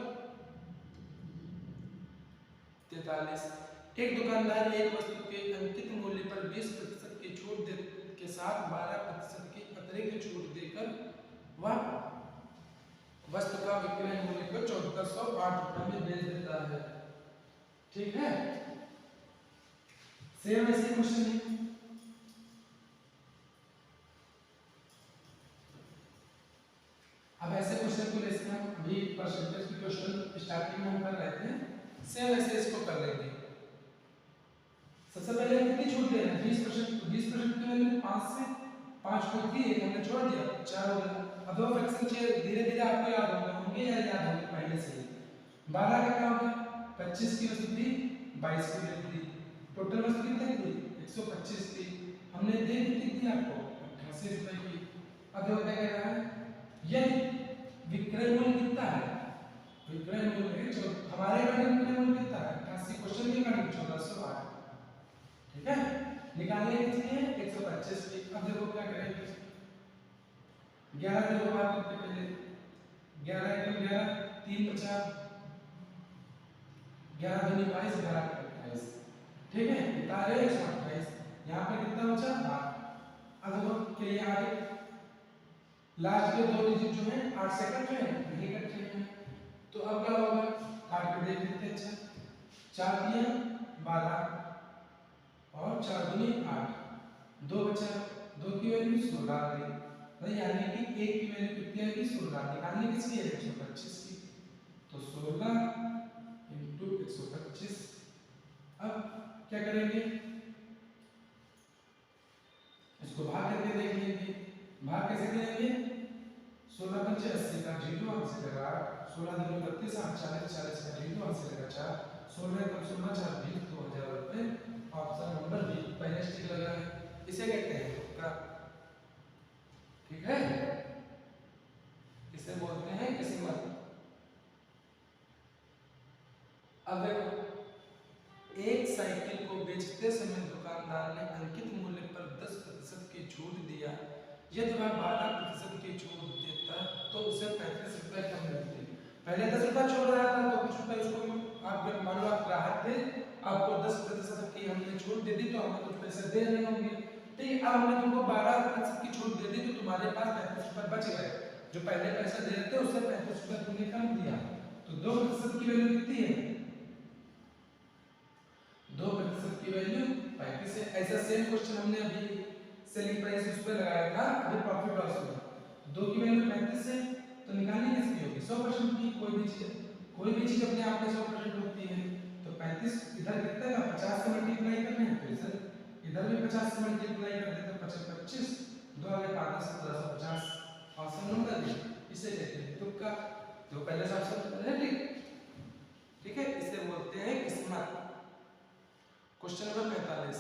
43, एक दुकानदार एक वस्तु के अंकित मूल्य पर 20% की छूट के साथ 12% की अतिरिक्त छूट देकर वह वस्तु का विक्रय मूल्य को 1408 रुपए में बेच देता है, ठीक है। सेम ऐसे क्वेश्चन है, अब ऐसे क्वेश्चन को जैसे हम अभी परसेंटेज की क्वेश्चन स्टार्टिंग में हम कर रहे थे, सेम ऐसे इसको कर लेंगे। सबसे पहले कितनी छूट दे रहे हैं 20%, 20% की वैल्यू 5 से 5 को थी, एक हमने छोड़ दिया 4 हो गया। अब दो फ्रैक्शन धीरे धीरे आपको याद होंगे या याद होंगे पहले से ही। 12 का क्या हो गया, 25 की वस्तु थी 22 की वैल्यू थी, टोटल वस्तु कितनी थी 125 थी, हमने दे कितनी थी आपको 88 रुपए की। अब देखो क्या कह रहा है यदि विक्रय मूल्य कितना है, विक्रय मूल्य जो हमारे अकॉर्डिंग विक्रय मूल्य कितना है 88 क्वेश्चन के अकॉर्डिंग 1408, ठीक है। निकालने के लिए 125 की। अब देखो क्या करेंगे, 11 देखो बात करते पहले 11 एकम 11 3 बचा 11 दूनी 22 11 28, ठीक है। बता रहे 128, यहाँ पे कितना बचा 8। अब देखो कि ये आगे लास्ट के दो डिजिट जो है 8 सेकंड जो है नहीं कट रहे हैं, तो अब क्या होगा काट के देख लेते हैं। अच्छा 4 दिया 12 और 4 दूनी 8, 2 बचा, 2 की वैल्यू 16 आ गई, तो यानी कि 1 की वैल्यू कितनी आएगी 16, निकालनी किसकी है 125 की, तो 16 इंटू 125। अब क्या करेंगे, इसको भाग करके देख लेंगे, भाग कैसे करेंगे, 16 पंचे 80 का 0 अंश से लगा 16 दूनी 32 8 40 40 का 0 अंश से लगा 4 16 कम 16 4 20 2000 रुपए। ऑप्शन नंबर बी पहले स्टिक लगा है, इसे कहते हैं तुक्का, ठीक है, इसे बोलते हैं किस्मत। अब देखो एक साइकिल को बेचते समय दुकानदार ने अंकित मूल्य पर 10% की छूट दिया, यदि वह 12% की छूट देता तो उसे 35 रुपए कम मिलते। पहले 10 रुपए छोड़ रहा था तो कुछ रुपए उसको आप मान लो आप ग्राहक थे, आपको 10% की हमने छूट दे दी तो हमें कुछ पैसे दे रहे होंगे, ठीक है। अब हमने तुमको 12% की छूट दे दी तो तुम्हारे पास 35 रुपए बच गए, जो पहले पैसा दे रहे थे उससे 35 रुपए तुमने कम दिया, तो 2% की वैल्यू कितनी है 2% की वैल्यू 35 है। ऐसा सेम क्वेश्चन हमने अभी सेलिंग प्राइस उस पे लगाया था, अभी प्रॉफिट लॉस में 2 की वैल्यू 35 है, तो निकालनी किसकी होगी 100% की। कोई भी चीज अपने आप में 100% होती है, तो 35 इधर कितना का 50 से मल्टीप्लाई करना है, तो इधर भी 50 से मल्टीप्लाई कर देते तो 25 2 आगे 5 1750, ऑप्शन नंबर बी, इसे कहते हैं तुक्का, जो पहले से ऑप्शन है, ठीक है, इसे बोलते हैं किस्मत। क्वेश्चन नंबर 45,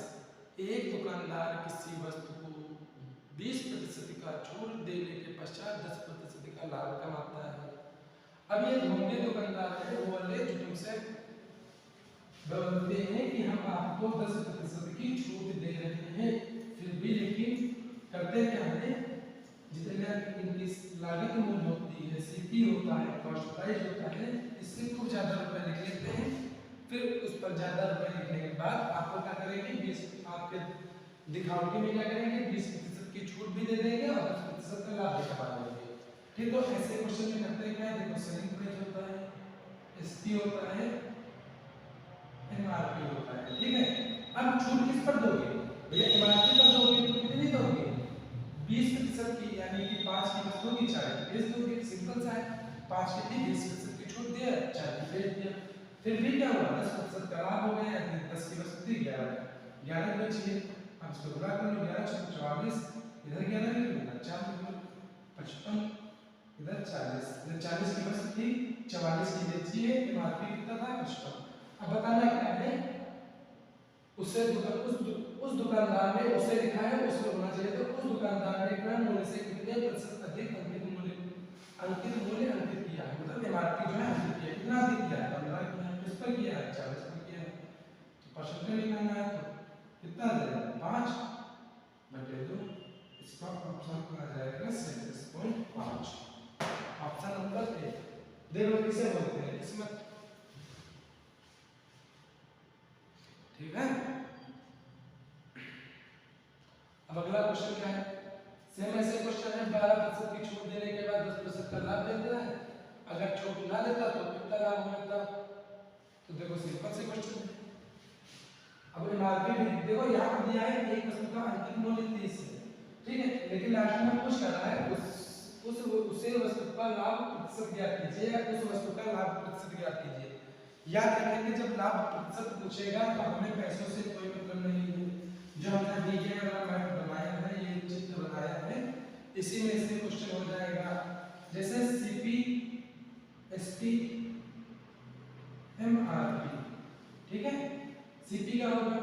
एक दुकानदार किसी वस्तु को 20% का छूट देने के पश्चात 10% का लाभ कमाता है। अब ये ढोंगी दुकानदार है वो वाले जो तुमसे बोलते हैं कि हम आपको 10% की छूट दे रहे हैं, फिर भी लेकिन करते क्या है, जितने इनकी लागत मूल्य होती है, सीपी होता है, कॉस्ट प्राइस होता है, इससे खूब ज्यादा रुपए लिख लेते हैं, फिर उस पर ज्यादा रुपए लिखने के बाद आपको क्या करेंगे 20 आपके दिखावटी में क्या करेंगे 20% की छूट भी दे देंगे और 10% का लाभ भी कमा लेंगे, ठीक। तो ऐसे क्वेश्चन में करते हैं क्या, देखो सेलिंग प्राइस होता है, एसपी होता है, एमआरपी होता है, ठीक है। अब छूट किस पर दोगे भैया, एमआरपी पर दोगे तो कितनी दोगे 20% की, यानी कि 5 की वस्तु की 4 की बेच दोगे, सिंपल सा है, 5 की 20% की छूट दिया 4 की बेच दिया, फिर भी क्या हुआ 10% का लाभ हो गया, 10 की वस्तु थी 11 बची है। अब इसको गुणा कर लो 11 × 44, इधर 11 लिख लो 4 55, इधर 40, इधर 40 की वस्तु थी 44 की बेची है, एमआरपी कितना था 55। अब बताना क्या है, उससे उस दुकानदार ने उसे लिखा है उसको होना चाहिए, तो उस दुकानदार ने क्रय मूल्य से कितने प्रतिशत अधिक अंकित मूल्य अंकित किया है, मतलब एमआरपी जो है अंकित किया, कितना अधिक किया है 15 किया है, किस पर किया है 40 पर किया है, तो परसेंटेज निकालना है तो कितना दे देगा 5/2, इसका ऑप्शन आ जाएगा 37.5, ऑप्शन नंबर ए। देखो किसे बोलते हैं किस्मत, ठीक है। अब अगला क्वेश्चन क्या है, सेम ऐसे क्वेश्चन है, 12% की छूट देने के बाद 10% का लाभ देता है, अगर छूट ना देता तो कितना लाभ होता, तो देखो सिंपल से क्वेश्चन है। अब एमआरपी भी देखो यहाँ पर दिया है एक वस्तु का अंतिम मूल्य 30 है, ठीक है, लेकिन लास्ट में कुछ कर रहा है उसे वस्तु का लाभ प्रतिशत ज्ञात कीजिए, या उस वस्तु का लाभ प्रतिशत ज्ञात कीजिए। याद रखेंगे जब लाभ प्रतिशत पूछेगा तो हमें पैसों से कोई मतलब नहीं है, जो हमने डीजे वाला मैप बनाया है, ये चित्र बनाया है, इसी में से क्वेश्चन हो जाएगा, जैसे सीपी एसपी एमआरपी, ठीक है। सीपी क्या होगा,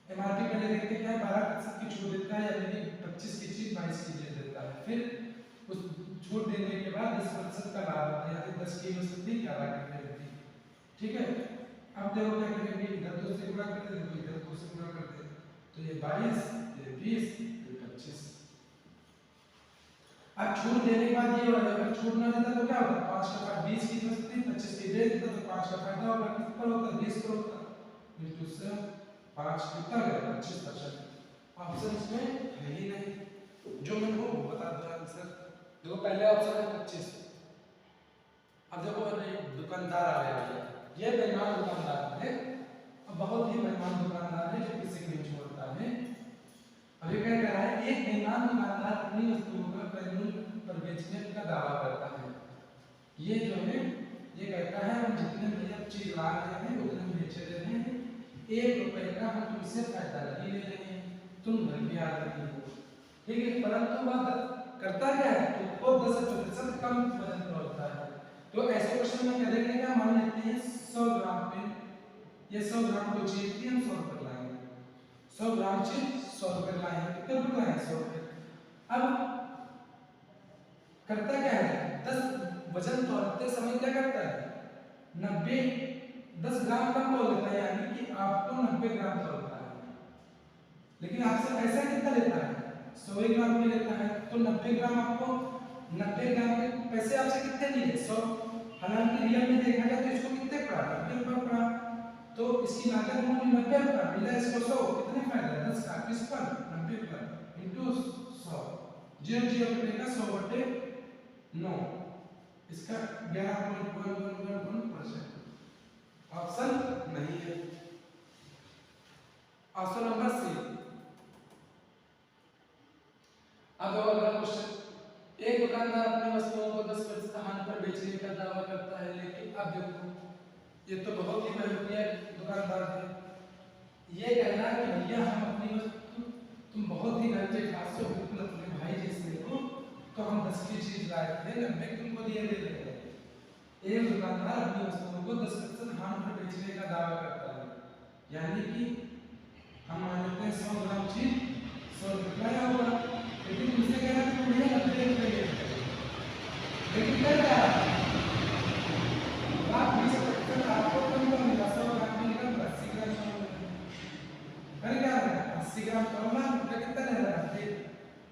एमआरपी पहले देखते हैं क्या है 12% की छूट देता है, यानी कि 25 की चीज 22 की दे देता है, फिर उस छूट देने के बाद 10% का लाभ होता है, यानी 10 की वस्तु थी 11 की खरीदी। ठीक है, अब देखो क्या करेंगे, इधर 2 से गुणा कर देते तो इधर 2 से गुणा कर देते, तो ये 22, ये 20, ये 25। अब छूट देने के बाद ये वाला, अगर छूट ना देता तो क्या होता, 5 का फायदा 20 की वस्तु थी 25 की दे देता तो 5 का फायदा होगा, किस पर होता, 20 पर होता, इंटू से 5 कितना गया 25%। ऑप्शन इसमें है ही नहीं, जो मैंने वो बता दो आंसर। देखो पहले ऑप्शन है 25। अब देखो दुकानदार आ गया, ये बेईमान दुकानदार है, अब बहुत ही बेईमान दुकानदार है जो किसी को नहीं छोड़ता है। अभी क्या कह रहा है, एक बेईमान दुकानदार अपनी वस्तुओं का कानून पर बेचने का दावा करता है। ये जो है ये कहता है हम जितने भैया चीज ला रहे हैं उतने में बेच रहे हैं, 1 रुपए का हम तुमसे फायदा नहीं ले रहे हैं, तुम घर पे आ रही हो। ठीक है, परंतु वह करता क्या है, तो वो 10% कम वजन का होता है। तो ऐसे क्वेश्चन में करेंगे क्या, मान लेते हैं 100 ग्राम पे, ये 100 ग्राम को चीज थी हम 100 रुपए लाएंगे, 100 ग्राम चीज 100 रुपए लाएंगे, कितने रुपए लाएंगे 100 रुपए। अब करता क्या है, 10 वजन तोलते समय क्या करता है, 90 10 ग्राम कम तोल देता है, यानी कि आपको 90 ग्राम तोलता है, लेकिन आपसे पैसा कितना लेता है, 100 ग्राम में लेता है। तो 90 ग्राम आपको 90 ग्राम के पैसे आपसे कितने लिए 100, हालांकि रियल में देखा जाए तो इसको कितने पड़ा 90 रुपये पड़ा, तो इसकी लागत मूल्य 90 रुपये मिला, इसको 100 कितने फायदा 10 का, किस पर 90 पर इंटू 100, 0 0 कटेगा 100 बटे 9, इसका 11.11%। ऑप्शन नहीं है, ऑप्शन नंबर सी। अब अगला क्वेश्चन, एक दुकानदार अपनी वस्तुओं को 10% हानि पर बेचने का दावा करता है, लेकिन अब देखो ये तो बहुत ही महंगी दुकानदार है, ये कहना कि भैया हम अपनी वस्तु तुम बहुत ही अच्छे खास हो, बिल्कुल अपने भाई जैसे हो, तो हम 10 की चीज लाए थे 90 तुमको दिए दे रहे हैं। एक दुकानदार अपनी वस्तुओं को 10% हानि पर बेचने का दावा करता है, यानी कि हम मान लेते हैं 100 ग्राम चीज 100 रुपये का होगा, लेकिन मुझसे कह रहा है कि मुझे 90 रुपये, लेकिन कर क्या आप 20% आपको कम कर मिला, 100 ग्राम मिलेगा 80 ग्राम कर क्या है 80 ग्राम कम ना रुपये कितना ले रहा है,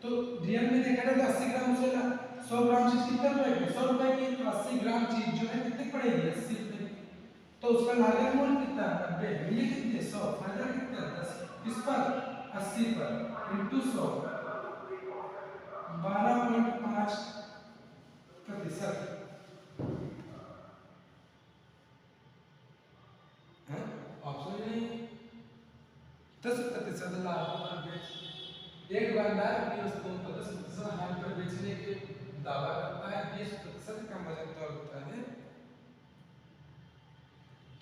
तो रियल में देखा जाए तो 80 ग्राम से 100 ग्राम चीज कितना रुपए की 100 रुपए की, तो 80 ग्राम चीज जो है कितनी पड़ेगी 80 रुपए की, तो उसका लागत मूल्य कितना 90, मिले कितने 100, फायदा कितना 10, किस पर 80 पर इंटू 100, 12.5%। ऑप्शन नहीं, 10% लाभ पर बेच, एक दुकानदार अपनी वस्तुओं को 10% हानि पर बेचने के दावा करता है, 20% का वजन तोलता है।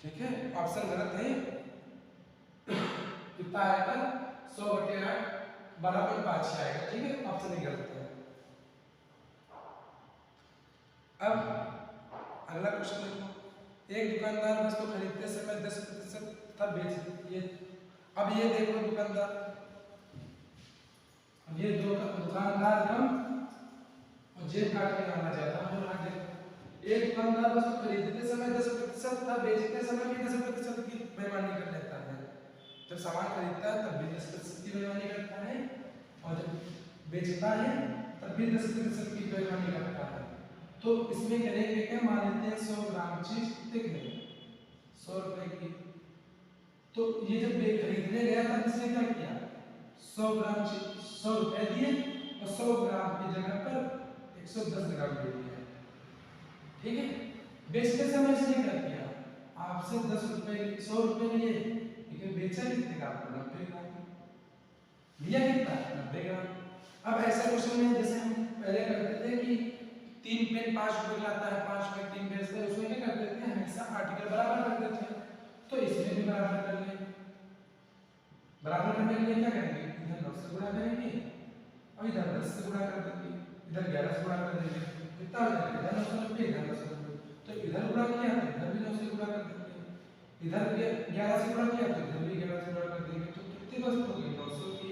ठीक है, ऑप्शन गलत है, कितना आएगा 100 बटे 8 12.5 आएगा। ठीक है, ऑप्शन ही गलत है। अब अगला क्वेश्चन देखो, एक दुकानदार वस्तु खरीदते समय 10% तब बेच, ये अब ये देखो दुकानदार, अब ये दुकानदार कम और जेब काट के आना चाहता है, और देखो एक दुकानदार वस्तु खरीदते समय 10% तब बेचते समय भी 10% की बेईमानी कर लेता है, जब सामान खरीदता है तब भी 10% की बेईमानी करता है, और जब बेचता है तब भी 10% की बेईमानी करता है। तो इसमें करेंगे क्या, मान लेते हैं 100 ग्राम चीज कितने की 100 रुपए की, तो ये जब खरीदने गया था इसने क्या किया 100 ग्राम चीज 100 रुपए दिए और 100 ग्राम की जगह पर 110 ग्राम दे दिया। ठीक है, बेचते समय इसने क्या किया, आपसे 10 रुपए 100 रुपए लिए, लेकिन बेचा कितने का आपको 90 ग्राम, लिया कितना 90 ग्राम। अब ऐसा क्वेश्चन में जैसे हम पहले करते थे कि 3 पेन 5 रुपए लाता है, 5 रुपए 3 पेन से, उसमें क्या करते थे हमेशा आर्टिकल बराबर कर देते थे, तो इसमें भी बराबर कर लेंगे। बराबर करने के लिए क्या करेंगे, इधर 9 से गुणा करेंगे और इधर 10 से गुणा कर देंगे, इधर 11 से गुणा कर देंगे, कितना हो जाएगा इधर 990 इधर 990, तो इधर गुणा किया तो इधर भी 9 से गुणा कर देंगे, इधर 11 से गुणा किया तो इधर भी 11 से गुणा कर देंगे, तो कितनी वस्तु होगी 900 की,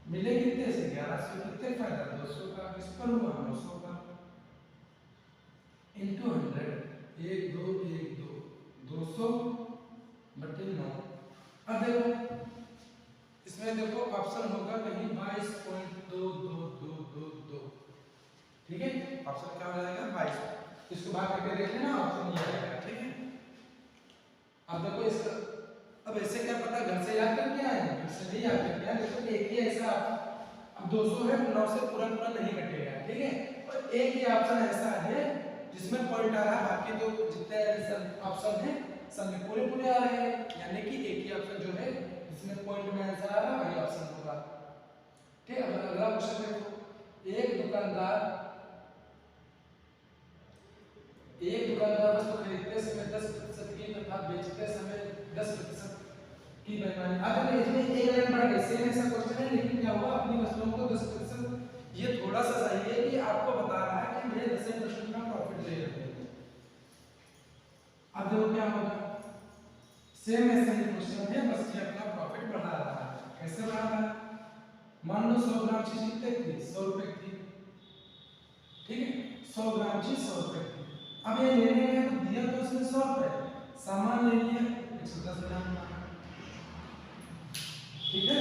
मिले कितने से 1100, कितने फायदा 200 का, किस पर हुआ 900 पर इंटू 100, 1 2 1 2 200 बटे 9। अब देखो इसमें देखो ऑप्शन होगा कहीं 22.2222, ठीक है, ऑप्शन क्या हो जाएगा 22। इसको भाग करके देख लेना, ऑप्शन ये आएगा, ठीक है। अब देखो इसका, अब ऐसे क्या पता घर से याद करके आए, घर से नहीं याद करके आए, देखो एक ही ऐसा, अब 200 है 9 से पूरा पूरा नहीं कटेगा, ठीक है। और एक ही ऑप्शन ऐसा है जिसमें पॉइंट आ रहा है, बाकी तो जितने ऑप्शन है सब में पूरे पूरे आ रहे हैं, यानी कि एक ही ऑप्शन जो है जिसमें पॉइंट में आंसर आ रहा है वही ऑप्शन होगा, ठीक है। अगला क्वेश्चन देखो, एक दुकानदार वस्तु खरीदते समय 10% की तथा बेचते समय 10% की बेईमानी। अब इसमें एक लाइन बढ़ गई, सेम ऐसा क्वेश्चन है, लेकिन क्या हुआ अपनी वस्तुओं को 10%, ये थोड़ा सा सही है कि आपको बता रहा है कि मैं 10% का प्रॉफिट ले रहा हूं। अब देखो क्या होगा, सेम ऐसा ही क्वेश्चन है, बस ये अपना प्रॉफिट बढ़ा रहा है। कैसे बढ़ा रहा है, मान लो 100 ग्राम चीज कितने की 100 रुपए की, ठीक है, 100 ग्राम चीज 100 रुपए की। अब ये लेने गया तो दिया तो उसने 100 रुपए, सामान ले लिया 110 ग्राम का, ठीक है।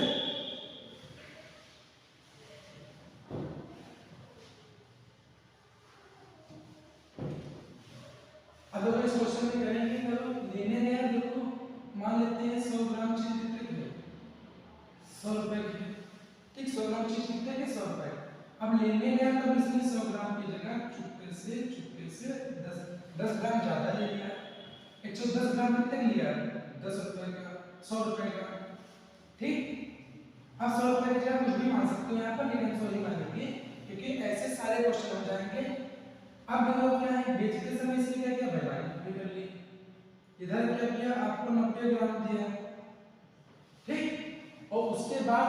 अब अगर इस क्वेश्चन में करेंगे, चलो लेने गया, देखो मान लेते हैं 100 ग्राम चीज कितने की, 100 रुपए की, ठीक, 100 ग्राम चीज कितने की 100 रुपए। अब लेने गया तब इसने 100 ग्राम की जगह चुपके से 10 ग्राम ज्यादा ले लिया, 110 ग्राम कितने लिया 10 रुपए का, 100 रुपए का, ठीक। अब 100 रुपए की जगह कुछ भी मान सकते हो यहाँ पर, लेकिन 100 ही मानेंगे क्योंकि ऐसे सारे क्वेश्चन हो जाएंगे। अब देखो क्या है, बेचते समय इसने क्या किया, बेईमानी भी कर ली, इधर क्या किया, आपको 90 ग्राम दिया, ठीक, और उसके बाद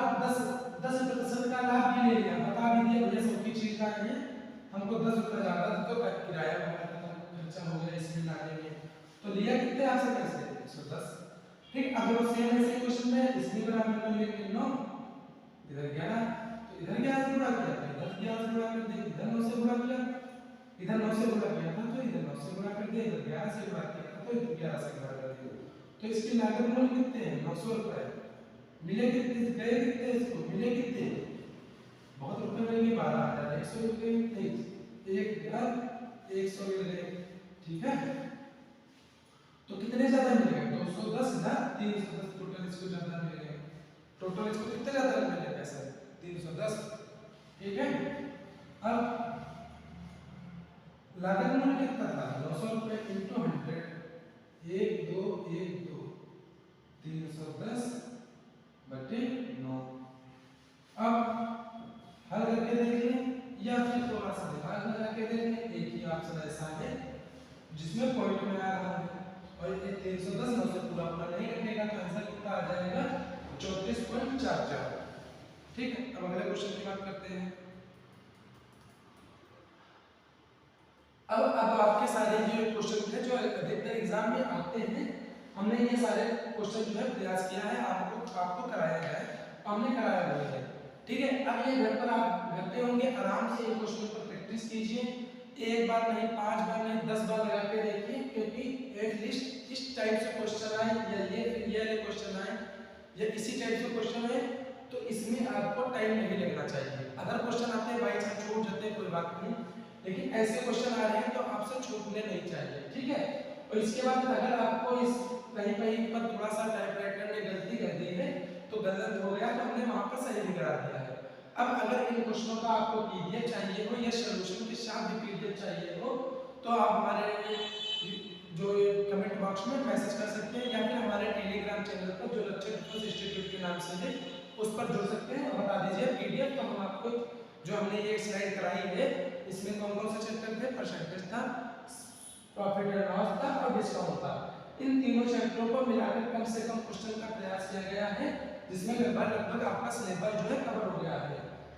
10% का लाभ भी ले लिया, बता भी दिया भैया सबकी चीज का है, हमको 10 रुपए ज्यादा तो किराया खर्चा हो गया इसमें लाने में, तो लिया कितने आपसे पैसे 110, ठीक। अगर वो सेम ऐसे क्वेश्चन में इसमें बराबर में लेके 9 इधर 11, तो इधर 11 से गुणा किया, इधर 11 से गुणा कर दे, इधर 9 से गुणा किया, इधर 9 से गुणा किया था तो इधर 9 से गुणा कर दे, इधर 11 से गुणा किया था तो इधर 11 से गुणा कर दे, तो इसकी लागत मूल्य कितने हैं 900 रुपए, मिले कितने, गए कितने, इसको मिले कितने, बहुत रुपए मिलेंगे 12,000, 100 रुपए 1,100 मिल गए, ठीक है। तो कितने ज्यादा मिलेंगे 210 इधर 310, टोटल इसको ज्यादा मिलेंगे, टोटल इसको कितने ज्यादा मिलेंगे पैसे 310, ठीक है। अब लागत मूल्य कितना था 900 रुपए इंटू 100, 1 2 1 2 310 बटे 9। अब हल करके देखें या फिर थोड़ा सा दिमाग लगा के देखें, एक ही ऑप्शन ऐसा है जिसमें पॉइंट में आ रहा है और ये 310 9 से पूरा पूरा नहीं कटेगा, तो आंसर कितना आ जाएगा 34.44, ठीक है। अब अगले क्वेश्चन की बात करते हैं। अब आपके सारे जो क्वेश्चन थे जो अधिकतर एग्जाम में आते हैं, हमने ये सारे क्वेश्चन जो है प्रयास किया है, आपको कराया गया है, हमने कराया हुआ है, ठीक है। अब ये घर पर आप घर पे होंगे, आराम से ये क्वेश्चन पर प्रैक्टिस कीजिए, एक बार नहीं 5 बार नहीं 10 बार लगा के देखिए, क्योंकि एटलीस्ट इस टाइप से क्वेश्चन आए या ये वाले क्वेश्चन आए या इसी टाइप से क्वेश्चन आए तो इसमें आपको टाइम नहीं लगना चाहिए। अगर क्वेश्चन आते हैं बाई चांस छूट जाते हैं कोई बात नहीं, लेकिन ऐसे क्वेश्चन आ रहे हैं तो आपसे छूटने नहीं चाहिए, ठीक है। और इसके बाद अगर आपको इस कहीं पर थोड़ा सा टाइपराइटर ने गलती कर दी है तो गलत हो गया, तो हमने वहां पर सही भी करा दिया है। अब अगर इन क्वेश्चनों का आपको पीडीएफ चाहिए हो या सॉल्यूशन के साथ भी पीडीएफ चाहिए हो तो आप हमारे जो कमेंट बॉक्स में मैसेज कर सकते हैं या फिर हमारे टेलीग्राम चैनल पर जो लक्ष्य डिफेंस इंस्टीट्यूट के नाम से है उस पर जुड़ सकते हैं और बता दीजिए पीडीएफ, तो हम आपको जो हमने ये स्लाइड कराई है इसमें कौन कौन से चैप्टर थे, परसेंटेज था, प्रॉफिट एंड लॉस था और डिस्काउंट था, इन तीनों चैप्टरों को मिलाकर कम से कम क्वेश्चन का प्रयास किया गया है, जिसमें लगभग आपका सिलेबस जो है कवर हो गया है।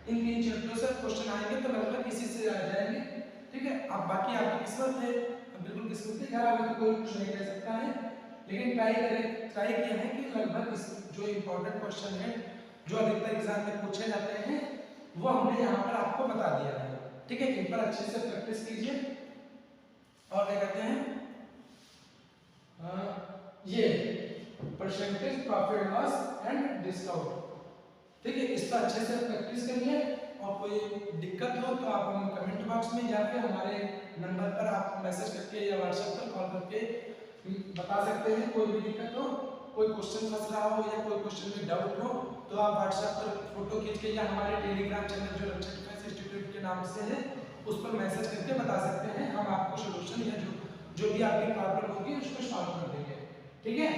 इन 3 चैप्टरों से क्वेश्चन आएंगे तो लगभग इसी से आ जाएंगे, ठीक है। अब बाकी आपकी किस्मत है, अब बिल्कुल किस्मत है, खराब है तो कोई कुछ नहीं कह सकता है, लेकिन ट्राई किया है कि लगभग जो इंपॉर्टेंट क्वेश्चन है जो अधिकतर एग्जाम में पूछे जाते हैं वो हमने यहाँ पर आपको बता दिया है, ठीक है, इन पर अच्छे से प्रैक्टिस कीजिए। और क्या कहते हैं ये percentage profit loss and discount, ठीक है, इस पर अच्छे से प्रैक्टिस करिए। और कोई दिक्कत हो तो आप हम कमेंट बॉक्स में या फिर हमारे नंबर पर आप मैसेज करके या व्हाट्सएप पर कॉल करके बता सकते हैं। कोई भी दिक्कत हो, कोई क्वेश्चन फंस रहा हो या कोई क्वेश्चन में डाउट हो तो आप व्हाट्सएप पर फोटो खींच के या हमारे टेलीग्राम चैनल जो रक्षा डिफेंस इंस्टीट्यूट के नाम से है उस पर मैसेज करके बता सकते हैं। हम आपको सोल्यूशन या जो भी आपकी प्रॉब्लम होगी उसको सॉल्व कर देंगे, ठीक है।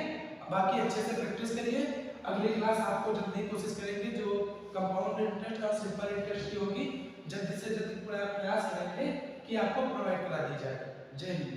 बाकी अच्छे से प्रैक्टिस करिए। अगली क्लास आपको जल्दी कोशिश करेंगे जो कंपाउंड इंटरेस्ट और सिंपल इंटरेस्ट की होगी, जल्दी से जल्दी पूरा प्रयास करेंगे कि आपको प्रोवाइड करा दी जाए। जय हिंद।